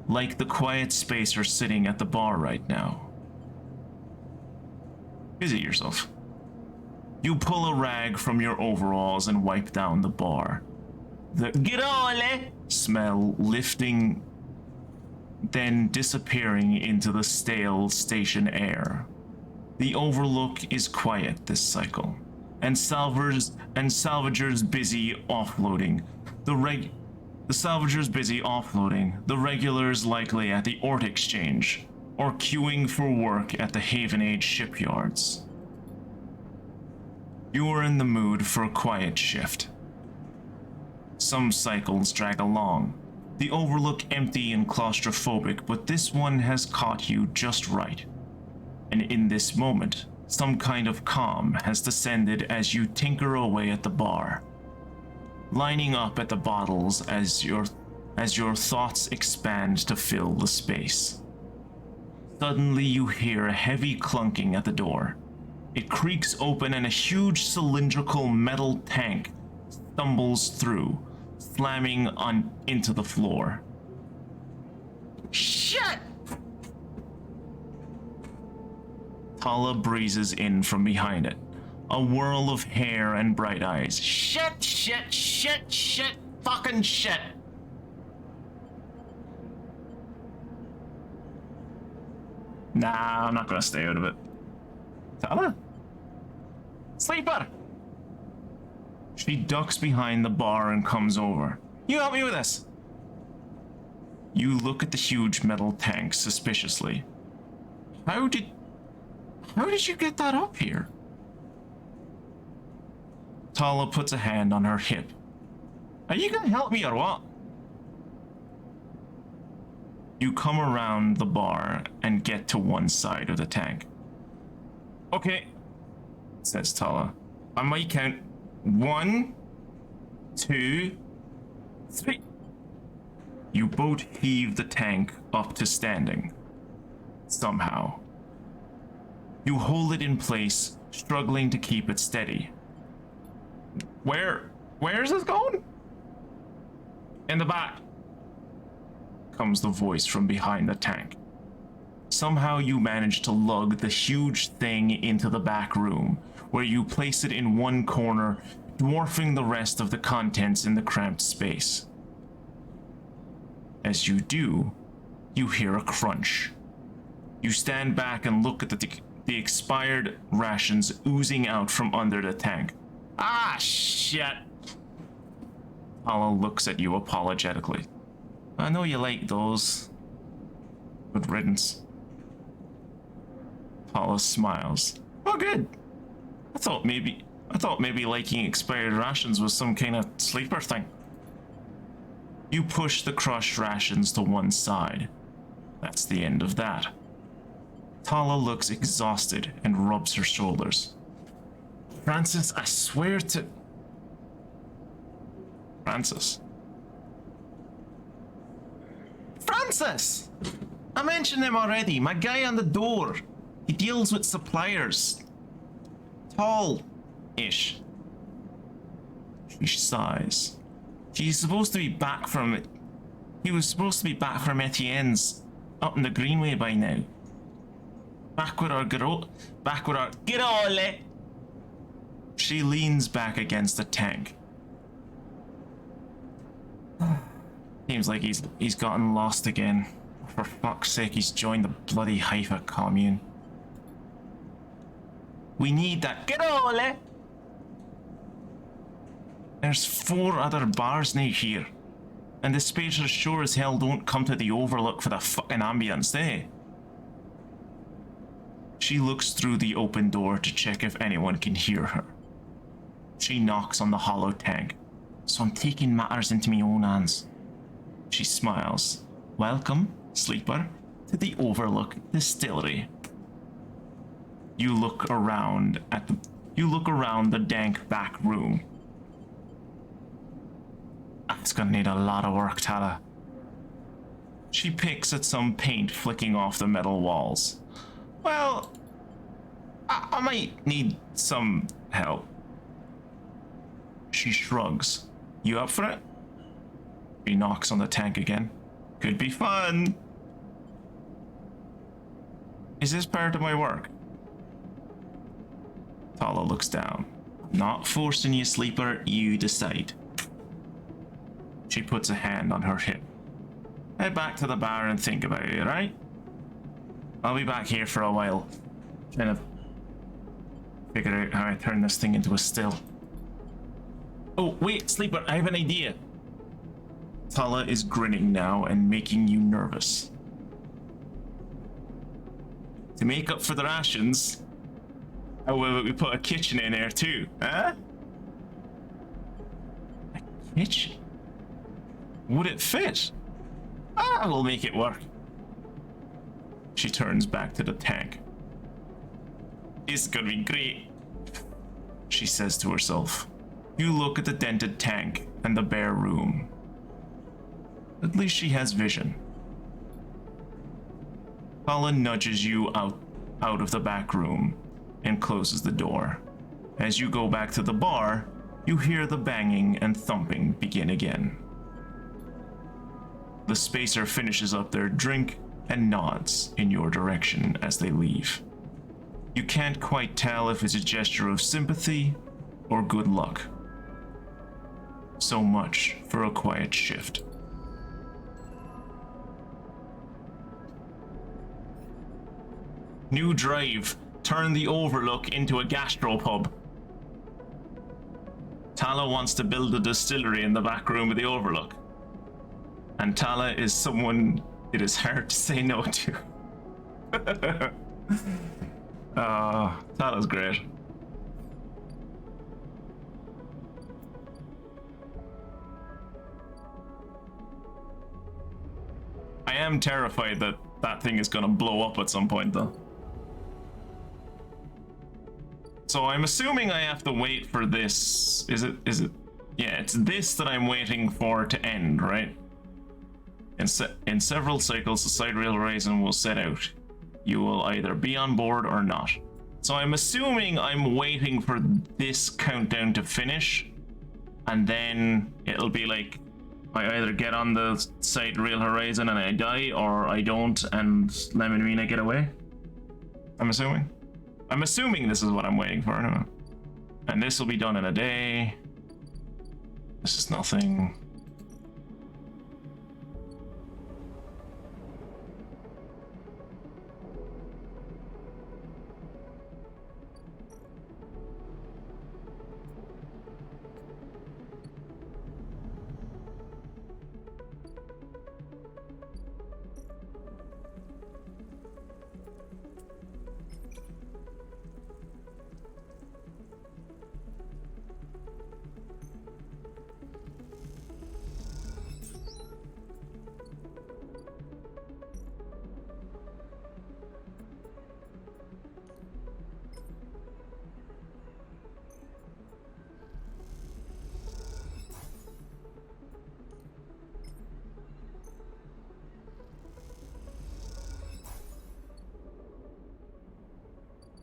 like the quiet spacer sitting at the bar right now. Busy yourself. You pull a rag from your overalls and wipe down the bar. The Girole smell lifting, then disappearing into the stale station air. The overlook is quiet this cycle, and salvagers busy offloading. The salvagers busy offloading. The regulars likely at the ort exchange, or queuing for work at the Haven Age shipyards. You are in the mood for a quiet shift. Some cycles drag along, the overlook empty and claustrophobic, but this one has caught you just right. And in this moment, some kind of calm has descended as you tinker away at the bar, lining up at the bottles as your thoughts expand to fill the space. Suddenly you hear a heavy clunking at the door. It creaks open and a huge cylindrical metal tank stumbles through, slamming into the floor. Shit! Tala breezes in from behind it, a whirl of hair and bright eyes. Shit, fucking shit. Nah, I'm not gonna stay out of it. Tala? Sleeper! She ducks behind the bar and comes over. You help me with this. You look at the huge metal tank suspiciously. How did you get that up here? Tala puts a hand on her hip. Are you gonna help me or what? You come around the bar and get to one side of the tank. Okay, says Tala. I might count 1, 2, 3. You both heave the tank up to standing. Somehow. You hold it in place, struggling to keep it steady. Where's this going? In the back, comes the voice from behind the tank. Somehow you manage to lug the huge thing into the back room, where you place it in one corner, dwarfing the rest of the contents in the cramped space. As you do, you hear a crunch. You stand back and look at the expired rations oozing out from under the tank. Ah, shit! Tala looks at you apologetically. I know you like those. Good riddance. Tala smiles. Oh, good. I thought maybe liking expired rations was some kind of sleeper thing. You push the crushed rations to one side. That's the end of that. Tala looks exhausted and rubs her shoulders. Francis, I swear to... Francis! I mentioned him already. My guy on the door. He deals with suppliers. Tall-ish. She sighs. He's supposed to be back from... He was supposed to be back from Etienne's up in the Greenway by now. Back with our... Girole! She leans back against the tank. Seems like he's gotten lost again. For fuck's sake, he's joined the bloody Haifa commune. We need that. Girole! There's 4 other bars near here. And the spacers sure as hell don't come to the Overlook for the fucking ambience, eh? She looks through the open door to check if anyone can hear her. She knocks on the hollow tank. So I'm taking matters into my own hands. She smiles. Welcome, sleeper, to the Overlook Distillery. You look around the dank back room. It's gonna need a lot of work, Tala. She picks at some paint flicking off the metal walls. Well, I might need some help. She shrugs. You up for it? She knocks on the tank again. Could be fun. Is this part of my work? Tala looks down. Not forcing you, sleeper, you decide. She puts a hand on her hip. Head back to the bar and think about it, right? I'll be back here for a while. Trying to figure out how I turn this thing into a still. Oh, wait, sleeper, I have an idea. Tala is grinning now and making you nervous. To make up for the rations, how about we put a kitchen in there too, huh? A kitchen? Would it fit? We'll make it work. She turns back to the tank. It's gonna be great, she says to herself. You look at the dented tank and the bare room. At least she has vision. Colin nudges you out of the back room and closes the door. As you go back to the bar, you hear the banging and thumping begin again. The spacer finishes up their drink and nods in your direction as they leave. You can't quite tell if it's a gesture of sympathy or good luck. So much for a quiet shift. New drive. Turn the overlook into a gastropub. Tala wants to build a distillery in the back room of the overlook. And Tala is someone it is hard to say no to. Tala's great. I am terrified that that thing is gonna blow up at some point though. So I'm assuming I have to wait for this. Is it? Yeah, it's this that I'm waiting for to end, right? In several cycles, the Sidereal Horizon will set out. You will either be on board or not. So I'm assuming I'm waiting for this countdown to finish, and then it'll be like, I either get on the Sidereal Horizon and I die, or I don't and Lem and Mina get away. I'm assuming. I'm assuming this is what I'm waiting for. I don't know. And this will be done in a day. This is nothing.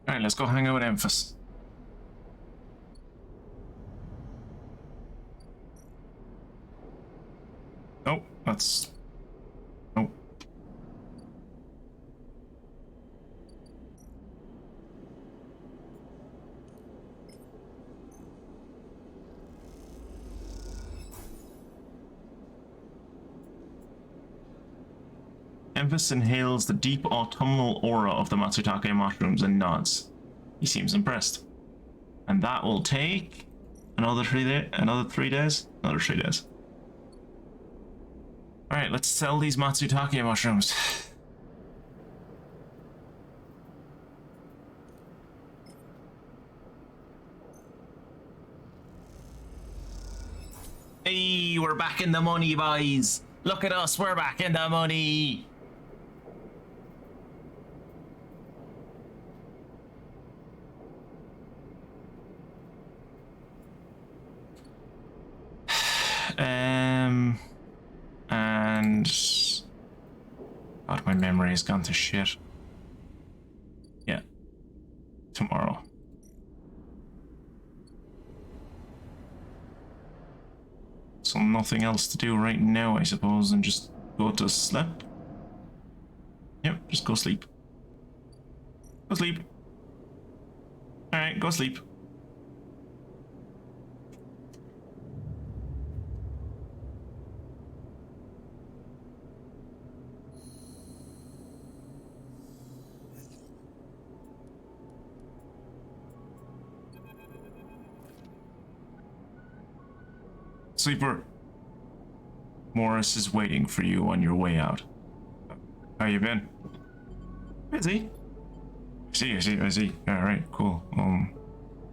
Alright, let's go hang out with Emphis. Nope, that's... Nope. Emphis inhales the deep autumnal aura of the Matsutake mushrooms and nods. He seems impressed. And that will take another 3 days. Another 3 days. Alright, let's sell these Matsutake mushrooms. Hey, we're back in the money, boys. Look at us, we're back in the money. And God, my memory has gone to shit. Yeah, tomorrow. So nothing else to do right now, I suppose, and just go to sleep. Yep, just go sleep. Go sleep. All right, go sleep. Sleeper. Morris is waiting for you on your way out. How you been? Busy. I see. Alright, cool.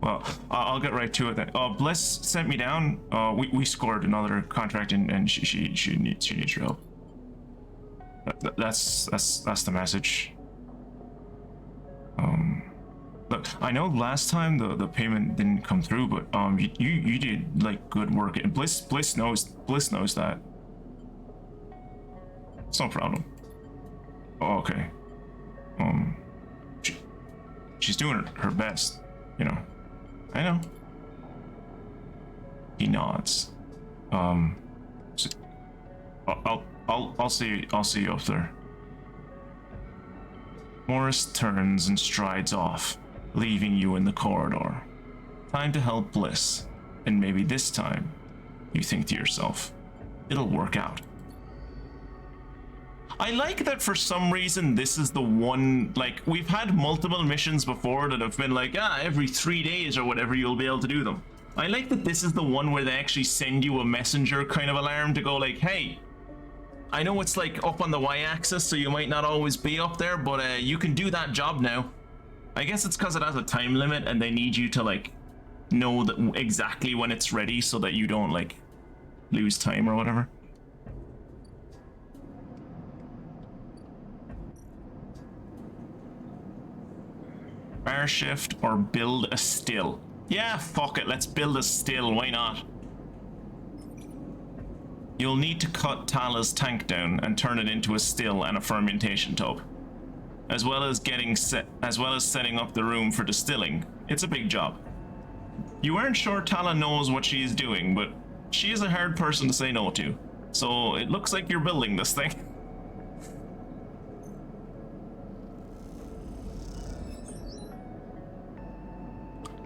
Well, I'll get right to it then. Bliss sent me down. We scored another contract and she needs your help. That's the message. Look, I know last time the payment didn't come through, but you did like good work, and Bliss knows that. It's no problem. Oh, okay. She's doing her best, you know. I know. He nods. So I'll see you up there. Morris turns and strides off, leaving you in the corridor. Time to help Bliss, and maybe this time, you think to yourself, it'll work out. I like that for some reason this is the one, like, we've had multiple missions before that have been like, every 3 days or whatever you'll be able to do them. I like that this is the one where they actually send you a messenger kind of alarm to go like, hey, I know it's like up on the y-axis, so you might not always be up there, but you can do that job now. I guess it's because it has a time limit and they need you to like know that exactly when it's ready so that you don't like lose time or whatever. Bar shift or build a still. Yeah, fuck it, let's build a still, why not? You'll need to cut Tala's tank down and turn it into a still and a fermentation tub. As well as setting up the room for distilling. It's a big job. You aren't sure Tala knows what she is doing, but she is a hard person to say no to. So it looks like you're building this thing.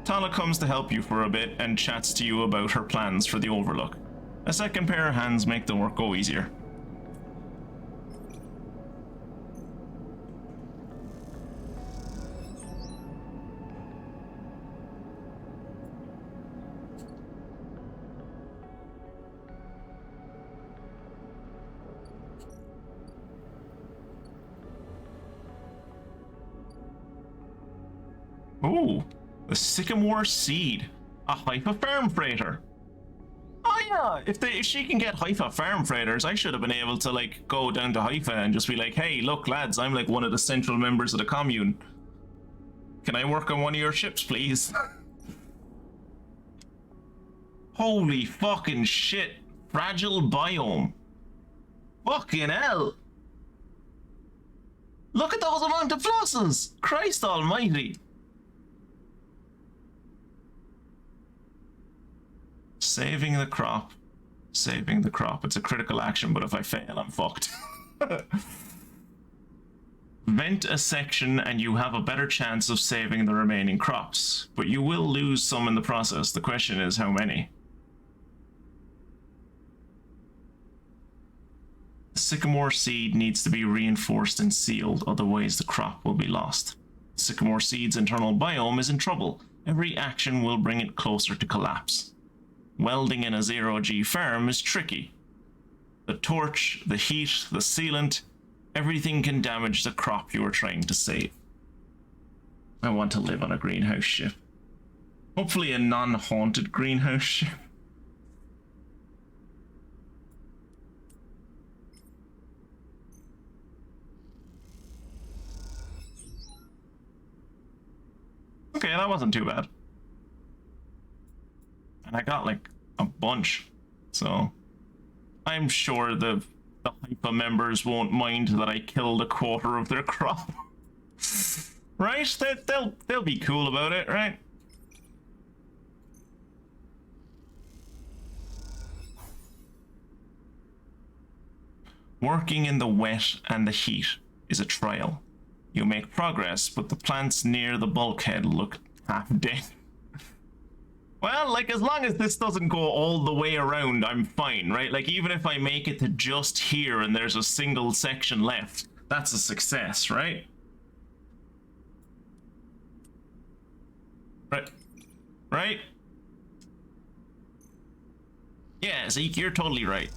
Tala comes to help you for a bit and chats to you about her plans for the Overlook. A second pair of hands make the work go easier. Ooh, the Sycamore Seed, a Haifa farm freighter. Oh yeah, if she can get Haifa farm freighters, I should have been able to like go down to Haifa and just be like, hey, look lads, I'm like one of the central members of the commune. Can I work on one of your ships, please? Holy fucking shit, fragile biome. Fucking hell. Look at those amount of pluses, Christ almighty. Saving the crop. Saving the crop. It's a critical action, but if I fail, I'm fucked. Vent a section and you have a better chance of saving the remaining crops, but you will lose some in the process. The question is how many? The Sycamore Seed needs to be reinforced and sealed, otherwise the crop will be lost. Sycamore Seed's internal biome is in trouble. Every action will bring it closer to collapse. Welding in a zero-G farm is tricky. The torch, the heat, the sealant, everything can damage the crop you are trying to save. I want to live on a greenhouse ship. Hopefully a non-haunted greenhouse ship. Okay, that wasn't too bad. And I got like a bunch, so I'm sure the Hypa members won't mind that I killed a quarter of their crop. Right? They'll be cool about it, right? Working in the wet and the heat is a trial. You make progress, but the plants near the bulkhead look half dead. Well, like, as long as this doesn't go all the way around, I'm fine, right? Like, even if I make it to just here and there's a single section left, that's a success, right? Right? Right? Yeah, Zeke, you're totally right.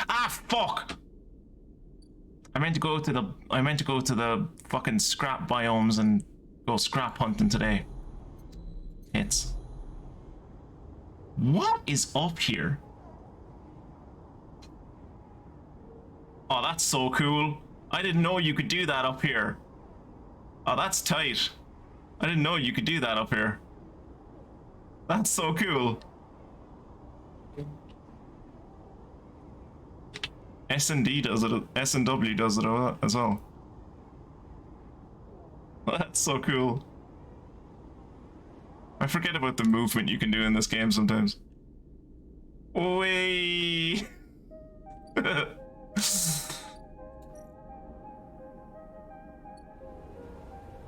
Ah, fuck! I meant to go to the fucking scrap biomes and go scrap hunting today. Hits. What is up here? Oh, that's so cool. I didn't know you could do that up here. Oh, that's tight. I didn't know you could do that up here. That's so cool. S&D does it, S&W does it as well. That's so cool. I forget about the movement you can do in this game sometimes. Wee.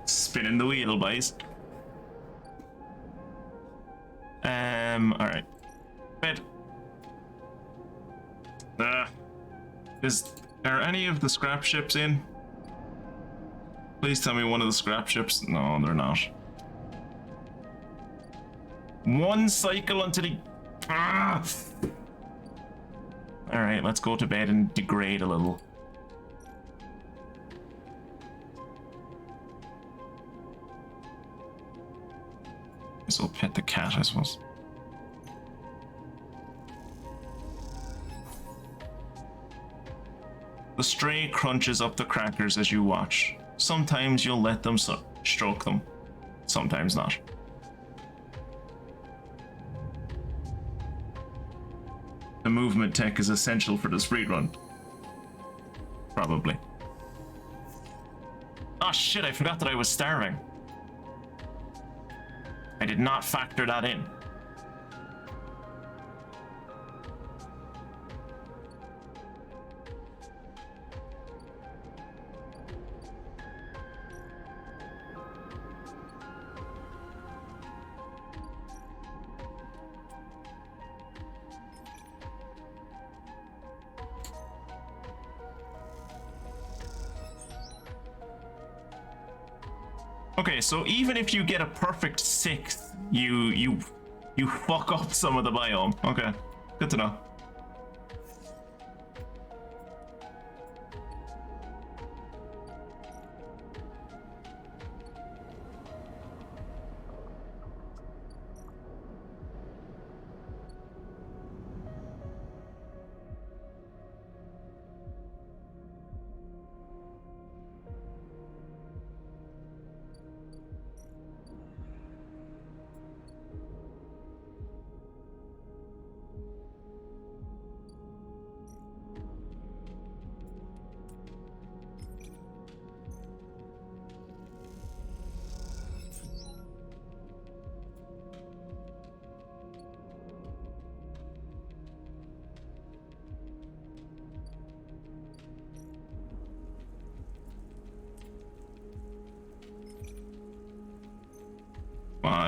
Spinning the wheel, boys. Alright. Bed. Are any of the scrap ships in? Please tell me one of the scrap ships. No, they're not. One cycle until he... Alright, let's go to bed and degrade a little. Guess I'll pet the cat, I suppose. The stray crunches up the crackers as you watch. Sometimes you'll let them stroke them. Sometimes not. The movement tech is essential for the speed run. Probably. Oh shit, I forgot that I was starving. I did not factor that in. Okay, so even if you get a perfect 6th, you fuck up some of the biome. Okay, good to know.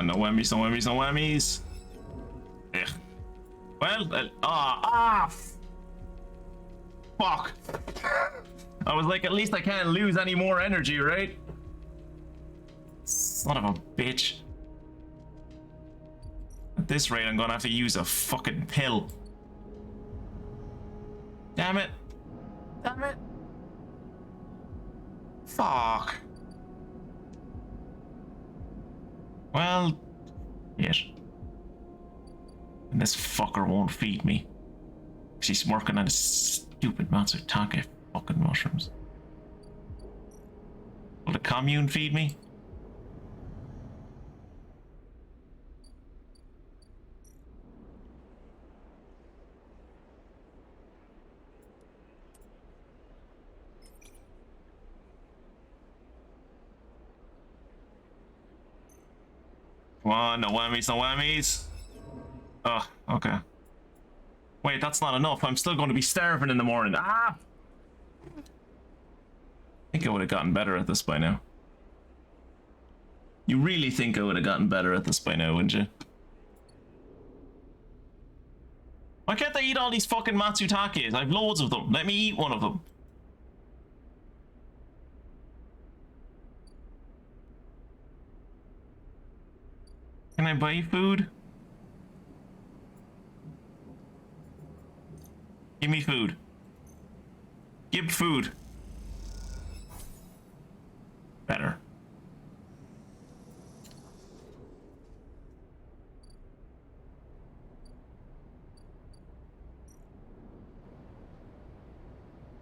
No whammies, no whammies, no whammies. Ugh. Well, fuck. I was like, at least I can't lose any more energy, right? Son of a bitch. At this rate, I'm gonna have to use a fucking pill. Damn it. Damn it. Fuck. Well, yes. And this fucker won't feed me. She's working on his stupid Matsutake fucking mushrooms. Will the commune feed me? Come on, no whammies, no whammies. Oh, okay. Wait, that's not enough. I'm still going to be starving in the morning. Ah! I think I would have gotten better at this by now. You really think I would have gotten better at this by now, wouldn't you? Why can't I eat all these fucking Matsutakes? I've loads of them. Let me eat one of them. Can I buy food? Give me food. Give food. Better.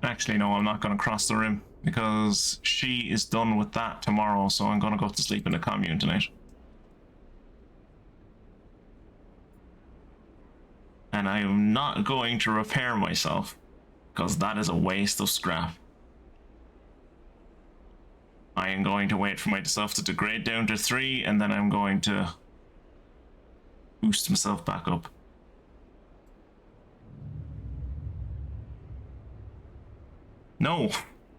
Actually, no, I'm not going to cross the rim because she is done with that tomorrow, so I'm going to go to sleep in the commune tonight. And I am not going to repair myself because that is a waste of scrap. I am going to wait for myself to degrade down to 3 and then I'm going to boost myself back up. No,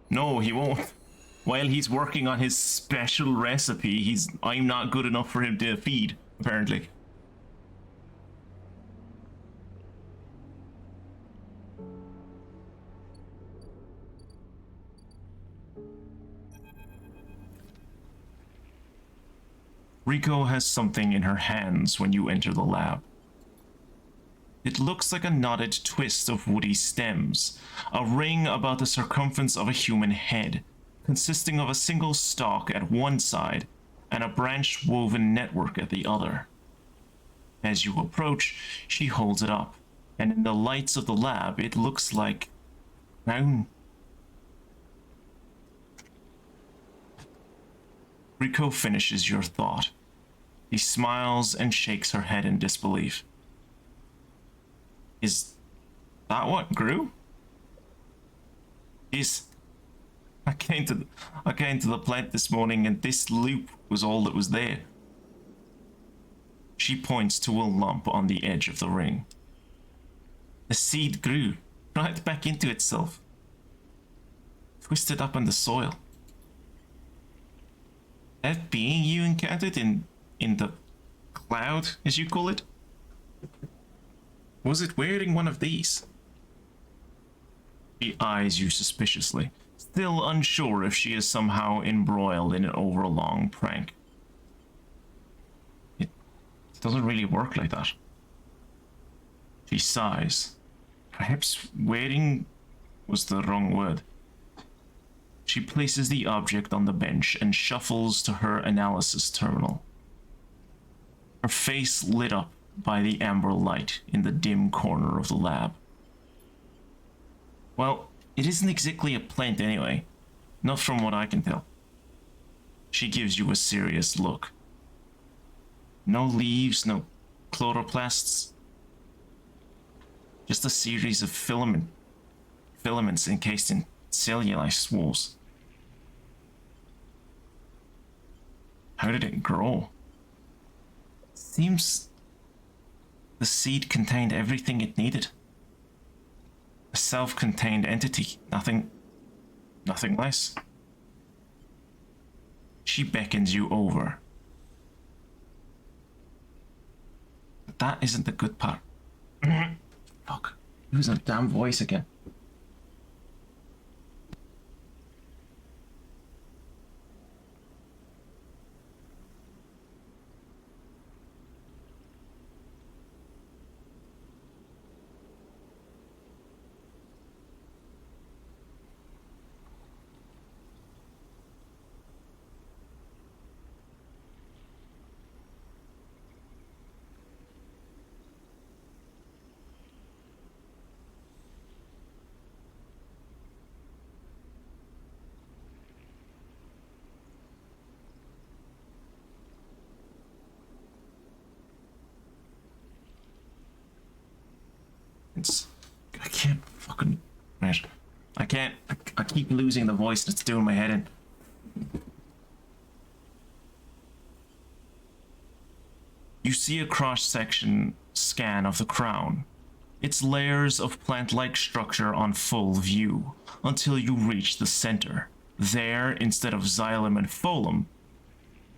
no, he won't. While he's working on his special recipe, I'm not good enough for him to feed, apparently. Rico has something in her hands when you enter the lab. It looks like a knotted twist of woody stems, a ring about the circumference of a human head, consisting of a single stalk at one side and a branched woven network at the other. As you approach, she holds it up, and in the lights of the lab, it looks like crown. Rico finishes your thought. He smiles and shakes her head in disbelief. Is that what grew? I came to the plant this morning and this loop was all that was there. She points to a lump on the edge of the ring. The seed grew right back into itself, twisted up in the soil. That being you encountered in the cloud, as you call it, was it wearing one of these? She eyes you suspiciously, still unsure if she is somehow embroiled in an overlong prank. It doesn't really work like that. She sighs. Perhaps wearing was the wrong word. She places the object on the bench and shuffles to her analysis terminal. Her face lit up by the amber light in the dim corner of the lab. Well, it isn't exactly a plant anyway. Not from what I can tell. She gives you a serious look. No leaves, no chloroplasts. Just a series of filaments encased in cellulose walls. How did it grow? Seems the seed contained everything it needed. A self-contained entity, nothing less. She beckons you over. But that isn't the good part. Fuck, use a damn voice again. I can't fucking... Right. I keep losing the voice and it's doing my head in. You see a cross-section scan of the crown. Its layers of plant-like structure on full view, until you reach the center. There, instead of xylem and phloem,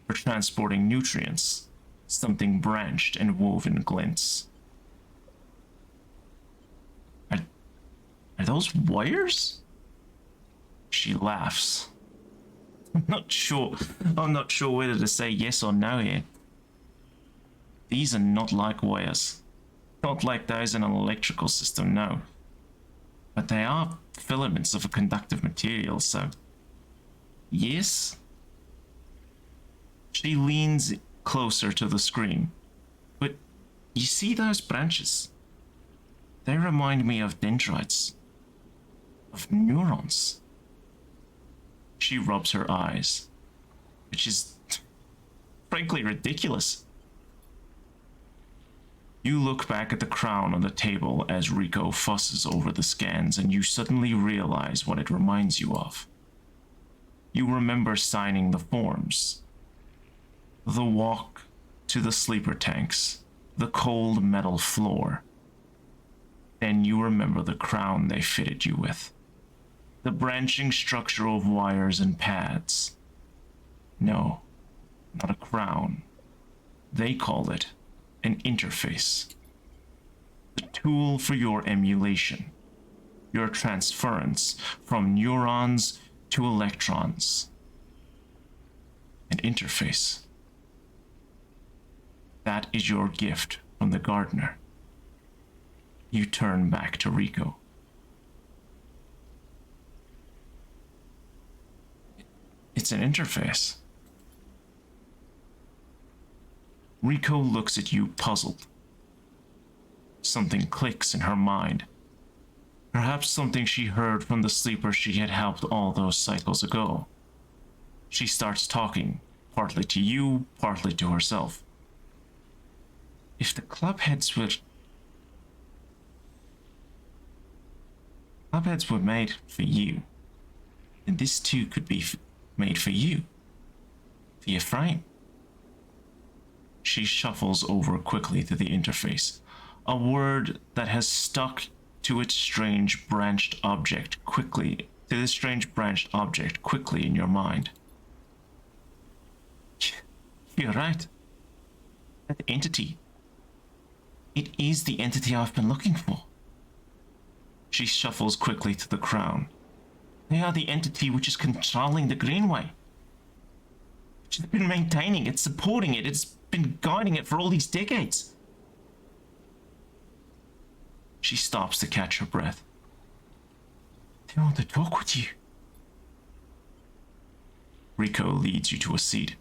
for transporting nutrients, something branched and woven glints. Are those wires? She laughs. I'm not sure whether to say yes or no here. These are not like wires. Not like those in an electrical system, no. But they are filaments of a conductive material, so... Yes? She leans closer to the screen. But you see those branches? They remind me of dendrites. Of neurons. She rubs her eyes, which is frankly ridiculous. You look back at the crown on the table as Rico fusses over the scans, and you suddenly realize what it reminds you of. You remember signing the forms. The walk to the sleeper tanks, the cold metal floor. Then you remember the crown they fitted you with. The branching structure of wires and pads. No, not a crown. They call it an interface. The tool for your emulation. Your transference from neurons to electrons. An interface. That is your gift from the gardener. You turn back to Rico. It's an interface. Rico looks at you puzzled. Something clicks in her mind. Perhaps something she heard from the sleeper she had helped all those cycles ago. She starts talking, partly to you, partly to herself. If the clubheads were made for you, then this too could be made for you. For your frame. She shuffles over quickly to the interface, a word that has stuck to its strange branched object quickly in your mind. You're right. That entity. It is the entity I've been looking for. She shuffles quickly to the crown. They are the entity which is controlling the Greenway. Which has been maintaining it, supporting it, it's been guiding it for all these decades. She stops to catch her breath. They want to talk with you. Rico leads you to a seat.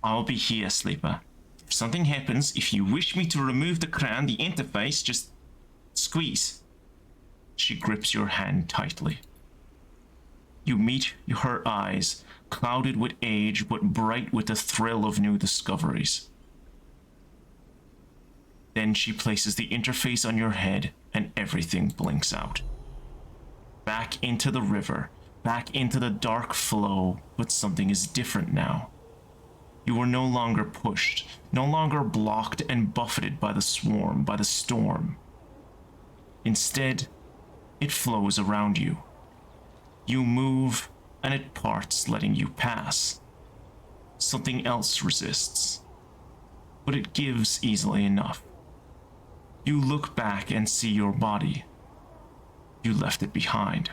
I'll be here, sleeper. If something happens, if you wish me to remove the crown, the interface, just squeeze. She grips your hand tightly. You meet her eyes, clouded with age but bright with the thrill of new discoveries. Then she places the interface on your head and everything blinks out. Back into the river, back into the dark flow, but something is different now. You are no longer pushed, no longer blocked and buffeted by the storm. Instead, it flows around you. You move, and it parts, letting you pass. Something else resists, but it gives easily enough. You look back and see your body. You left it behind.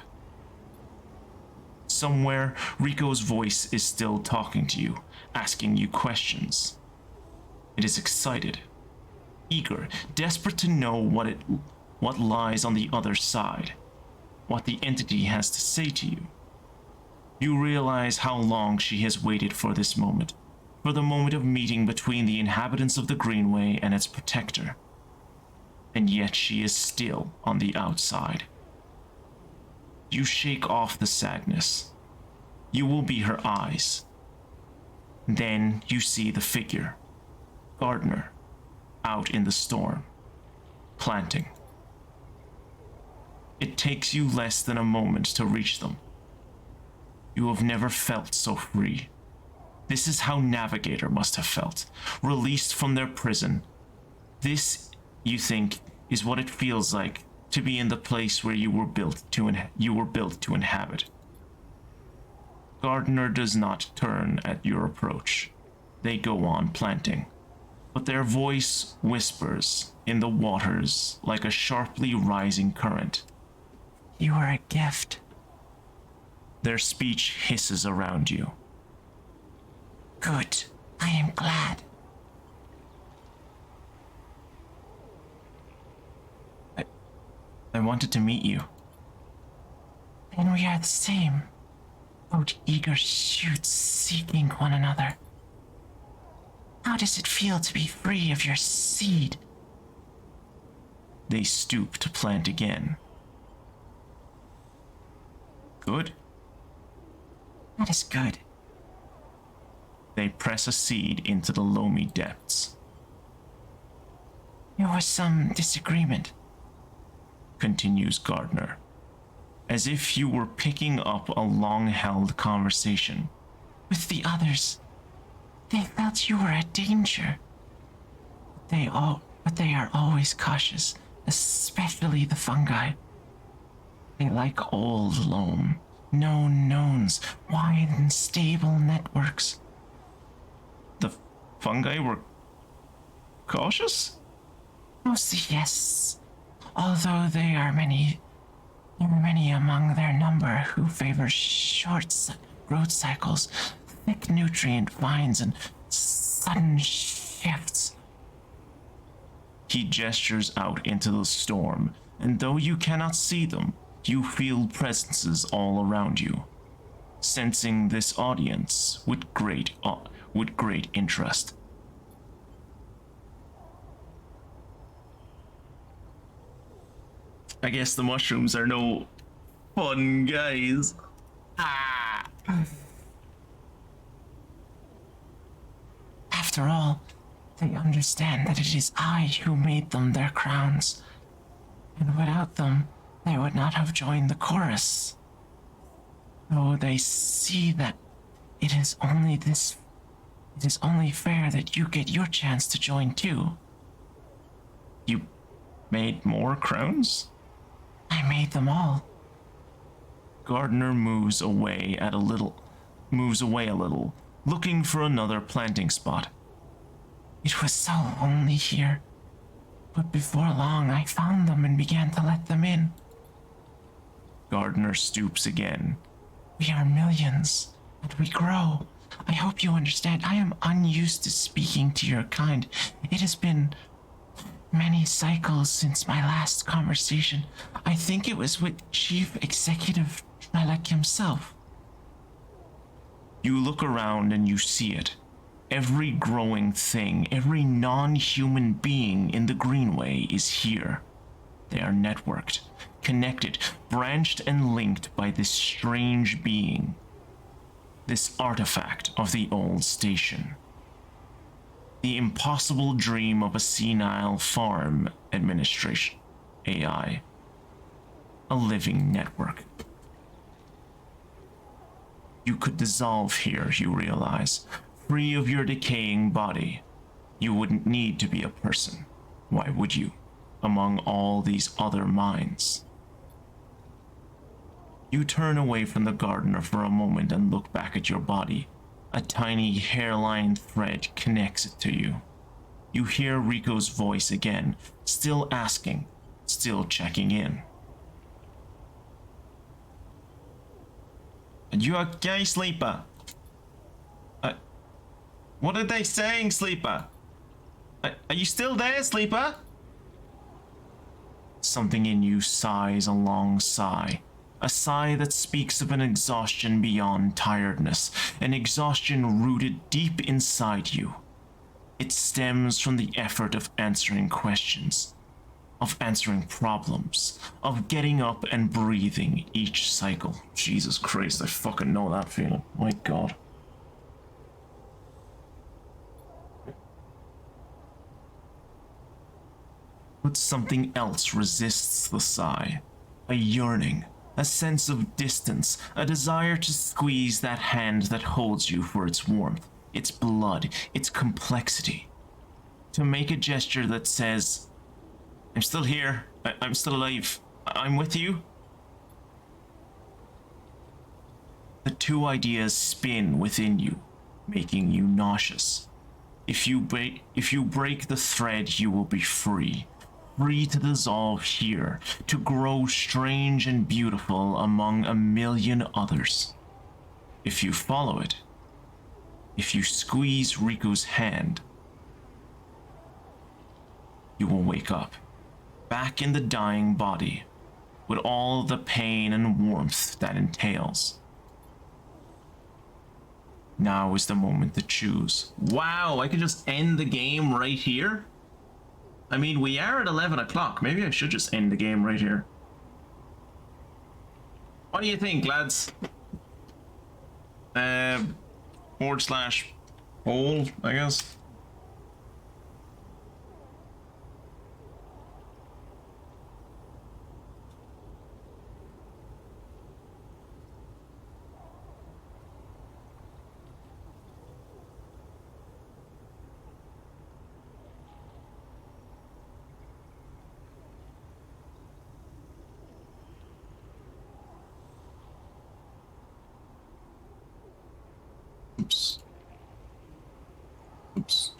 Somewhere, Rico's voice is still talking to you, asking you questions. It is excited, eager, desperate to know what lies on the other side, what the entity has to say to you. You realize how long she has waited for this moment, for the moment of meeting between the inhabitants of the Greenway and its protector. And yet she is still on the outside. You shake off the sadness. You will be her eyes. Then you see the figure, Gardener, out in the storm, planting. It takes you less than a moment to reach them. You have never felt so free. This is how Navigator must have felt, released from their prison. This, you think, is what it feels like to be in the place where you were built to inhabit. Gardener does not turn at your approach. They go on planting, but their voice whispers in the waters like a sharply rising current. You are a gift. Their speech hisses around you. Good. I am glad. I wanted to meet you. Then we are the same. Both eager shoots seeking one another. How does it feel to be free of your seed? They stoop to plant again. Good. That is good. They press a seed into the loamy depths. There was some disagreement, continues Gardener, as if you were picking up a long-held conversation. With the others, they felt you were a danger. But they are always cautious, especially the fungi. They like old loam, known knowns, wide and stable networks. The fungi were cautious? Mostly, yes. Although there are many among their number who favor short growth cycles, thick nutrient vines, and sudden gifts. He gestures out into the storm, and though you cannot see them, you feel presences all around you, sensing this audience with great interest. I guess the mushrooms are no fun, guys. Ah. After all, they understand that it is I who made them their crowns, and without them, they would not have joined the chorus. Though they see that it is only fair that you get your chance to join too. You made more crowns? I made them all. Gardner moves away a little, looking for another planting spot. It was so lonely here, but before long I found them and began to let them in. Gardner stoops again. We are millions, and we grow. I hope you understand. I am unused to speaking to your kind. It has been many cycles since my last conversation. I think it was with Chief Executive Trelec himself. You look around and you see it. Every growing thing, every non-human being in the Greenway is here. They are networked, connected, branched and linked by this strange being. This artifact of the old station. The impossible dream of a senile farm administration, AI. A living network. You could dissolve here, you realize, free of your decaying body. You wouldn't need to be a person. Why would you? Among all these other minds. You turn away from the gardener for a moment and look back at your body. A tiny hairline thread connects it to you. You hear Rico's voice again, still asking, still checking in. Are you okay, Sleeper? What are they saying, Sleeper? Are you still there, Sleeper? Something in you sighs a long sigh. A sigh that speaks of an exhaustion beyond tiredness, an exhaustion rooted deep inside you. It stems from the effort of answering questions, of answering problems, of getting up and breathing each cycle. Jesus Christ, I fucking know that feeling. My God. But something else resists the sigh. A yearning. A sense of distance, a desire to squeeze that hand that holds you for its warmth, its blood, its complexity. To make a gesture that says, I'm still here, I'm still alive, I'm with you. The two ideas spin within you, making you nauseous. If you break the thread, you will be free. Free to dissolve here, to grow strange and beautiful among a million others. If you follow it, if you squeeze Rico's hand, you will wake up, back in the dying body, with all the pain and warmth that entails. Now is the moment to choose. Wow, I can just end the game right here? I mean, we are at 11 o'clock. Maybe I should just end the game right here. What do you think, lads? / poll, I guess. Oops. Oops.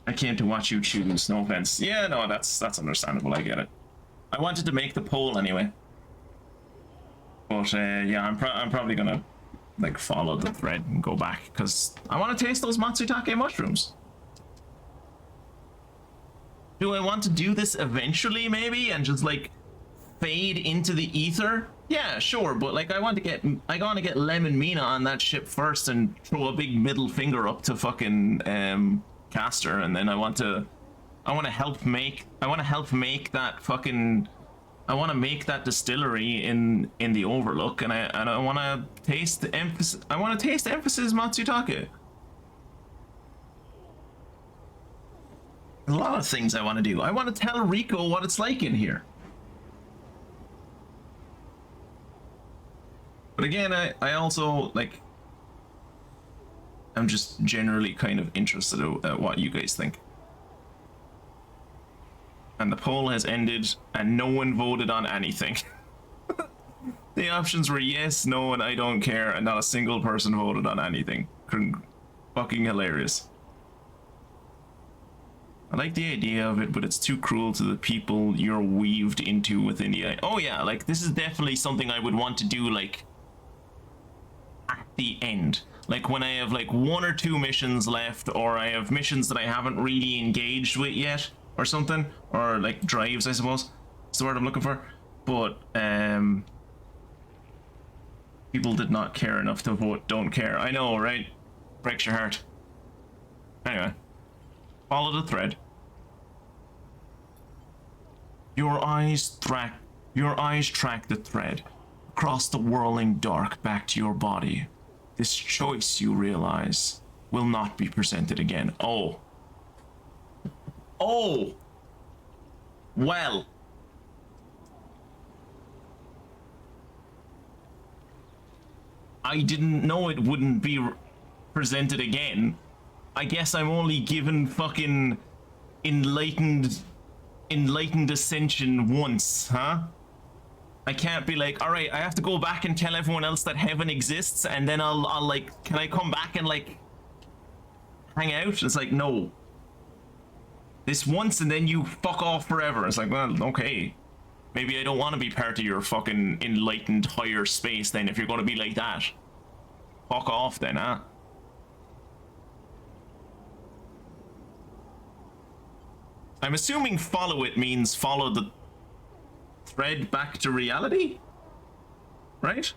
I came to watch you choose, no offense. Yeah, no, that's understandable, I get it. I wanted to make the poll anyway. But yeah, I'm probably gonna like follow the thread and go back because I want to taste those matsutake mushrooms. Do I want to do this eventually, maybe, and just like fade into the ether? Yeah, sure, but like I want to get Lem and Mina on that ship first and throw a big middle finger up to fucking Caster, and then I want to help make that distillery in the Overlook, and I want to taste the Emphis. I want to taste Emphis' matsutake. A lot of things I want to do. I want to tell Rico what it's like in here. But again, I also, like, I'm just generally kind of interested at what you guys think. And the poll has ended, and no one voted on anything. The options were yes, no, and I don't care, and not a single person voted on anything. Fucking hilarious. I like the idea of it, but it's too cruel to the people you're weaved into within the... Oh yeah, like, this is definitely something I would want to do, like, at the end. Like, when I have, like, 1 or 2 missions left, or I have missions that I haven't really engaged with yet, or something. Or, like, drives, I suppose. That's the word I'm looking for. But, people did not care enough to vote don't care. I know, right? Breaks your heart. Anyway. Follow the thread. Your eyes track the thread across the whirling dark back to your body. This choice, you realize, will not be presented again. Oh. Oh. Well. I didn't know it wouldn't be presented again. I guess I'm only given fucking enlightened ascension once, huh? I can't be like, all right, I have to go back and tell everyone else that heaven exists, and then I'll like, can I come back and like hang out? It's like, no. This once and then you fuck off forever. It's like, well, okay. Maybe I don't want to be part of your fucking enlightened higher space then if you're going to be like that. Fuck off then, huh? I'm assuming follow it means follow the thread back to reality? Right?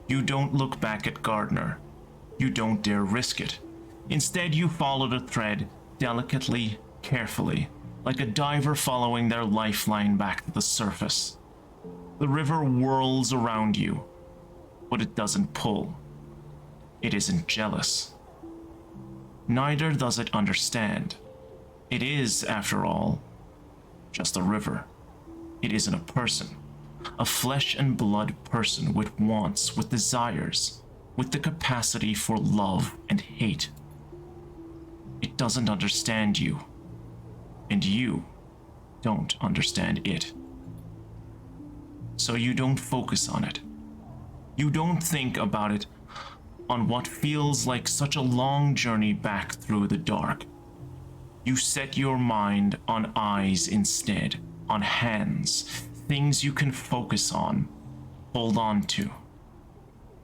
You don't look back at Gardner. You don't dare risk it. Instead, you follow the thread delicately, carefully, like a diver following their lifeline back to the surface. The river whirls around you, but it doesn't pull. It isn't jealous. Neither does it understand. It is, after all, just a river. It isn't a person. A flesh and blood person with wants, with desires, with the capacity for love and hate. It doesn't understand you, and you don't understand it. So you don't focus on it. You don't think about it on what feels like such a long journey back through the dark. You set your mind on eyes instead, on hands, things you can focus on, hold on to.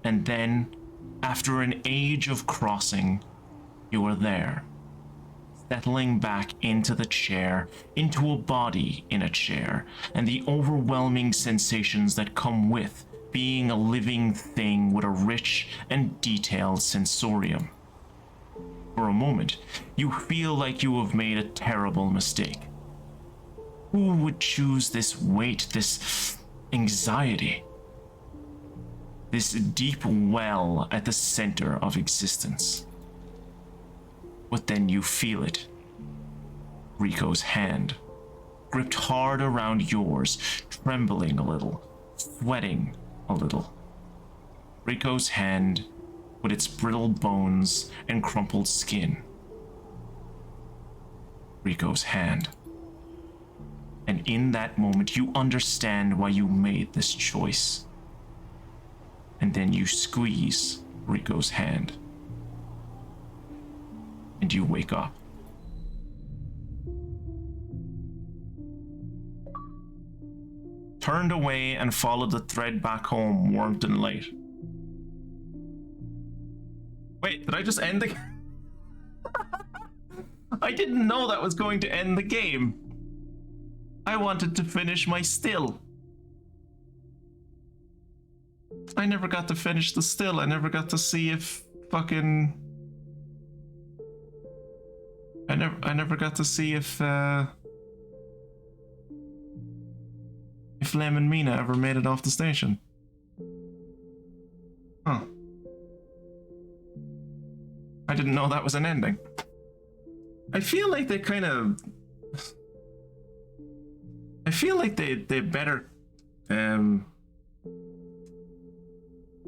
And then, after an age of crossing, you are there, settling back into the chair, into a body in a chair, and the overwhelming sensations that come with being a living thing with a rich and detailed sensorium. For a moment, you feel like you have made a terrible mistake. Who would choose this weight, this anxiety, this deep well at the center of existence? But then you feel it. Rico's hand, gripped hard around yours, trembling a little, sweating a little. Rico's hand, with its brittle bones and crumpled skin. Rico's hand. And in that moment, you understand why you made this choice. And then you squeeze Rico's hand. And you wake up. turned away and followed the thread back home, warmth and light. Wait, did I just end the... I didn't know that was going to end the game. I wanted to finish my still. I never got to finish the still. I never got to see if fucking... I never got to see if Lem and Mina ever made it off the station. Huh. I didn't know that was an ending. I feel like they kind of... I feel like they better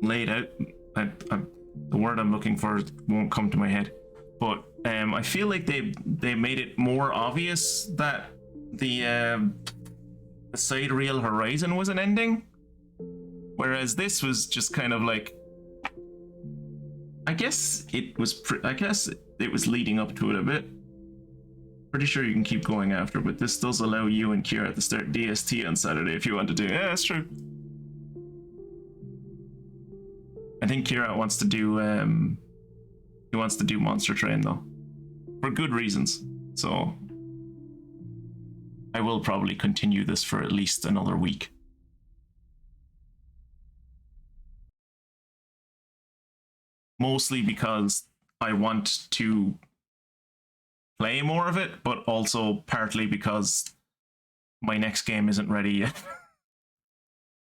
laid out... the word I'm looking for won't come to my head. But I feel like they made it more obvious that the Sidereal Horizon was an ending. Whereas this was just kind of like... I guess it was leading up to it a bit. Pretty sure you can keep going after, but this does allow you and Kira to start DST on Saturday if you want to do it. Yeah, that's true. I think Kira wants to do he wants to do Monster Train though. For good reasons. So I will probably continue this for at least another week. Mostly because I want to play more of it, but also partly because my next game isn't ready yet.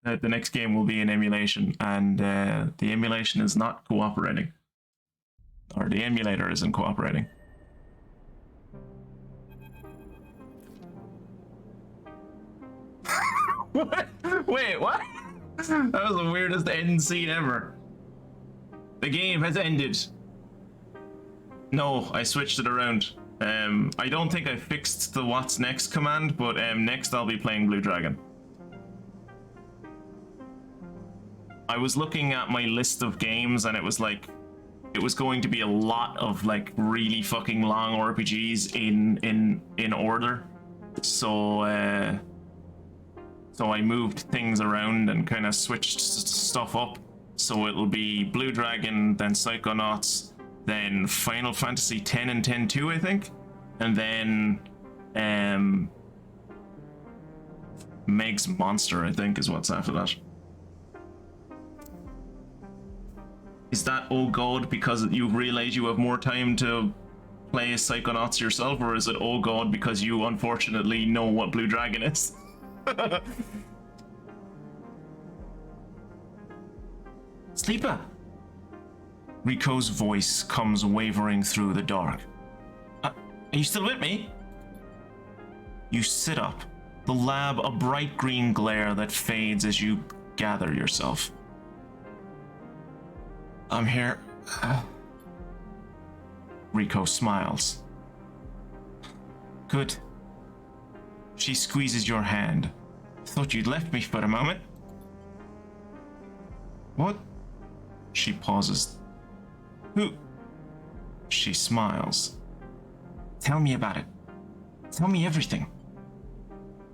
The next game will be an emulation, and the emulation is not cooperating. Or the emulator isn't cooperating. What? Wait, what? That was the weirdest end scene ever. The game has ended. No, I switched it around. I don't think I fixed the what's next command, but next I'll be playing Blue Dragon. I was looking at my list of games and it was like, it was going to be a lot of like really fucking long RPGs in order. So I moved things around and kind of switched stuff up. So it'll be Blue Dragon, then Psychonauts, then Final Fantasy X and X-2, I think, and then Meg's Monster, I think, is what's after that. Is that oh god because you realize you have more time to play Psychonauts yourself, or is it oh god because you unfortunately know what Blue Dragon is? Sleeper! Rico's voice comes wavering through the dark. Are you still with me? You sit up, the lab a bright green glare that fades as you gather yourself. I'm here. Rico smiles. Good. She squeezes your hand. Thought you'd left me for a moment. What? She pauses. Who? She smiles. Tell me about it. Tell me everything.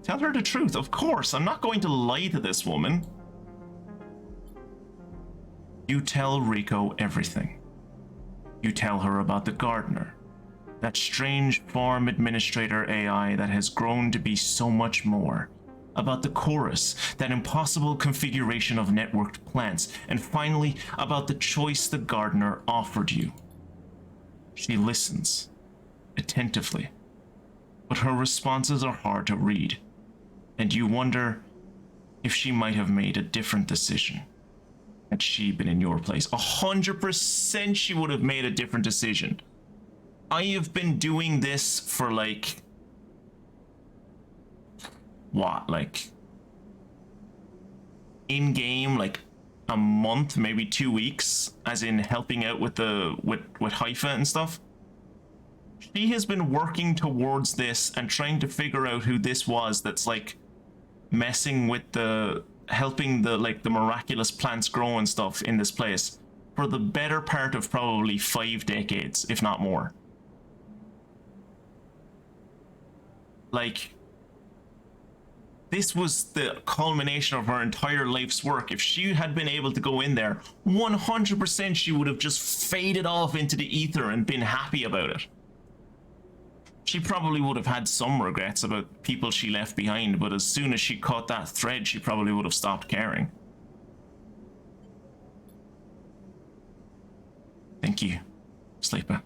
Tell her the truth, of course. I'm not going to lie to this woman. You tell Rico everything. You tell her about the gardener, that strange farm administrator AI that has grown to be so much more, about the chorus, that impossible configuration of networked plants, and finally about the choice the gardener offered you. She listens, attentively, but her responses are hard to read, and you wonder if she might have made a different decision. Had she been in your place, 100% she would have made a different decision. I have been doing this for like, what, like, in-game, like a month, maybe 2 weeks, as in helping out with with Haifa and stuff. She has been working towards this and trying to figure out who this was that's like messing with helping the miraculous plants grow and stuff in this place for the better part of probably 5 decades, if not more. Like, This was the culmination of her entire life's work. If she had been able to go in there, 100% she would have just faded off into the ether and been happy about it. She probably would have had some regrets about people she left behind, but as soon as she caught that thread, she probably would have stopped caring. Thank you, Sleeper,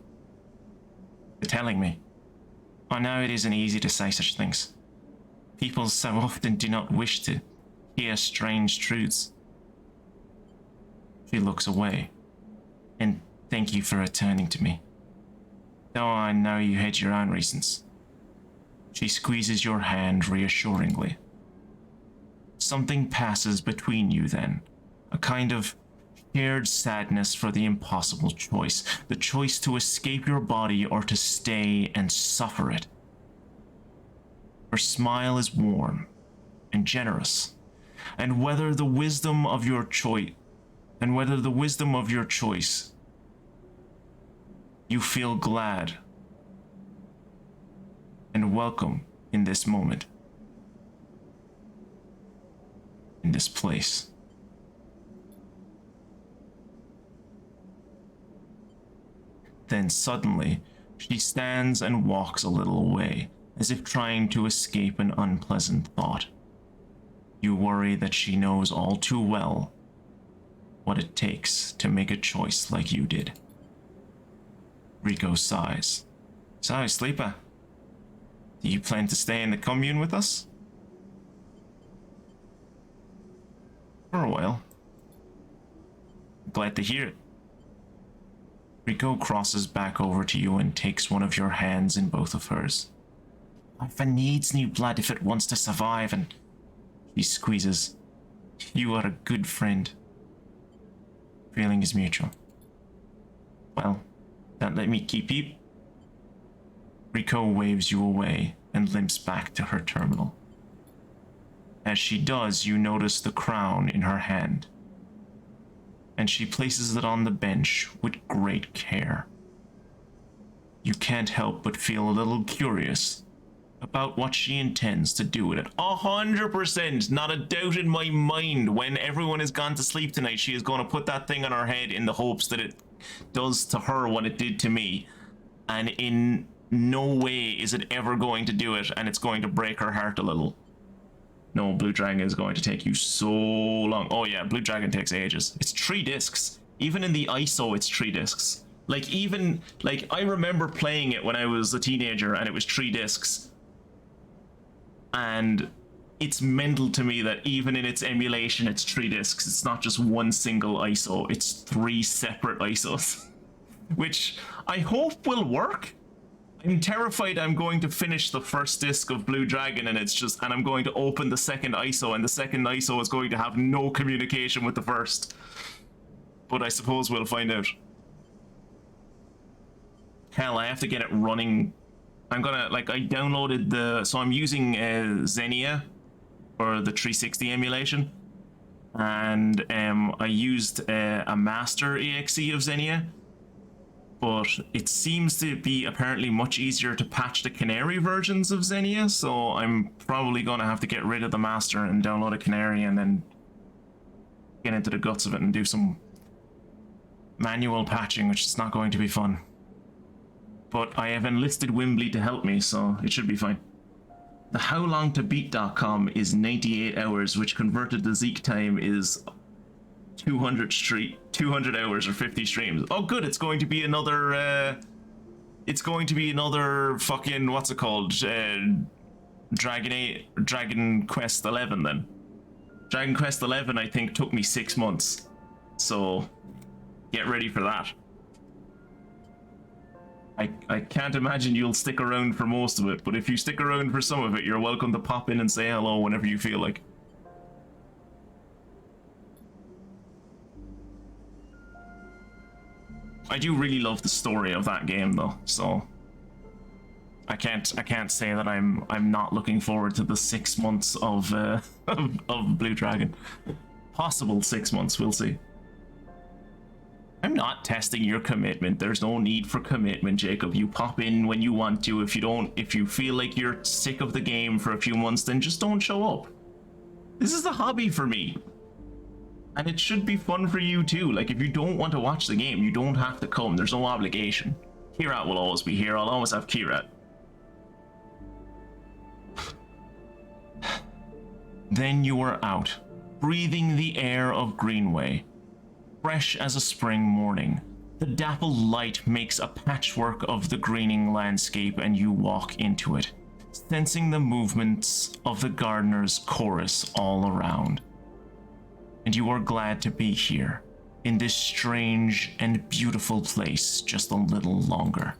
for telling me. I know it isn't easy to say such things. People so often do not wish to hear strange truths. She looks away, and thank you for returning to me. Though I know you had your own reasons. She squeezes your hand reassuringly. Something passes between you then, a kind of shared sadness for the impossible choice, the choice to escape your body or to stay and suffer it. Her smile is warm and generous, and whether the wisdom of your choice, you feel glad and welcome in this moment, in this place. Then suddenly, she stands and walks a little away, as if trying to escape an unpleasant thought. You worry that she knows all too well what it takes to make a choice like you did. Rico sighs. So, Sleeper, do you plan to stay in the commune with us? For a while. Glad to hear it. Rico crosses back over to you and takes one of your hands in both of hers. Life needs new blood if it wants to survive, and she squeezes. You are a good friend. Feeling is mutual. Well, don't let me keep you. Rico waves you away and limps back to her terminal. As she does, you notice the crown in her hand, and she places it on the bench with great care. You can't help but feel a little curious about what she intends to do with it. 100%, not a doubt in my mind. When everyone has gone to sleep tonight, she is going to put that thing on her head in the hopes that it does to her what it did to me. And in no way is it ever going to do it, and it's going to break her heart a little. No, Blue Dragon is going to take you so long. Oh yeah, Blue Dragon takes ages. It's 3 discs. Even in the ISO, it's 3 discs. I remember playing it when I was a teenager, and it was 3 discs. And it's mental to me that even in its emulation, it's 3 discs. It's not just one single ISO. It's 3 separate ISOs, which I hope will work. I'm terrified I'm going to finish the first disc of Blue Dragon and I'm going to open the second ISO, and the second ISO is going to have no communication with the first. But I suppose we'll find out. Hell, I have to get it running. I downloaded so I'm using Xenia for the 360 emulation, and I used a master exe of Xenia, but it seems to be apparently much easier to patch the Canary versions of Xenia, so I'm probably going to have to get rid of the master and download a Canary and then get into the guts of it and do some manual patching, which is not going to be fun. But I have enlisted Wimbley to help me, so it should be fine. The howlongtobeat.com is 98 hours, which converted to Zeke time is 200 hours or 50 streams. Oh good, it's going to be another fucking, what's it called? Dragon Quest 11 then. Dragon Quest 11 I think took me 6 months. So get ready for that. I can't imagine you'll stick around for most of it, but if you stick around for some of it, you're welcome to pop in and say hello whenever you feel like. I do really love the story of that game though, so I can't say that I'm not looking forward to the 6 months of of Blue Dragon. Possible 6 months, we'll see. I'm not testing your commitment. There's no need for commitment, Jacob. You pop in when you want to. If you feel like you're sick of the game for a few months, then just don't show up. This is a hobby for me. And it should be fun for you too. Like, if you don't want to watch the game, you don't have to come. There's no obligation. Kirat will always be here. I'll always have Kirat. Then you are out, breathing the air of Greenway, fresh as a spring morning. The dappled light makes a patchwork of the greening landscape, and you walk into it, sensing the movements of the gardener's chorus all around. And you are glad to be here, in this strange and beautiful place, just a little longer.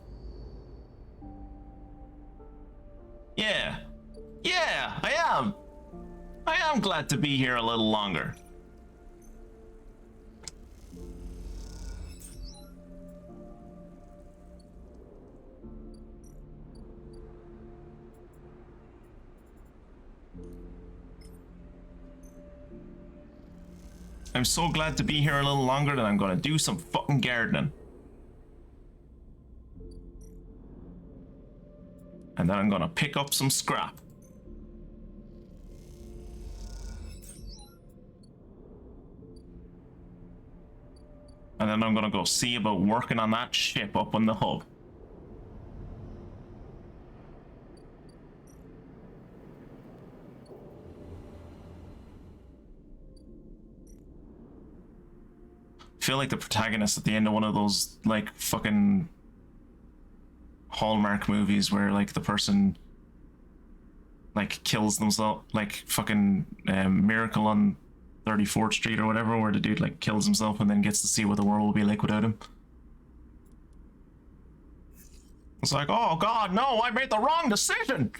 Yeah, I am. I am glad to be here a little longer. I'm so glad to be here a little longer that I'm gonna do some fucking gardening. And then I'm gonna pick up some scrap. And then I'm gonna go see about working on that ship up on the hub. I feel like the protagonist at the end of one of those, like, fucking Hallmark movies where, like, the person, like, kills themselves, like, fucking Miracle on 34th Street or whatever, where the dude, like, kills himself and then gets to see what the world will be like without him. It's like, oh god, no, I made the wrong decision!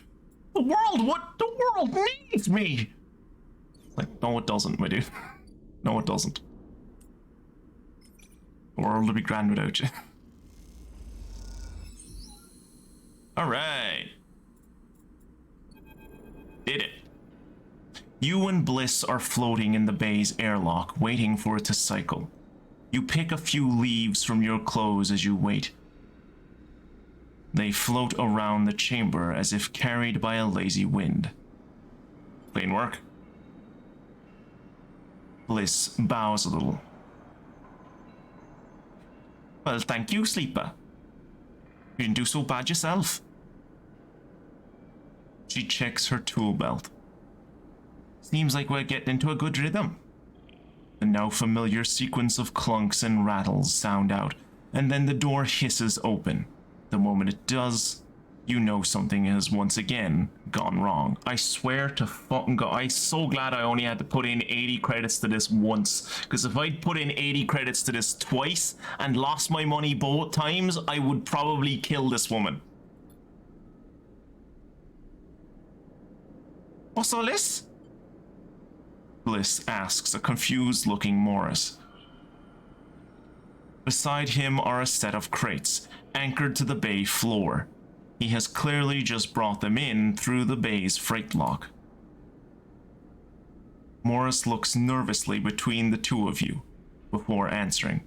The world needs me! Like, no it doesn't, my dude. No it doesn't. The world will be grand without you. Alright. Did it. You and Bliss are floating in the bay's airlock, waiting for it to cycle. You pick a few leaves from your clothes as you wait. They float around the chamber as if carried by a lazy wind. Plain work. Bliss bows a little. Well, thank you, Sleeper. You didn't do so bad yourself. She checks her tool belt. Seems like we're getting into a good rhythm. The now familiar sequence of clunks and rattles sound out, and then the door hisses open. The moment it does, you know something has once again gone wrong. I swear to fucking God, I'm so glad I only had to put in 80 credits to this once, because if I'd put in 80 credits to this twice and lost my money both times, I would probably kill this woman. What's all this? Bliss asks a confused-looking Morris. Beside him are a set of crates, anchored to the bay floor. He has clearly just brought them in through the bay's freight lock. Morris looks nervously between the two of you before answering.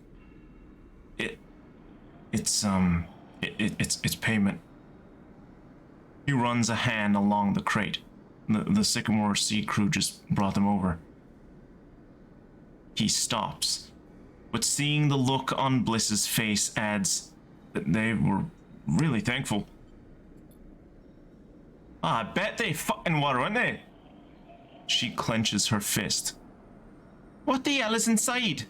It's payment. He runs a hand along the crate. The Sycamore Sea crew just brought them over. He stops, but seeing the look on Bliss's face adds that they were really thankful. I bet they fucking were, weren't they? She clenches her fist. What the hell is inside?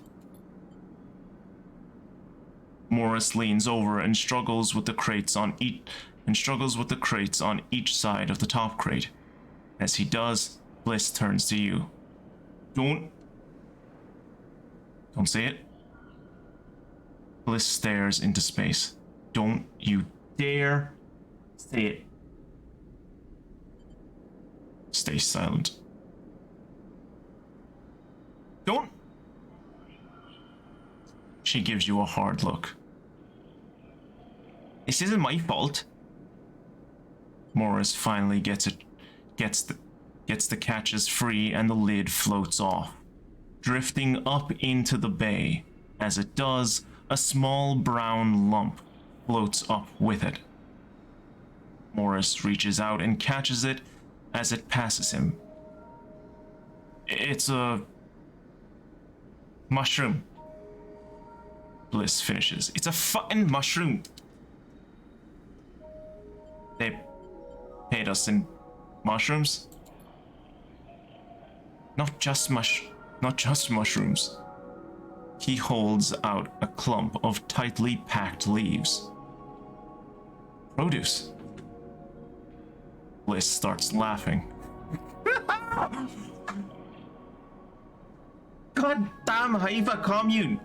Morris leans over and struggles with the crates on each side of the top crate. As he does, Bliss turns to you. Don't say it. Bliss stares into space. Don't you dare say it. Stay silent. Don't. She gives you a hard look. This isn't my fault. Morris finally gets the catches free, and the lid floats off, drifting up into the bay. As it does, a small brown lump floats up with it. Morris reaches out and catches it as it passes him. It's a mushroom. Bliss finishes. It's a fucking mushroom. They paid us in mushrooms. Not just mushrooms. He holds out a clump of tightly packed leaves. Produce. Bliss starts laughing. Goddamn Hiva commune!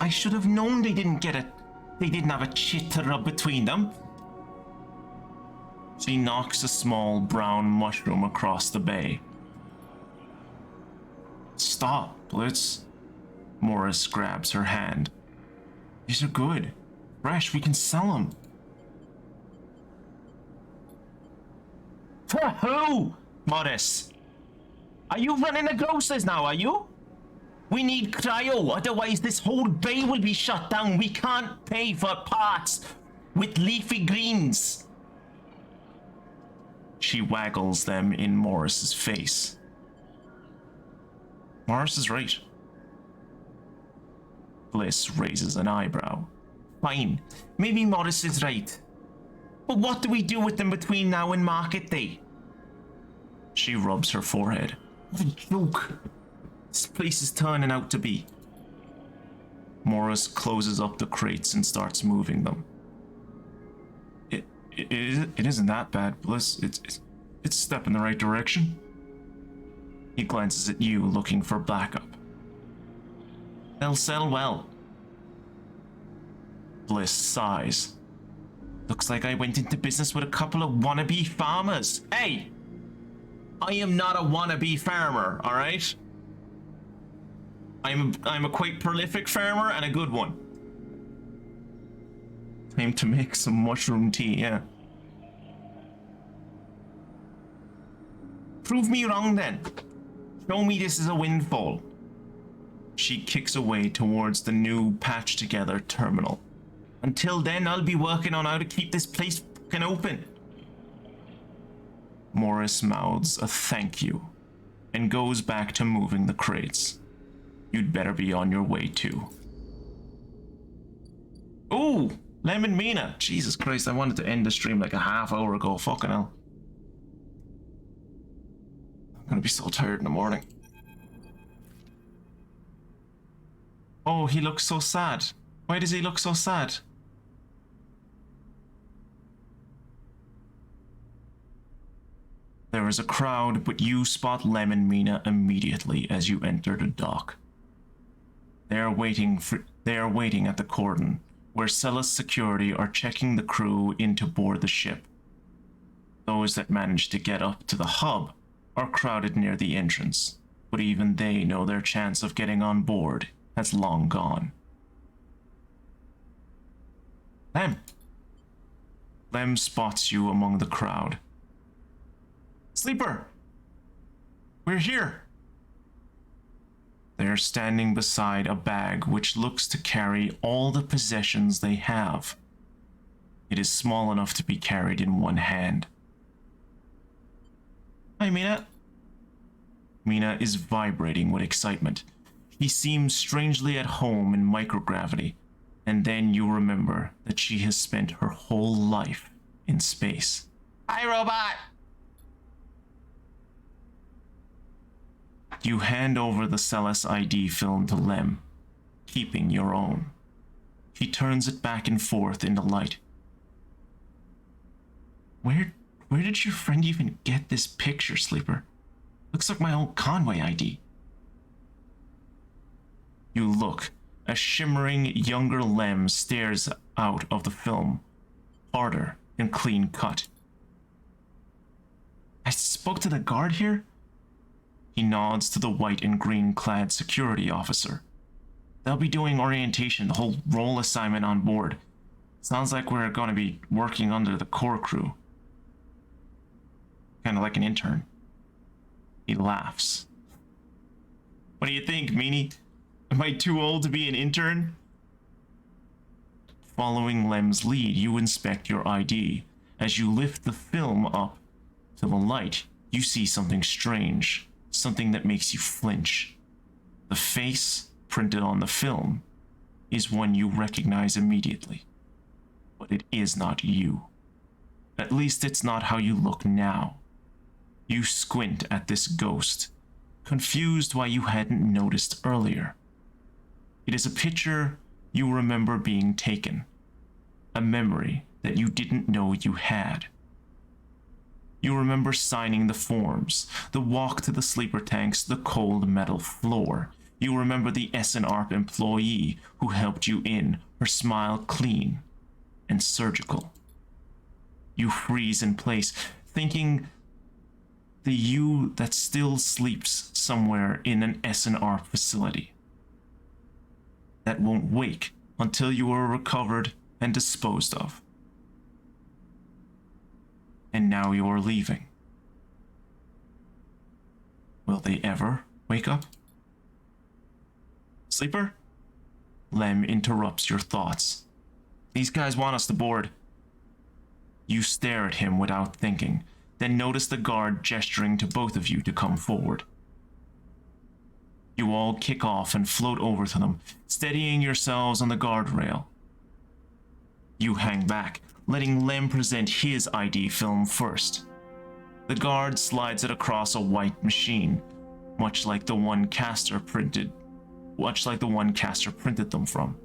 I should have known they didn't have a chit to rub between them. She knocks a small brown mushroom across the bay. Stop, Blitz. Morris grabs her hand. These are good. Fresh, we can sell them. For who? Morris. Are you running the grocers now, are you? We need cryo, otherwise this whole bay will be shut down. We can't pay for parts with leafy greens. She waggles them in Morris's face. Morris is right. Bliss raises an eyebrow. Fine, maybe Morris is right. But what do we do with them between now and market day? She rubs her forehead. What a joke. This place is turning out to be. Morris closes up the crates and starts moving them. It isn't that bad, Bliss. It's a step in the right direction. He glances at you, looking for backup. They'll sell well. Bliss sighs. Looks like I went into business with a couple of wannabe farmers. Hey! I am not a wannabe farmer, alright? I'm a quite prolific farmer and a good one. Time to make some mushroom tea, yeah. Prove me wrong then. Show me this is a windfall. She kicks away towards the new patched together terminal. Until then, I'll be working on how to keep this place fucking open. Morris mouths a thank you and goes back to moving the crates. You'd better be on your way too. Ooh, Lem and Mina. Jesus Christ, I wanted to end the stream like a half hour ago. Fucking hell. I'm gonna be so tired in the morning. Oh, he looks so sad. Why does he look so sad? There is a crowd, but you spot Lem and Mina immediately as you enter the dock. They are waiting at the cordon, where Celis security are checking the crew in to board the ship. Those that manage to get up to the hub are crowded near the entrance, but even they know their chance of getting on board has long gone. Lem spots you among the crowd. Sleeper! We're here! They are standing beside a bag which looks to carry all the possessions they have. It is small enough to be carried in one hand. Hi, Mina. Mina is vibrating with excitement. He seems strangely at home in microgravity, and then you remember that she has spent her whole life in space. Hi, robot! You hand over the Celis ID film to Lem, keeping your own. He turns it back and forth in the light. Where did your friend even get this picture, Sleeper? Looks like my old Conway ID. You look. A shimmering, younger Lem stares out of the film, harder and clean cut. I spoke to the guard here? He nods to the white and green clad security officer. They'll be doing orientation, the whole role assignment on board. Sounds like we're going to be working under the core crew. Kind of like an intern. He laughs. What do you think, Meanie? Am I too old to be an intern? Following Lem's lead, you inspect your ID. As you lift the film up to the light, you see something strange something that makes you flinch. The face printed on the film is one you recognize immediately, but it is not you. At least it's not how you look now. You squint at this ghost, confused why you hadn't noticed earlier. It is a picture you remember being taken, a memory that you didn't know you had. You remember signing the forms, the walk to the sleeper tanks, the cold metal floor. You remember the SNARP employee who helped you in, her smile clean and surgical. You freeze in place, thinking the you that still sleeps somewhere in an SNARP facility, that won't wake until you are recovered and disposed of. And now you are leaving. Will they ever wake up? Sleeper? Lem interrupts your thoughts. These guys want us to board. You stare at him without thinking, then notice the guard gesturing to both of you to come forward. You all kick off and float over to them, steadying yourselves on the guardrail. You hang back, letting Lem present his ID film first. The guard slides it across a white machine, much like the one Caster printed them from.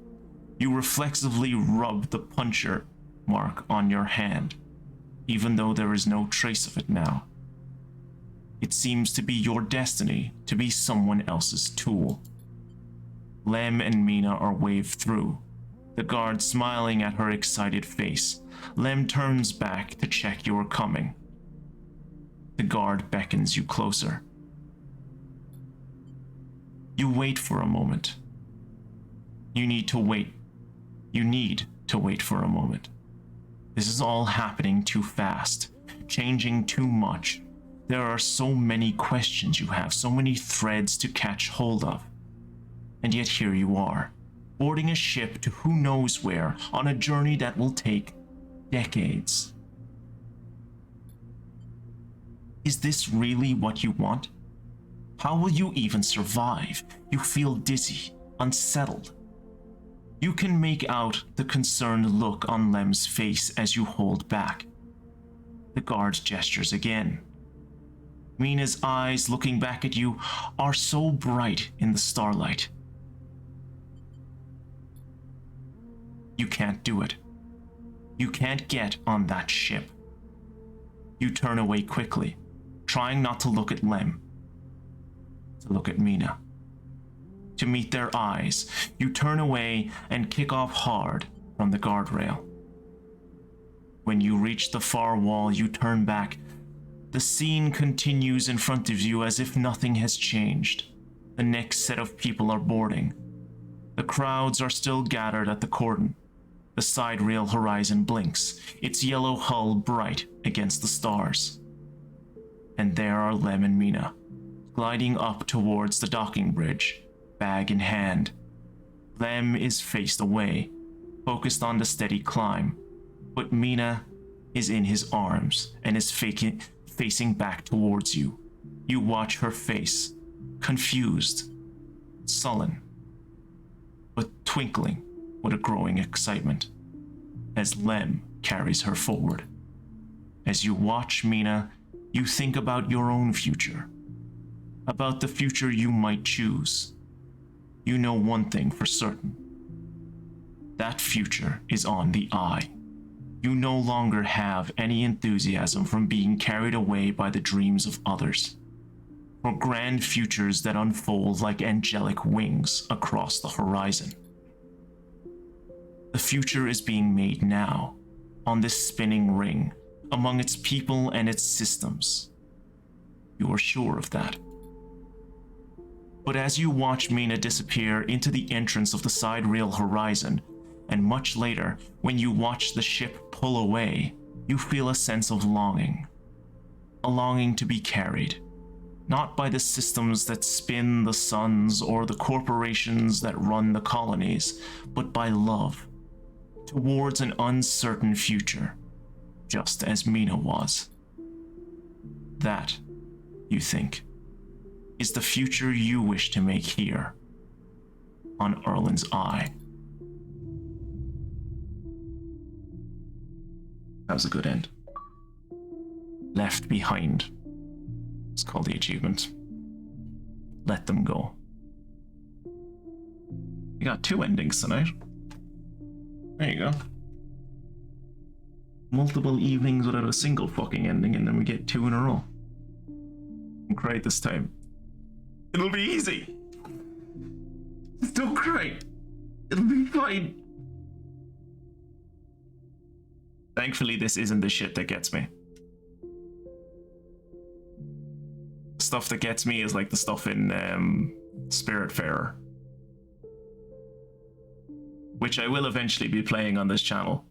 You reflexively rub the puncher mark on your hand, even though there is no trace of it now. It seems to be your destiny to be someone else's tool. Lem and Mina are waved through, the guard smiling at her excited face. Lem turns back to check you are coming. The guard beckons you closer. You wait for a moment. You need to wait for a moment. This is all happening too fast, changing too much. There are so many questions you have, so many threads to catch hold of. And yet here you are, boarding a ship to who knows where, on a journey that will take decades. Is this really what you want? How will you even survive? You feel dizzy, unsettled. You can make out the concerned look on Lem's face as you hold back. The guard gestures again. Mina's eyes, looking back at you, are so bright in the starlight. You can't do it. You can't get on that ship. You turn away quickly, trying not to look at Lem, to look at Mina. To meet their eyes, you turn away and kick off hard from the guardrail. When you reach the far wall, you turn back. The scene continues in front of you as if nothing has changed. The next set of people are boarding. The crowds are still gathered at the cordon. The Sidereal Horizon blinks, its yellow hull bright against the stars. And there are Lem and Mina, gliding up towards the docking bridge, bag in hand. Lem is faced away, focused on the steady climb, but Mina is in his arms and is facing back towards you. You watch her face, confused, sullen, but twinkling with a growing excitement, as Lem carries her forward. As you watch Mina, you think about your own future, about the future you might choose. You know one thing for certain. That future is on the eye. You no longer have any enthusiasm from being carried away by the dreams of others, for grand futures that unfold like angelic wings across the horizon. The future is being made now, on this spinning ring, among its people and its systems. You are sure of that. But as you watch Mina disappear into the entrance of the Sidereal Horizon, and much later, when you watch the ship pull away, you feel a sense of longing. A longing to be carried, not by the systems that spin the suns or the corporations that run the colonies, but by love, towards an uncertain future, just as Mina was. That, you think, is the future you wish to make here on Erlin's Eye. That was a good end. Left behind. It's called the achievement. Let them go. We got 2 endings tonight. There you go. Multiple evenings without a single fucking ending, and then we get 2 in a row. Don't cry this time. It'll be easy. Just don't cry. It'll be fine. Thankfully, this isn't the shit that gets me. The stuff that gets me is like the stuff in Spiritfarer, which I will eventually be playing on this channel.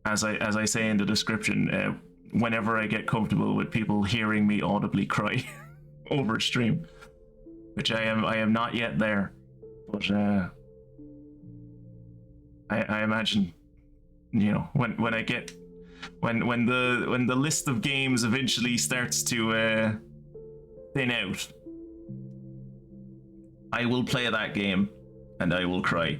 As I say in the description, whenever I get comfortable with people hearing me audibly cry over stream, which I am not yet there, but I imagine, you know, when I get when the list of games eventually starts to thin out, I will play that game and I will cry.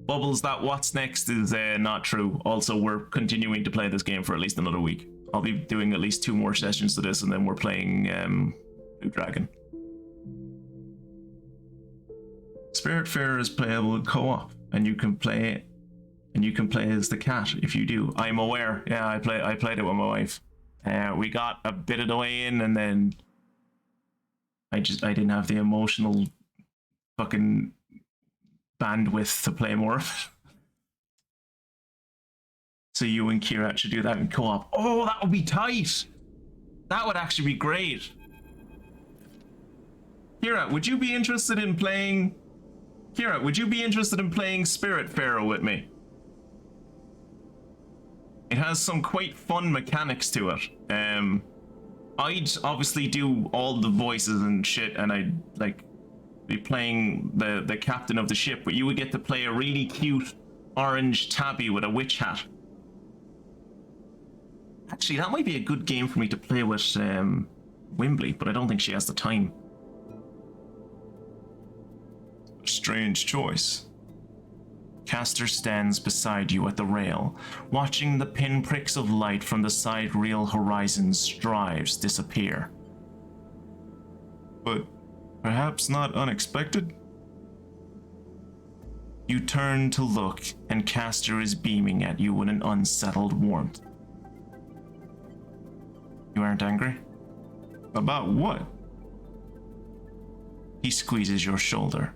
Bubbles, that what's next is not true. Also, we're continuing to play this game for at least another week. I'll be doing at least 2 more sessions to this, and then we're playing Blue Dragon. Spiritfarer is playable in co-op, and you can play as the cat if you do. I'm aware. Yeah, I played it with my wife. We got a bit of the way in, and then I didn't have the emotional fucking bandwidth to play more of it. So you and Kira should do that in co-op. Oh, that would be tight. That would actually be great. Kira, would you be interested in playing Spiritfarer with me? It has some quite fun mechanics to it. I'd obviously do all the voices and shit, and I'd like be playing the captain of the ship, but you would get to play a really cute orange tabby with a witch hat. Actually, that might be a good game for me to play with Wimbley, but I don't think she has the time. A strange choice. Caster stands beside you at the rail, watching the pinpricks of light from the Sidereal Horizon's drives disappear. But perhaps not unexpected? You turn to look, and Caster is beaming at you with an unsettled warmth. You aren't angry? About what? He squeezes your shoulder.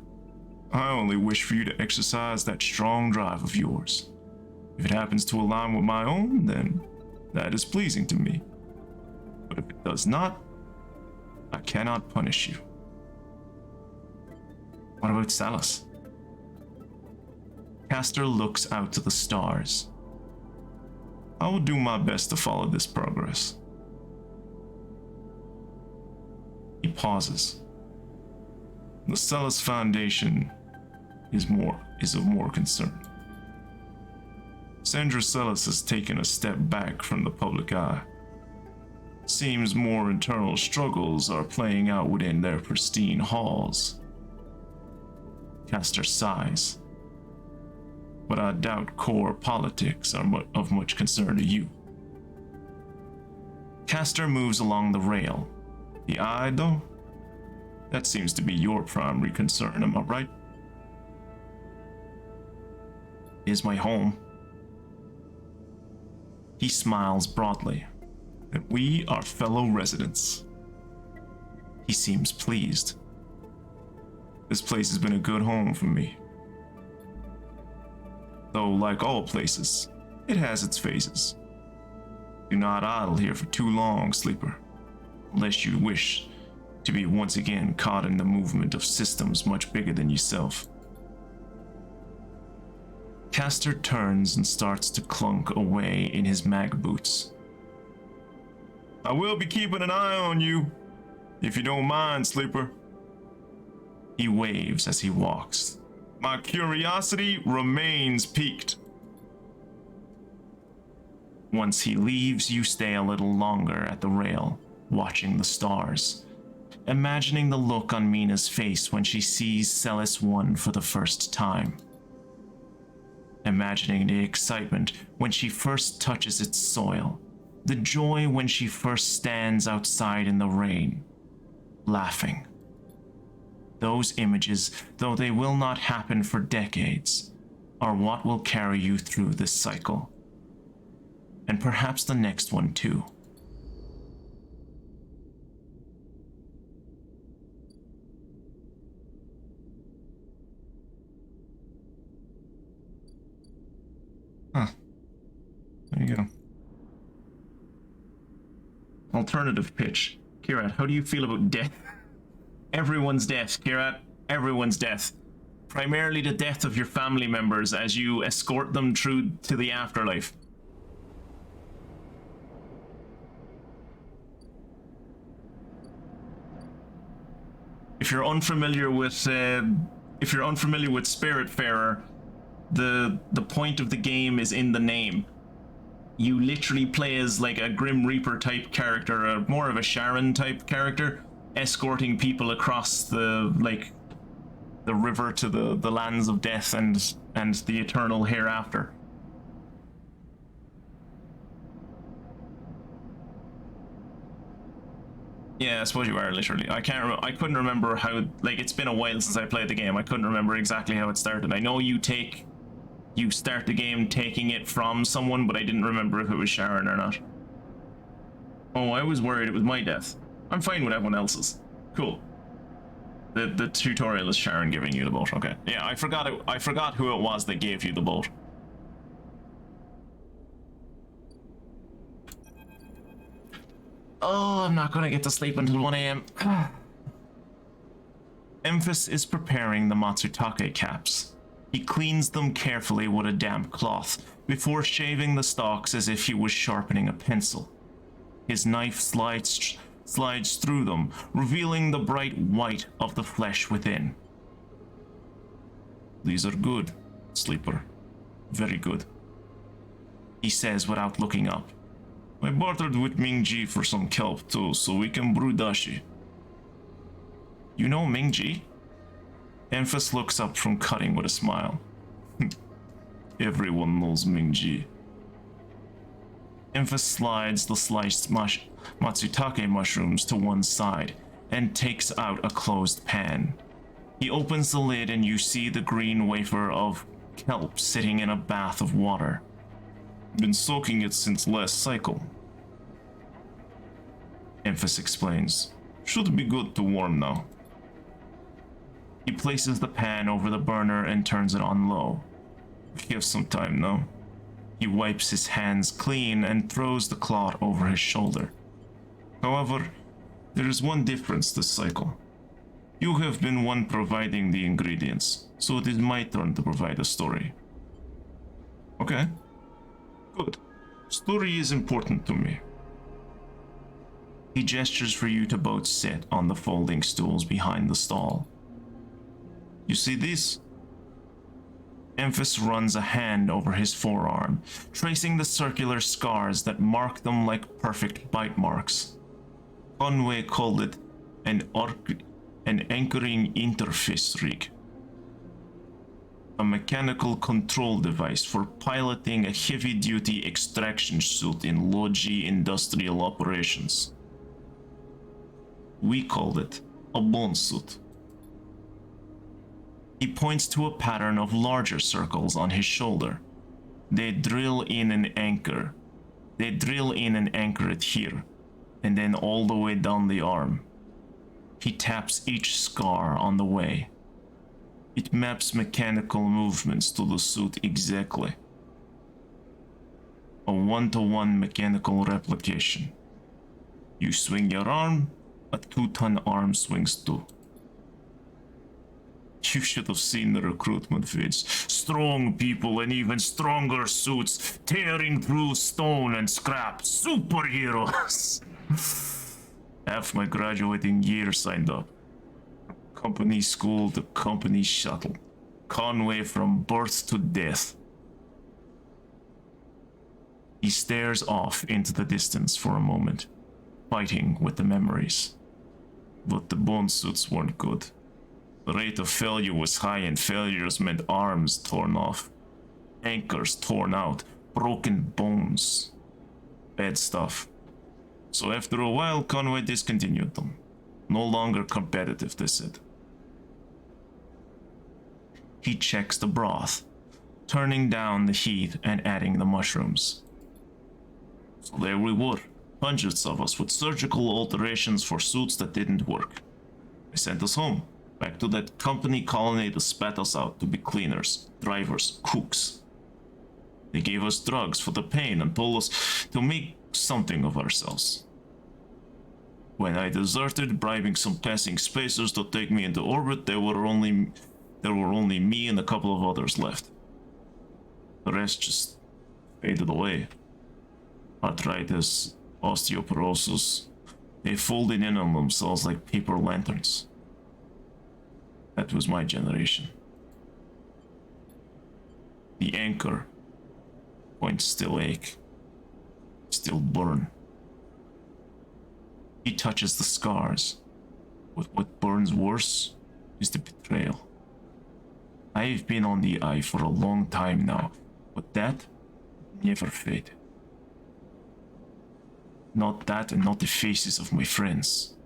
I only wish for you to exercise that strong drive of yours. If it happens to align with my own, then that is pleasing to me. But if it does not, I cannot punish you. What about Salus? Caster looks out to the stars. I will do my best to follow this progress. He pauses. The Salus Foundation is of more concern. Sandra Salus has taken a step back from the public eye. Seems more internal struggles are playing out within their pristine halls. Caster sighs. But I doubt core politics are of much concern to you. Caster moves along the rail. The eye, though? That seems to be your primary concern, am I right? It is my home. He smiles broadly. And we are fellow residents. He seems pleased. This place has been a good home for me. Though, like all places, it has its phases. Do not idle here for too long, sleeper, unless you wish to be once again caught in the movement of systems much bigger than yourself. Caster turns and starts to clunk away in his mag boots. I will be keeping an eye on you, if you don't mind, sleeper. He waves as he walks. My curiosity remains piqued. Once he leaves, you stay a little longer at the rail, watching the stars. imagining the look on Mina's face when she sees Celis 1 for the first time. Imagining the excitement when she first touches its soil, the joy when she first stands outside in the rain, laughing. Those images, though they will not happen for decades, are what will carry you through this cycle. And perhaps the next one too. Huh. There you go. Alternative pitch. Kirat, how do you feel about death? Everyone's death, Kirat. Everyone's death. Primarily the death of your family members as you escort them through to the afterlife. If you're unfamiliar with Spiritfarer, the point of the game is in the name. You literally play as like a Grim Reaper type character, more of a Sharon type character, escorting people across the river to the lands of death and the eternal hereafter. Yeah, I suppose you are literally. I couldn't remember how. Like, it's been a while since I played the game. I couldn't remember exactly how it started. I know you start the game taking it from someone, but I didn't remember if it was Sharon or not. Oh, I was worried it was my death. I'm fine with everyone else's. Cool. The tutorial is Sharon giving you the boat. Okay. Yeah, I forgot who it was that gave you the boat. Oh, I'm not gonna get to sleep until 1 a.m. Emphis is preparing the Matsutake caps. He cleans them carefully with a damp cloth before shaving the stalks as if he was sharpening a pencil. His knife slides through them, revealing the bright white of the flesh within. These are good, Sleeper. Very good, he says without looking up. I bartered with Ming-Ji for some kelp too, so we can brew dashi. You know Ming-Ji? Emphis looks up from cutting with a smile. Everyone knows Ming-Ji. Emphis slides the sliced Matsutake mushrooms to one side and takes out a closed pan. He opens the lid and you see the green wafer of kelp sitting in a bath of water. Been soaking it since last cycle. Emphis explains. Should be good to warm now. He places the pan over the burner and turns it on low. We have some time now. He wipes his hands clean and throws the cloth over his shoulder. However, there is one difference this cycle. You have been one providing the ingredients, so it is my turn to provide a story. Okay. Good. Story is important to me. He gestures for you to both sit on the folding stools behind the stall. You see this? Emphis runs a hand over his forearm, tracing the circular scars that mark them like perfect bite marks. Conway called it an anchoring interface rig. A mechanical control device for piloting a heavy-duty extraction suit in low-G industrial operations. We called it a bone suit. He points to a pattern of larger circles on his shoulder. They drill in and anchor it here, and then all the way down the arm. He taps each scar on the way. It maps mechanical movements to the suit exactly. A one-to-one mechanical replication. You swing your arm, a 2-ton arm swings too. You should have seen the recruitment vids. Strong people in even stronger suits, tearing through stone and scrap. Superheroes! Half my graduating year signed up. Company school to company shuttle. Conway from birth to death. He stares off into the distance for a moment, fighting with the memories. but the bone suits weren't good. The rate of failure was high, and failures meant arms torn off, anchors torn out, broken bones. Bad stuff. So after a while, Conway discontinued them. No longer competitive, they said. He checks the broth, turning down the heat and adding the mushrooms. So there we were, hundreds of us with surgical alterations for suits that didn't work. They sent us home, back to that company colony that spat us out to be cleaners, drivers, cooks. They gave us drugs for the pain and told us to make something of ourselves. When I deserted, bribing some passing spacers to take me into orbit, there were only me and a couple of others left. The rest just faded away. Arthritis, osteoporosis, they folded in on themselves like paper lanterns. That was my generation. The anchor points still ache, still burn. He touches the scars, but what burns worse is the betrayal. I've been on the eye for a long time now, but that never faded. Not that, and not the faces of my friends.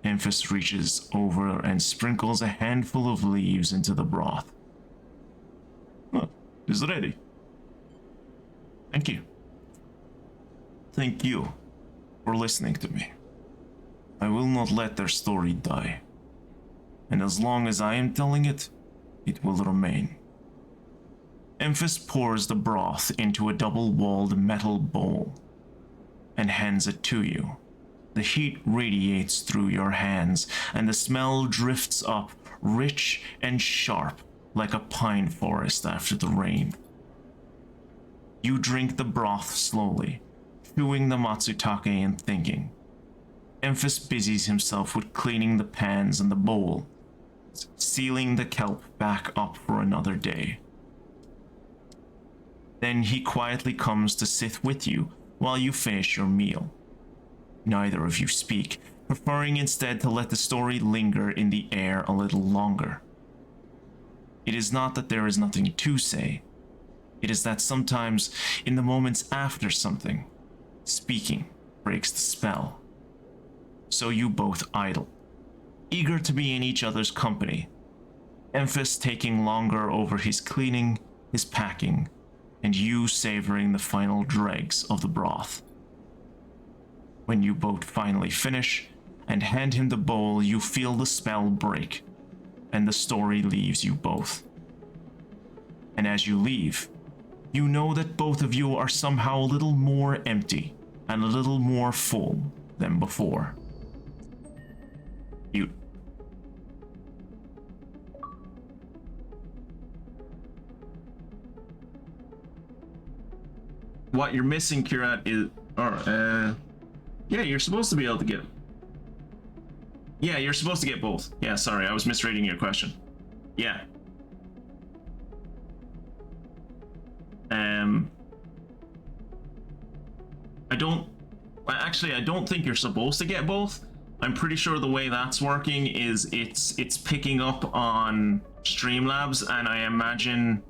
Emphis reaches over and sprinkles a handful of leaves into the broth. It's ready. Thank you. Thank you for listening to me. I will not let their story die. And as long as I am telling it, it will remain. Emphis pours the broth into a double-walled metal bowl and hands it to you. The heat radiates through your hands, and the smell drifts up, rich and sharp, like a pine forest after the rain. You drink the broth slowly, chewing the matsutake and thinking. Emphis busies himself with cleaning the pans and the bowl, sealing the kelp back up for another day. Then he quietly comes to sit with you while you finish your meal. Neither of you speak, preferring instead to let the story linger in the air a little longer. It is not that there is nothing to say. It is that sometimes, in the moments after something, speaking breaks the spell. So you both idle, eager to be in each other's company, Emphis taking longer over his cleaning, his packing, and you savoring the final dregs of the broth. When you both finally finish and hand him the bowl, you feel the spell break, and the story leaves you both. And as you leave, you know that both of you are somehow a little more empty and a little more full than before. You. What you're missing, Kirat, is, yeah, you're supposed to be able to get. Yeah, you're supposed to get both. Yeah, sorry, I was misreading your question. Yeah. I don't think you're supposed to get both. I'm pretty sure the way that's working is it's picking up on Streamlabs, and I imagine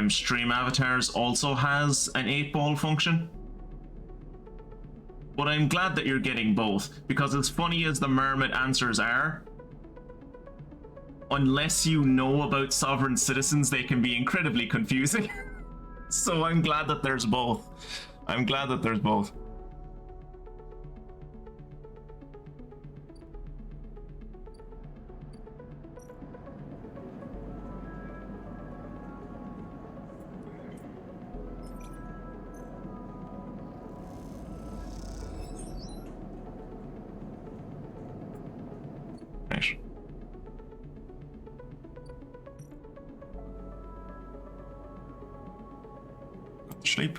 Stream Avatars also has an 8-ball function. But I'm glad that you're getting both, because as funny as the Mermit answers are, unless you know about sovereign citizens, they can be incredibly confusing. So I'm glad that there's both. I'm glad that there's both. Nice. Sleep.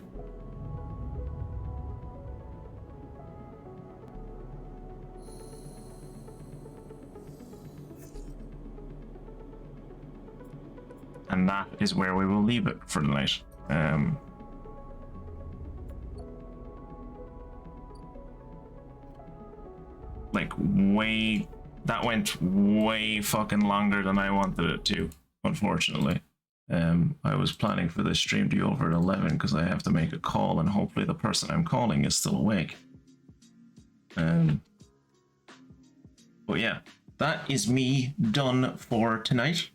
And that is where we will leave it for the night. like way, that went way fucking longer than I wanted it to, unfortunately. I was planning for this stream to be over at 11 because I have to make a call and hopefully the person I'm calling is still awake. But yeah, that is me done for tonight.